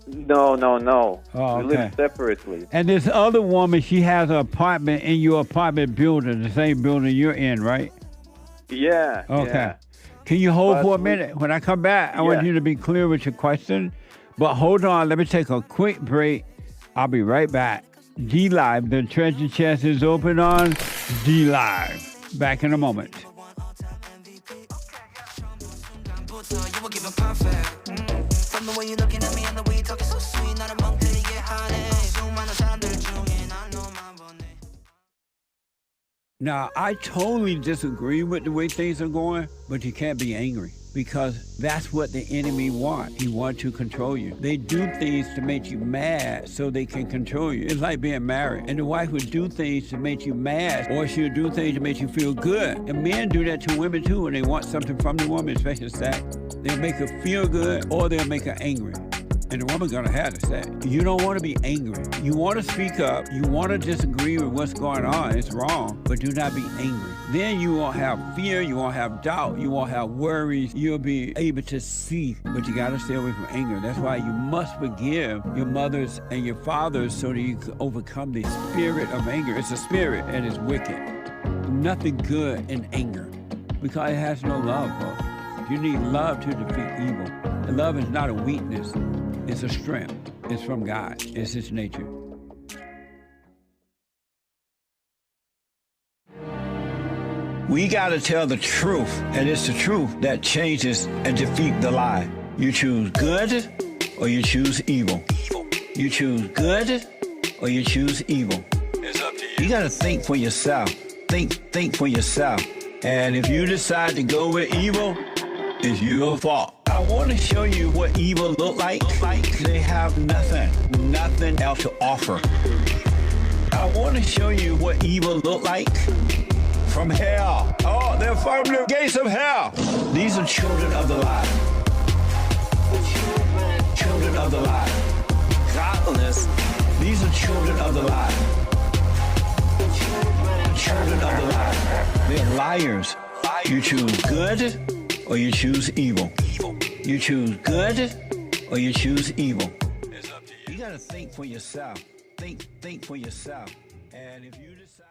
No. Oh, okay. We live separately. And this other woman, she has an apartment in your apartment building, the same building you're in, right? Yeah. Okay. Yeah. Can you hold for a minute? When I come back, I want you to be clear with your question. But hold on, let me take a quick break. I'll be right back. D-Live, the treasure chest is open on D-Live. Back in a moment. Now, I totally disagree with the way things are going, but you can't be angry because that's what the enemy wants. He wants to control you. They do things to make you mad so they can control you. It's like being married. And the wife would do things to make you mad, or she'll do things to make you feel good. And men do that to women too when they want something from the woman, especially sex. They'll make her feel good or they'll make her angry. And the woman's gonna have to say, you don't want to be angry. You want to speak up. You want to disagree with what's going on. It's wrong, but do not be angry. Then you won't have fear. You won't have doubt. You won't have worries. You'll be able to see, but you got to stay away from anger. That's why you must forgive your mothers and your fathers so that you can overcome the spirit of anger. It's a spirit and it's wicked. Nothing good in anger because it has no love, folks. You need love to defeat evil. And love is not a weakness. It's a strength. It's from God. It's His nature. We got to tell the truth, and it's the truth that changes and defeats the lie. You choose good or you choose evil. You choose good or you choose evil. It's up to you. You got to think for yourself. Think for yourself. And if you decide to go with evil, it's your fault. I want to show you what evil look like. They have nothing else to offer. I want to show you what evil look like from hell. Oh, they're from the gates of hell. These are children of the light. Children of the light. Godless. These are children of the light. Children of the light. They're liars. You choose good or you choose evil. You choose good or you choose evil. It's up to you. You gotta think for yourself. Think for yourself. And if you decide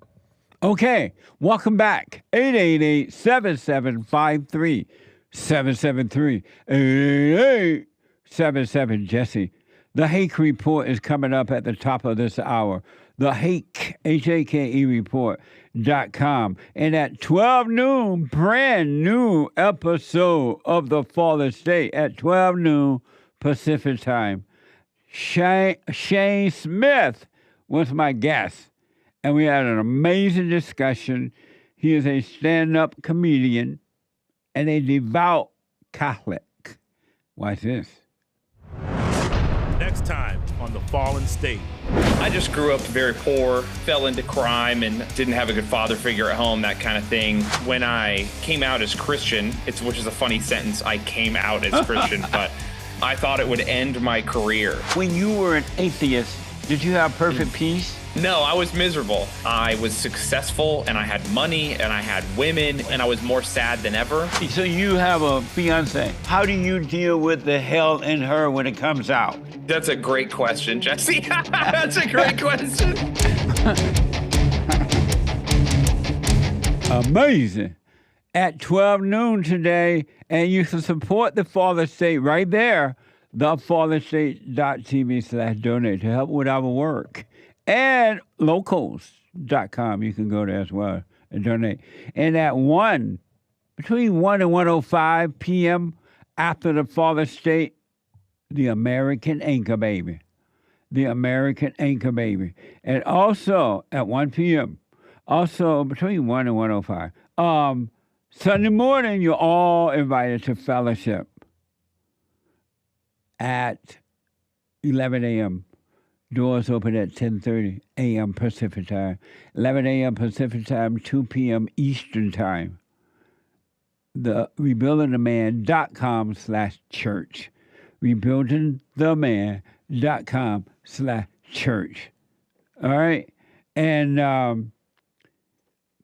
to... Okay, welcome back. 888-7753-773. 888-77 Jesse. The Hake Report is coming up at the top of this hour. The Hake, H-A-K-E Report.com. And at 12 noon, brand new episode of The Fallen State at 12 noon Pacific time. Shane Smith was my guest, and we had an amazing discussion. He is a stand-up comedian and a devout Catholic. Watch this. Next time on The Fallen State. I just grew up very poor, fell into crime, and didn't have a good father figure at home, that kind of thing. When I came out as Christian, which is a funny sentence, I came out as Christian, but I thought it would end my career. When you were an atheist, did you have perfect peace? No, I was miserable. I was successful, and I had money, and I had women, and I was more sad than ever. So you have a fiancée. How do you deal with the hell in her when it comes out? That's a great question, Jesse. That's a great question. Amazing. At 12 noon today, and you can support the Fallen State right there, thefallenstate.tv/donate to help with our work. And locals.com, you can go there as well and donate. And at between 1 and 1:05 p.m. after the Fallen State, the American Anchor Baby. The American Anchor Baby. And also at 1 p.m., also between 1 and 1:05. Sunday morning, you're all invited to fellowship at 11 a.m. Doors open at 10:30 a.m. Pacific time. 11 a.m. Pacific time, 2 p.m. Eastern time. The rebuildingtheman.com/church. rebuildingtheman.com/church. All right? And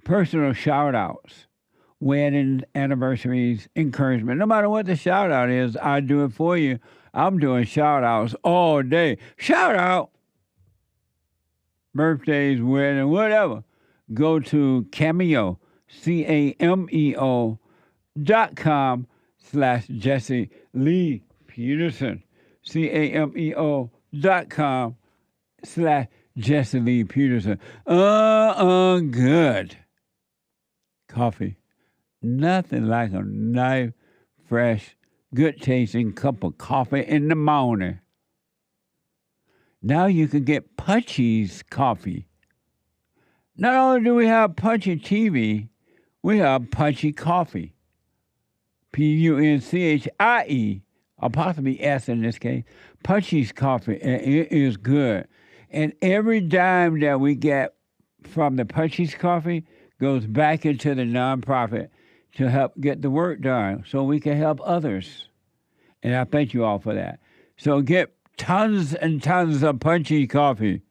personal shout-outs, wedding anniversaries, encouragement. No matter what the shout-out is, I do it for you. I'm doing shout-outs all day. Shout-out. Birthdays, wedding, whatever. Go to Cameo, cameo.com/Jesse Lee Peterson. cameo.com/Jesse Lee Peterson. Good. Coffee. Nothing like a nice, fresh, good-tasting cup of coffee in the morning. Now you can get Punchy's coffee. Not only do we have Punchy TV, we have Punchy coffee. Punchie, apostrophe S in this case, Punchie's Coffee, and it is good. And every dime that we get from the Punchie's Coffee goes back into the nonprofit to help get the work done so we can help others. And I thank you all for that. So get tons and tons of Punchy Coffee.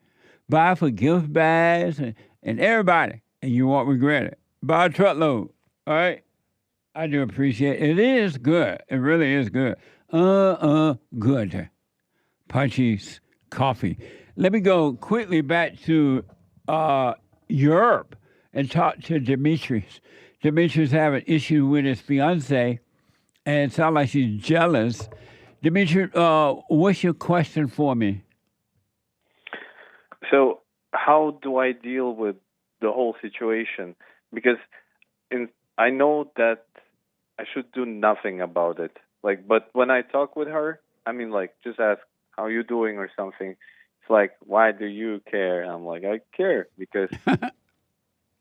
Buy for gift bags and everybody, and you won't regret it. Buy a truckload, all right? I do appreciate it. It is good. It really is good. Good. Punchy's Coffee. Let me go quickly back to Europe and talk to Demetrius. Demetrius have an issue with his fiancée, and it sounds like she's jealous. Demetrius, what's your question for me? So how do I deal with the whole situation? Because I know that I should do nothing about it. Like, but when I talk with her, I mean, like, just ask, how you doing or something. It's like, why do you care? I'm like, I care because,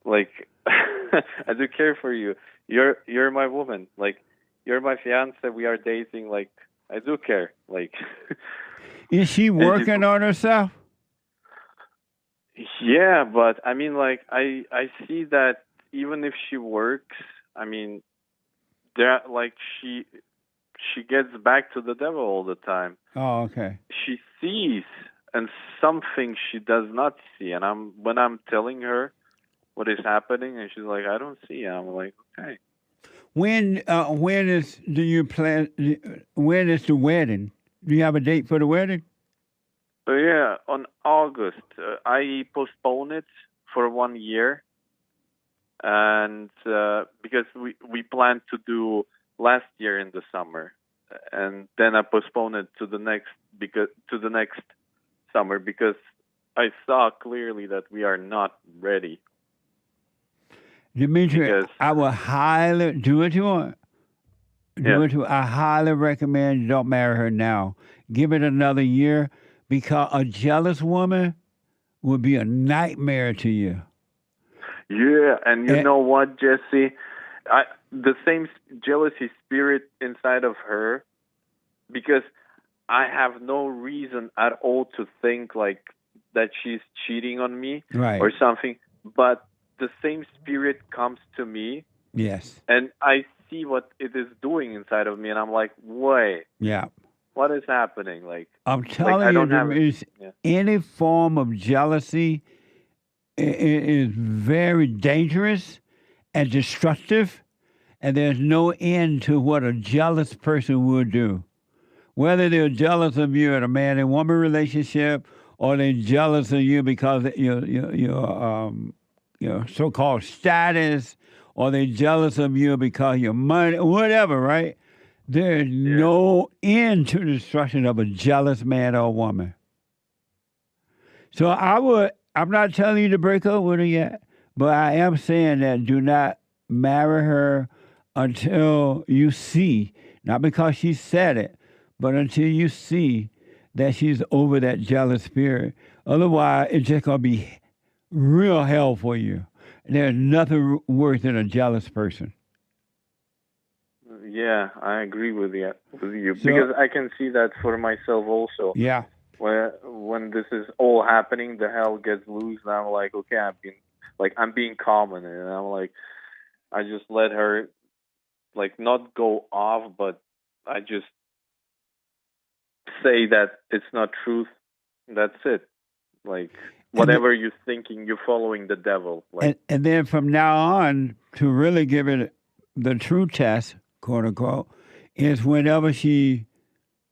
like, I do care for you. You're my woman. Like, you're my fiancé. We are dating. Like, I do care. Like, is she working on herself? Yeah, but I mean, like, I see that even if she works, I mean, there, like, she gets back to the devil all the time. Oh, okay. She sees and something she does not see, and when I'm telling her what is happening, and she's like, I don't see. I'm like, okay. When is the wedding? Do you have a date for the wedding? Yeah, on August. I postponed it for 1 year, and because we planned to do last year in the summer, and then I postponed it to the next summer because I saw clearly that we are not ready. Dimitri, I will highly do what you want. I highly recommend you don't marry her now. Give it another year, because a jealous woman would be a nightmare to you. Yeah, and you know what, Jesse? The same jealousy spirit inside of her, because I have no reason at all to think like that she's cheating on me or something, but the same spirit comes to me. Yes. And I see what it is doing inside of me, and I'm like, wait. Yeah. What is happening? Like, I'm telling you, any form of jealousy is very dangerous and destructive, and there's no end to what a jealous person would do. Whether they're jealous of you in a man and woman relationship, or they're jealous of you because your so-called status, or they're jealous of you because your money, whatever, right? There's no end to the destruction of a jealous man or woman. So I'm not telling you to break up with her yet, but I am saying that do not marry her until you see, not because she said it, but until you see that she's over that jealous spirit. Otherwise, it's just going to be real hell for you. There's nothing worse than a jealous person. Yeah, I agree with you because I can see that for myself also. Yeah. When this is all happening, the hell gets loose, and I'm like, okay, I'm being calm in it, and I'm like, I just let her, like, not go off, but I just say that it's not truth. That's it. Like, whatever you're thinking, you're following the devil. Like, and then from now on, to really give it the true test, quote unquote, is whenever she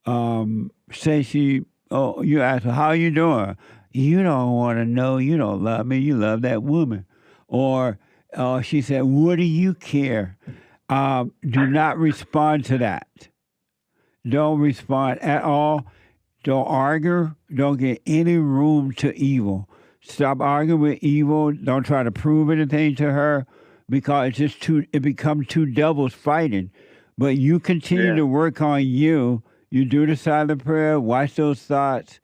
says you ask her, how you doing? You don't want to know, you don't love me, you love that woman. Or she said, what do you care? Do not respond to that. Don't respond at all. Don't argue. Don't get any room to evil. Stop arguing with evil. Don't try to prove anything to her, because it's just it becomes two devils fighting. But you continue to work on you. You do the silent prayer, watch those thoughts,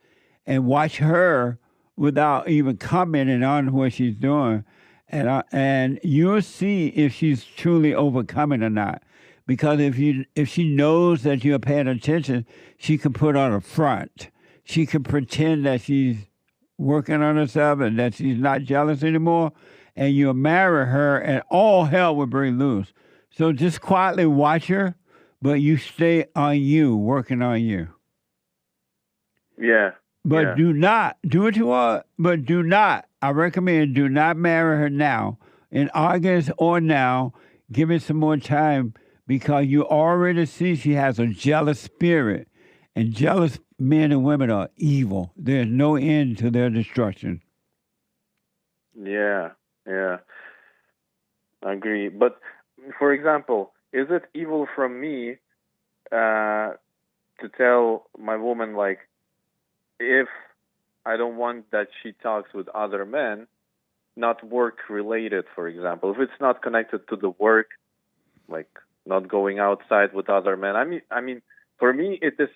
and watch her without even commenting on what she's doing. And you'll see if she's truly overcoming or not. Because if she knows that you're paying attention, she can put on a front. She can pretend that she's working on herself and that she's not jealous anymore, and you'll marry her and all hell will break loose. So just quietly watch her, but you stay on you, working on you. Yeah. But do not, do what you want, but do not, I recommend, do not marry her now. In August or now, give it some more time, because you already see she has a jealous spirit. And jealous men and women are evil. There's no end to their destruction. Yeah. I agree. But, for example, is it evil from me to tell my woman, like, if I don't want that she talks with other men, not work-related, for example, if it's not connected to the work, like not going outside with other men. I mean, for me, it is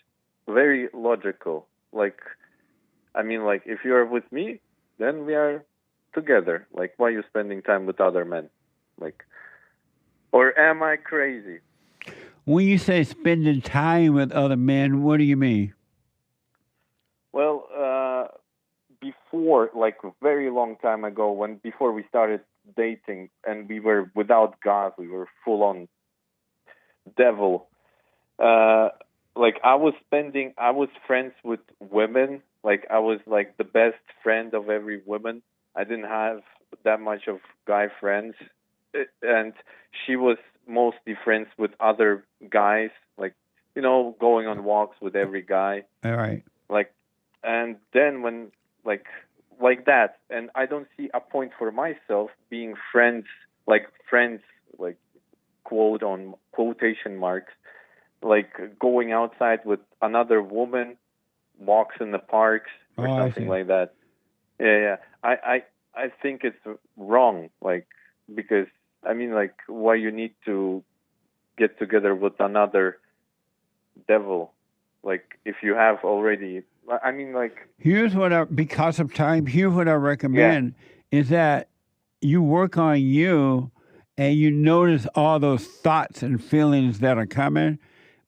very logical. Like, if you are with me, then we are together. Like, why are you spending time with other men? Like, or am I crazy? When you say spending time with other men, what do you mean? Well, before, like a very long time ago, before we started dating and we were without God, we were full on devil. Like I was friends with women. Like I was like the best friend of every woman. I didn't have that much of guy friends. And she was mostly friends with other guys, like, going on walks with every guy. All right. Like, and then when, like that, and I don't see a point for myself being friends, like quote on quotation marks, like going outside with another woman, walks in the parks or something like that. Yeah. I think it's wrong, like, because, why you need to get together with another devil, like, if you have already, here's what because of time, here's what I recommend is that you work on you and you notice all those thoughts and feelings that are coming,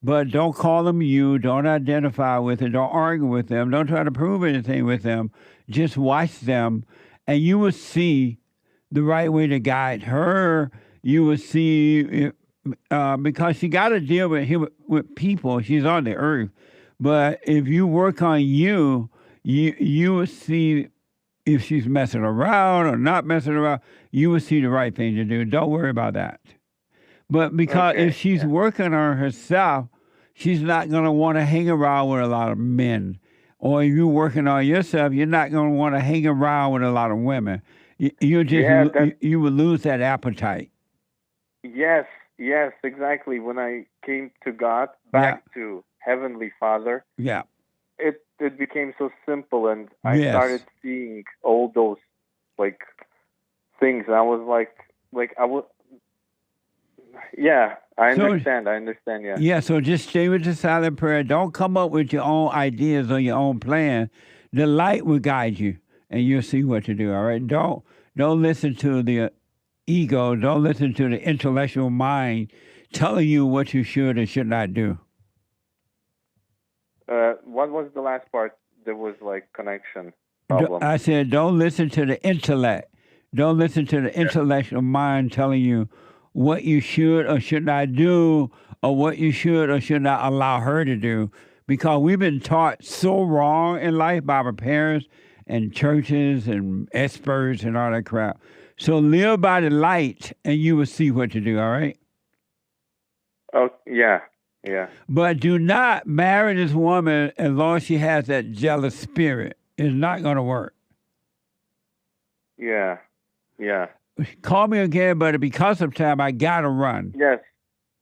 but don't call them you, don't identify with it, don't argue with them, don't try to prove anything with them, just watch them, and you will see the right way to guide her. You will see, because she got to deal with people, she's on the earth. But if you work on you, you will see if she's messing around or not messing around. You will see the right thing to do. Don't worry about that. But because if she's working on herself, she's not going to want to hang around with a lot of men. Or if you're working on yourself, you're not going to want to hang around with a lot of women. You will lose that appetite. Yes, exactly. When I came to God, back to Heavenly Father, it became so simple, and I started seeing all those like things. I was I understand. Yeah, so just stay with the silent prayer. Don't come up with your own ideas or your own plan. The light will guide you, and you'll see what to do. All right, don't listen to the ego. Don't listen to the intellectual mind telling you what you should and should not do. What was the last part? There was like connection problem. I said, don't listen to the intellect. Don't listen to the intellectual mind telling you what you should or should not do, or what you should or should not allow her to do. Because we've been taught so wrong in life by our parents and churches and experts and all that crap. So live by the light and you will see what to do, all right? Oh, yeah. But do not marry this woman as long as she has that jealous spirit. It's not going to work. Yeah. Call me again, but because of time, I got to run. Yes.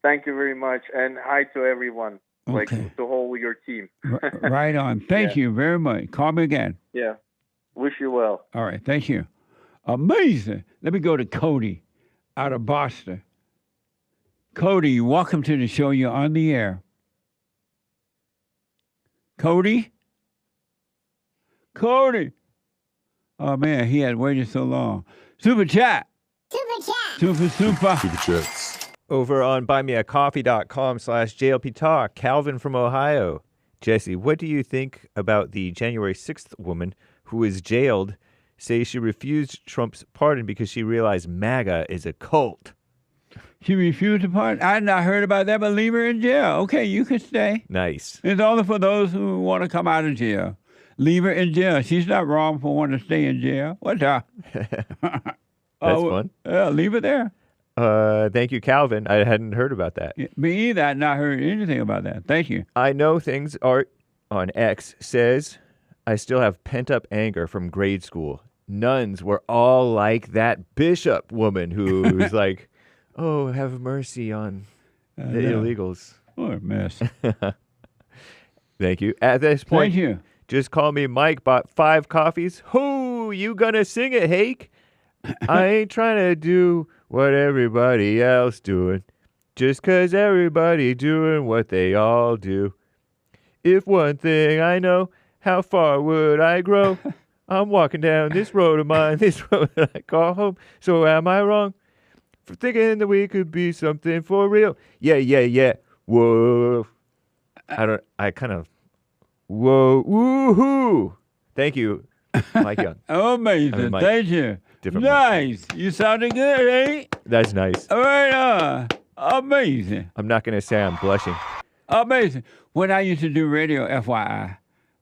Thank you very much. And hi to everyone, like the whole your team. Right on. Thank you very much. Call me again. Yeah. Wish you well. All right. Thank you. Amazing. Let me go to Cody out of Boston. Cody, welcome to the show. You're on the air. Cody? Oh, man, he had waited so long. Super chat. Super chat. Super. Super chats. Over on buymeacoffee.com/JLP Talk, Calvin from Ohio. Jesse, what do you think about the January 6th woman who was jailed, say she refused Trump's pardon because she realized MAGA is a cult? She refused to pardon? I had not heard about that, but leave her in jail. Okay, you can stay. Nice. It's only for those who want to come out of jail. Leave her in jail. She's not wrong for wanting to stay in jail. What's up? That's fun. Yeah, leave it there. Thank you, Calvin. I hadn't heard about that. Me either. I had not heard anything about that. Thank you. I know things. Art on X says, I still have pent-up anger from grade school. Nuns were all like that bishop woman who was like, oh, have mercy on the illegals. What a mess. Thank you. At this point, Thank you. Just call me Mike, bought 5 coffees. Who you gonna sing it, Hake? I ain't trying to do what everybody else doing, just 'cause everybody doing what they all do. If one thing I know, how far would I grow? I'm walking down this road of mine, this road that I call home. So am I wrong for thinking that we could be something for real? Yeah. Whoa. Whoa, woohoo. Thank you, Mike Young. Amazing. Mike. Thank you. Different nice. You sounded good, eh? That's nice. All right, amazing. I'm not going to say I'm blushing. Amazing. When I used to do radio, FYI,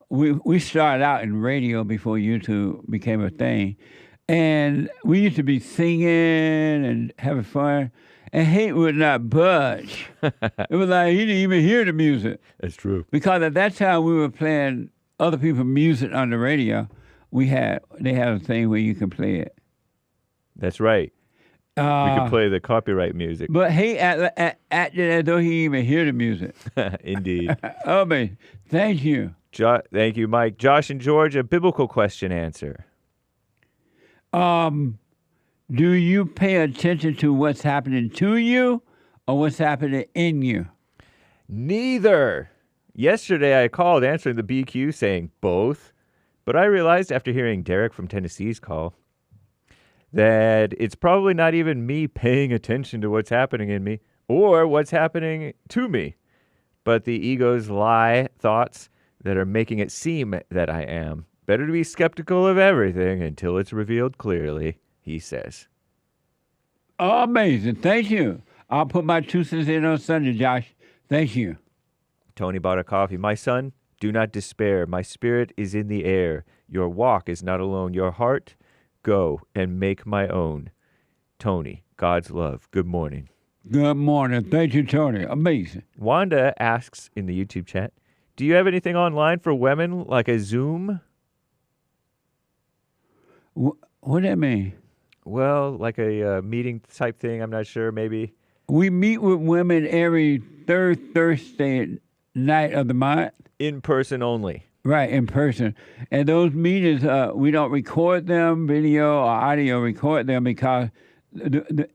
we started out in radio before YouTube became a thing. And we used to be singing and having fun. And Hake would not budge. It was like he didn't even hear the music. That's true. Because at that time we were playing other people's music on the radio. They had a thing where you can play it. That's right. We could play the copyright music. But Hake acted as though he didn't even hear the music. Indeed. Man. Thank you. Thank you, Mike. Josh in Georgia, biblical question answer. Do you pay attention to what's happening to you or what's happening in you? Neither. Yesterday I called answering the BQ saying both, but I realized after hearing Derek from Tennessee's call that it's probably not even me paying attention to what's happening in me or what's happening to me, but the ego's lie thoughts that are making it seem that I am. Better to be skeptical of everything until it's revealed clearly, he says. Amazing. Thank you. I'll put my 2 cents in on Sunday, Josh. Thank you. Tony bought a coffee. My son, do not despair. My spirit is in the air. Your walk is not alone. Your heart, go and make my own. Tony, God's love. Good morning. Good morning. Thank you, Tony. Amazing. Wanda asks in the YouTube chat, do you have anything online for women like a Zoom? What does that mean? Well, like a meeting type thing. I'm not sure. Maybe. We meet with women every third Thursday night of the month. In person only. Right, in person. And those meetings, we don't record them, video or audio, record them because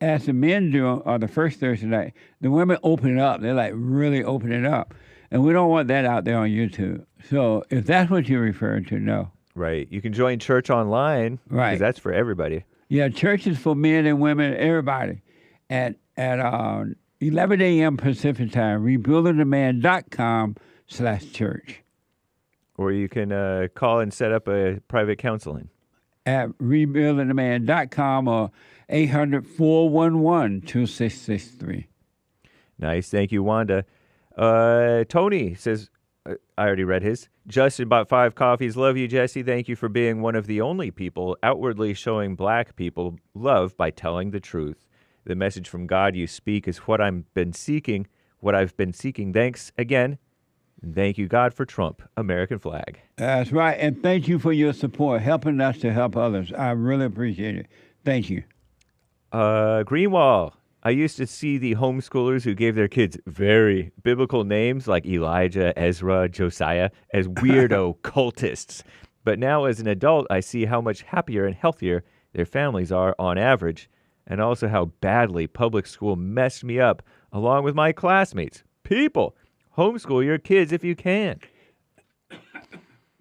as the men do on the first Thursday night, the women open it up. They're like really open it up. And we don't want that out there on YouTube. So if that's what you're referring to, no. Right. You can join church online. Right. Because that's for everybody. Yeah, church is for men and women, everybody. At 11 a.m. Pacific time, rebuildingtheman.com/church. Or you can call and set up a private counseling. At rebuildingtheman.com or 800-411-2663. Nice. Thank you, Wanda. Tony says, I already read his. Justin bought 5 coffees. Love you, Jesse. Thank you for being one of the only people outwardly showing black people love by telling the truth. The message from God you speak is what I've been seeking. Thanks again. Thank you, God, for Trump. American flag. That's right. And thank you for your support, helping us to help others. I really appreciate it. Thank you. Greenwall. I used to see the homeschoolers who gave their kids very biblical names like Elijah, Ezra, Josiah as weirdo cultists. But now as an adult, I see how much happier and healthier their families are on average, and also how badly public school messed me up along with my classmates. People, homeschool your kids if you can.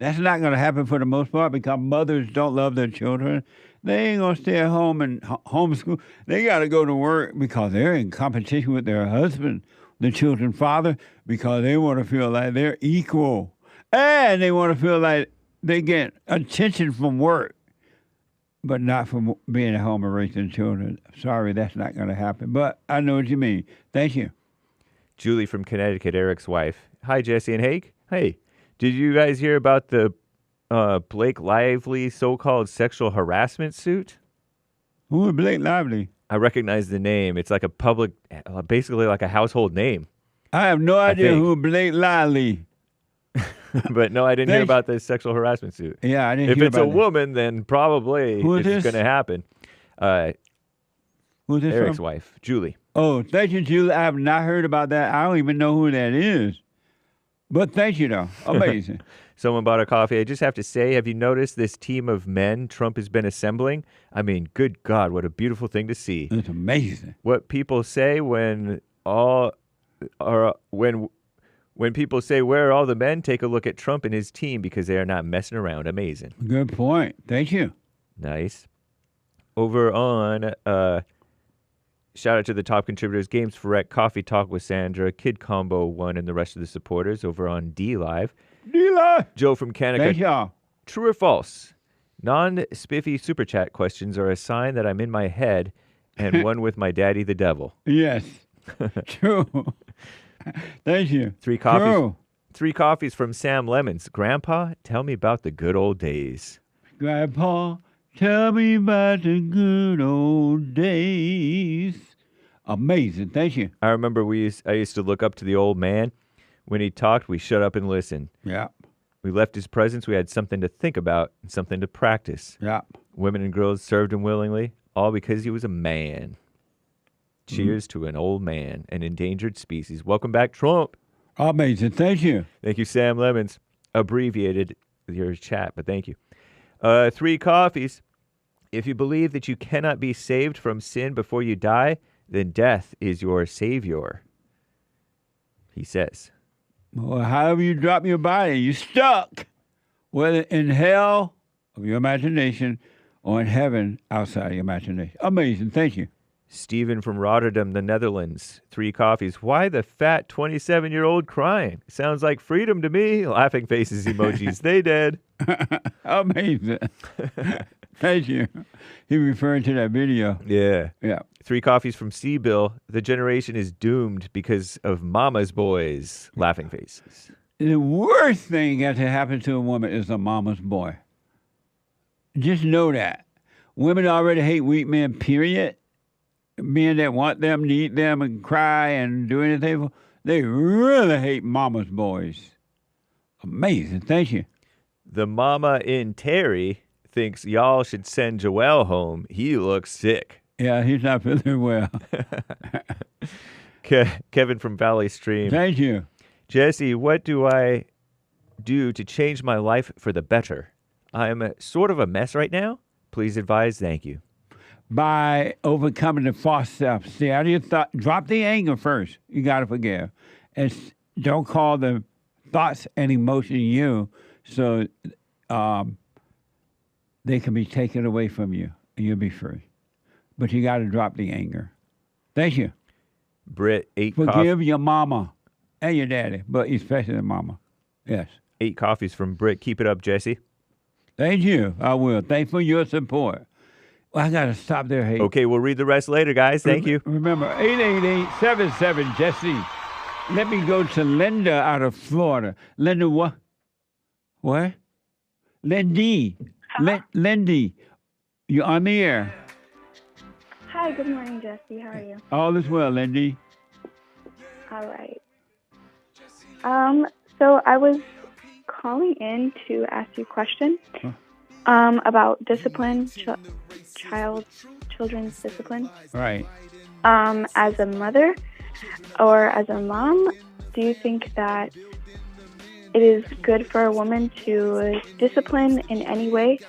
That's not going to happen for the most part because mothers don't love their children. They ain't going to stay at home and homeschool. They got to go to work because they're in competition with their husband, the children's father, because they want to feel like they're equal. And they want to feel like they get attention from work, but not from being at home and raising children. Sorry, that's not going to happen. But I know what you mean. Thank you. Julie from Connecticut, Eric's wife. Hi, Jesse and Hake. Hey, did you guys hear about the Blake Lively so-called sexual harassment suit? Who is Blake Lively? I recognize the name. It's like a public, basically like a household name. I have no idea who Blake Lively. But no, I didn't hear about the sexual harassment suit. Yeah, I didn't If hear it's about a that. woman, then probably Who is it's this? going to happen. Who's this Eric's from? wife, Julie. Oh, thank you, Julie. I have not heard about that. I don't even know who that is. But thank you, though. Amazing. Someone bought a coffee. I just have to say, have you noticed this team of men Trump has been assembling? I mean, good God, what a beautiful thing to see. It's amazing. What people say when people say, where are all the men? Take a look at Trump and his team because they are not messing around. Amazing. Good point. Thank you. Nice. Over on, shout out to the top contributors, Games for Rec, Coffee Talk with Sandra, Kid Combo 1, and the rest of the supporters over on D-Live. D-Live. Joe from Canada. Thank y'all. True or false? Non-spiffy super chat questions are a sign that I'm in my head and one with my daddy the devil. Yes. True. Thank you. Three coffees. True. 3 coffees from Sam Lemons. Grandpa, tell me about the good old days. Grandpa, tell me about the good old days. Amazing. Thank you. I remember I used to look up to the old man. When he talked, we shut up and listened. Yeah. We left his presence. We had something to think about and something to practice. Yeah. Women and girls served him willingly, all because he was a man. Cheers to an old man, an endangered species. Welcome back, Trump. Amazing. Thank you. Thank you, Sam Lemons. Abbreviated your chat, but thank you. 3 coffees. If you believe that you cannot be saved from sin before you die, then death is your savior, he says. Well, however you drop your body, you're stuck, whether in hell of your imagination or in heaven outside your imagination. Amazing. Thank you. Stephen from Rotterdam, the Netherlands. 3 coffees. Why the fat 27-year-old crying? Sounds like freedom to me. Laughing faces emojis. They dead. Amazing. Thank you. He referring to that video. Yeah. Yeah. 3 coffees from Seabill. The generation is doomed because of mama's boys. Laughing faces. The worst thing that can happen to a woman is a mama's boy. Just know that. Women already hate weak men, period. Men that want them, need them, and cry and do anything. They really hate mama's boys. Amazing. Thank you. The mama in Terry thinks y'all should send Joel home. He looks sick. Yeah, he's not feeling well. Kevin from Valley Stream. Thank you. Jesse, what do I do to change my life for the better? I'm sort of a mess right now. Please advise. Thank you. By overcoming the false self. See, out of your thought, drop the anger first. You got to forgive. And don't call the thoughts and emotion you, so they can be taken away from you and you'll be free. But you got to drop the anger. Thank you. Britt, 8 Forgive your mama and your daddy, but especially the mama. Yes. 8 coffees from Britt. Keep it up, Jesse. Thank you. I will. Thanks for your support. Well, I got to stop there, Hake. Okay, we'll read the rest later, guys. Thank you. Remember, 888-77-JESSE. Let me go to Linda out of Florida. Linda, what? What? Lindy. Lindy. You're on the air. Hi, good morning, Jesse. How are you? All is well, Lindy. All right. So I was calling in to ask you a question about discipline, children's discipline. Right. As a mother or as a mom, do you think that it is good for a woman to discipline in any way?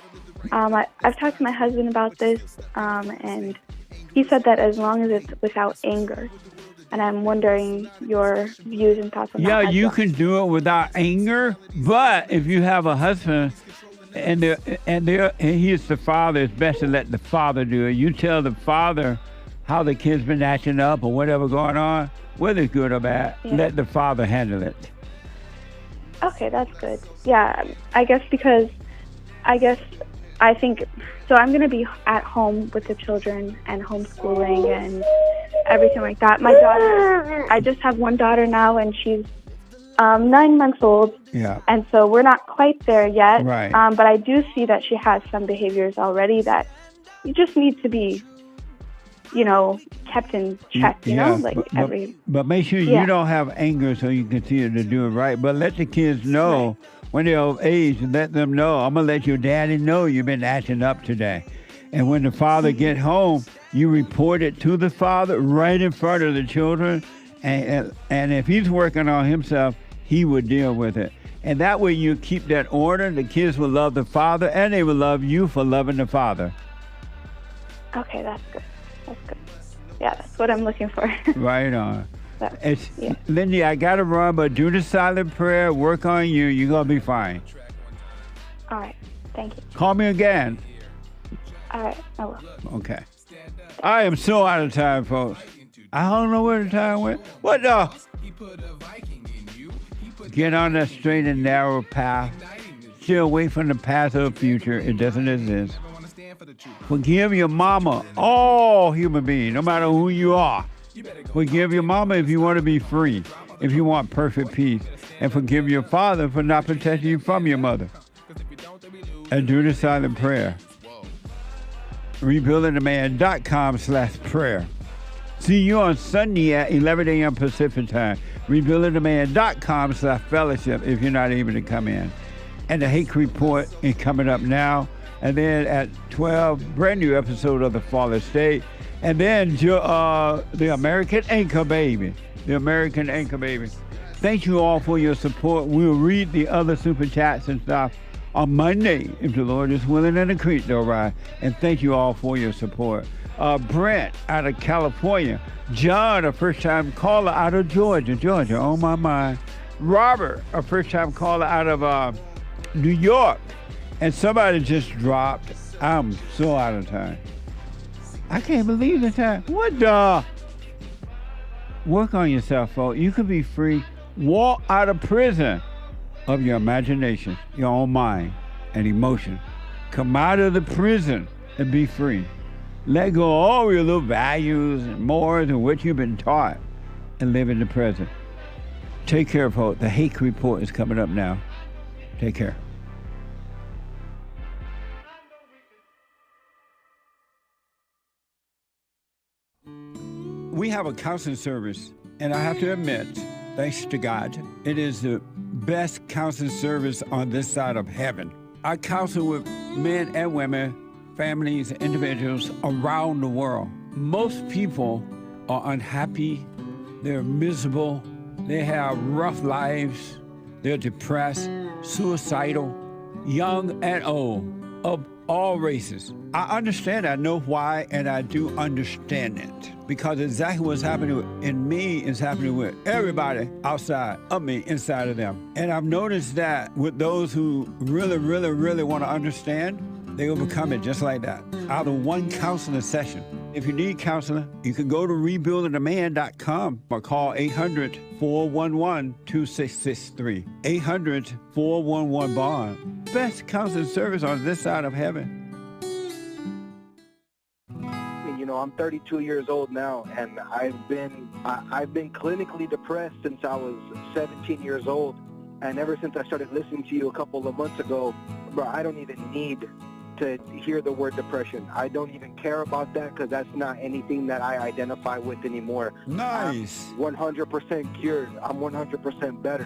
I've talked to my husband about this, and he said that as long as it's without anger. And I'm wondering your views and thoughts on that. Yeah, as you well. can do it without anger, but if you have a husband and he is the father, it's best to let the father do it. You tell the father how the kid's been acting up or whatever going on, whether it's good or bad, let the father handle it. Okay, that's good. Yeah, I think, so I'm going to be at home with the children and homeschooling and everything like that. My daughter, I just have one daughter now, and she's 9 months old. Yeah. And so we're not quite there yet. Right. But I do see that she has some behaviors already that you just need to be, kept in check, but make sure you don't have anger so you continue to do it right. But let the kids know when they're of age, let them know, I'm going to let your daddy know you've been acting up today. And when the father get home, you report it to the father right in front of the children. And if he's working on himself, he would deal with it. And that way you keep that order. The kids will love the father, and they will love you for loving the father. Okay, that's good. That's good. Yeah, that's what I'm looking for. Right on. Lindy, I got to run, but do the silent prayer. Work on you. You're going to be fine. All right. Thank you. Call me again. All right. I will. Okay. I am so out of time, folks. I don't know where the time went. What the? Get on that straight and narrow path. Stay away from the path of the future. It doesn't exist. Forgive your mama, all human beings, no matter who you are. Forgive your mama if you want to be free, if you want perfect peace. And forgive your father for not protecting you from your mother. And do the silent prayer. RebuildingTheMan.com/prayer. See you on Sunday at 11 a.m. Pacific time. RebuildingTheMan.com/fellowship if you're not able to come in. And the Hake Report is coming up now. And then at 12, brand new episode of The Fallen State. And then the American Anchor Baby. The American Anchor Baby. Thank you all for your support. We'll read the other super chats and stuff on Monday, if the Lord is willing and the creek don't rise. And thank you all for your support. Brent out of California. John, a first-time caller out of Georgia, on my mind. Robert, a first-time caller out of New York. And somebody just dropped. I'm so out of time. I can't believe the time. What the? Work on yourself, folks. You can be free. Walk out of prison of your imagination, your own mind, and emotion. Come out of the prison and be free. Let go of all your little values and mores and what you've been taught and live in the present. Take care, folks. The Hake Report is coming up now. Take care. We have a counseling service, and I have to admit, thanks to God, it is the best counseling service on this side of heaven. I counsel with men and women, families, individuals around the world. Most people are unhappy, they're miserable, they have rough lives, they're depressed, suicidal, young and old, of all races. I understand, I know why, and I do understand it. Because exactly what's happening in me is happening with everybody outside of me, inside of them. And I've noticed that with those who really, really, really want to understand, they overcome it just like that, out of one counseling session. If you need counseling, you can go to RebuildingTheMan.com or call 800-411-2663. 800-411-BOND. Best counseling service on this side of heaven. I'm 32 years old now, and I've been clinically depressed since I was 17 years old. And ever since I started listening to you a couple of months ago, bro, I don't even need to hear the word depression. I don't even care about that because that's not anything that I identify with anymore. Nice. I'm 100% cured. I'm 100% better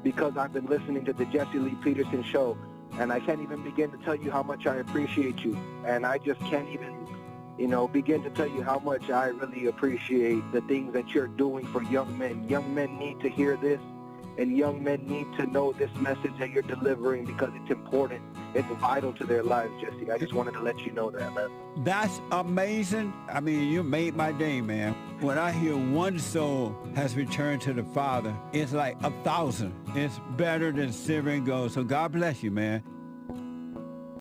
because I've been listening to the Jesse Lee Peterson show, and I can't even begin to tell you how much I appreciate you. And I just can't even begin to tell you how much I really appreciate the things that you're doing for young men. Young men need to hear this, and young men need to know this message that you're delivering because it's important. It's vital to their lives, Jesse. I just wanted to let you know that, man. That's amazing. I mean, you made my day, man. when I hear one soul has returned to the Father, it's like 1,000. It's better than silver and gold. So God bless you, man.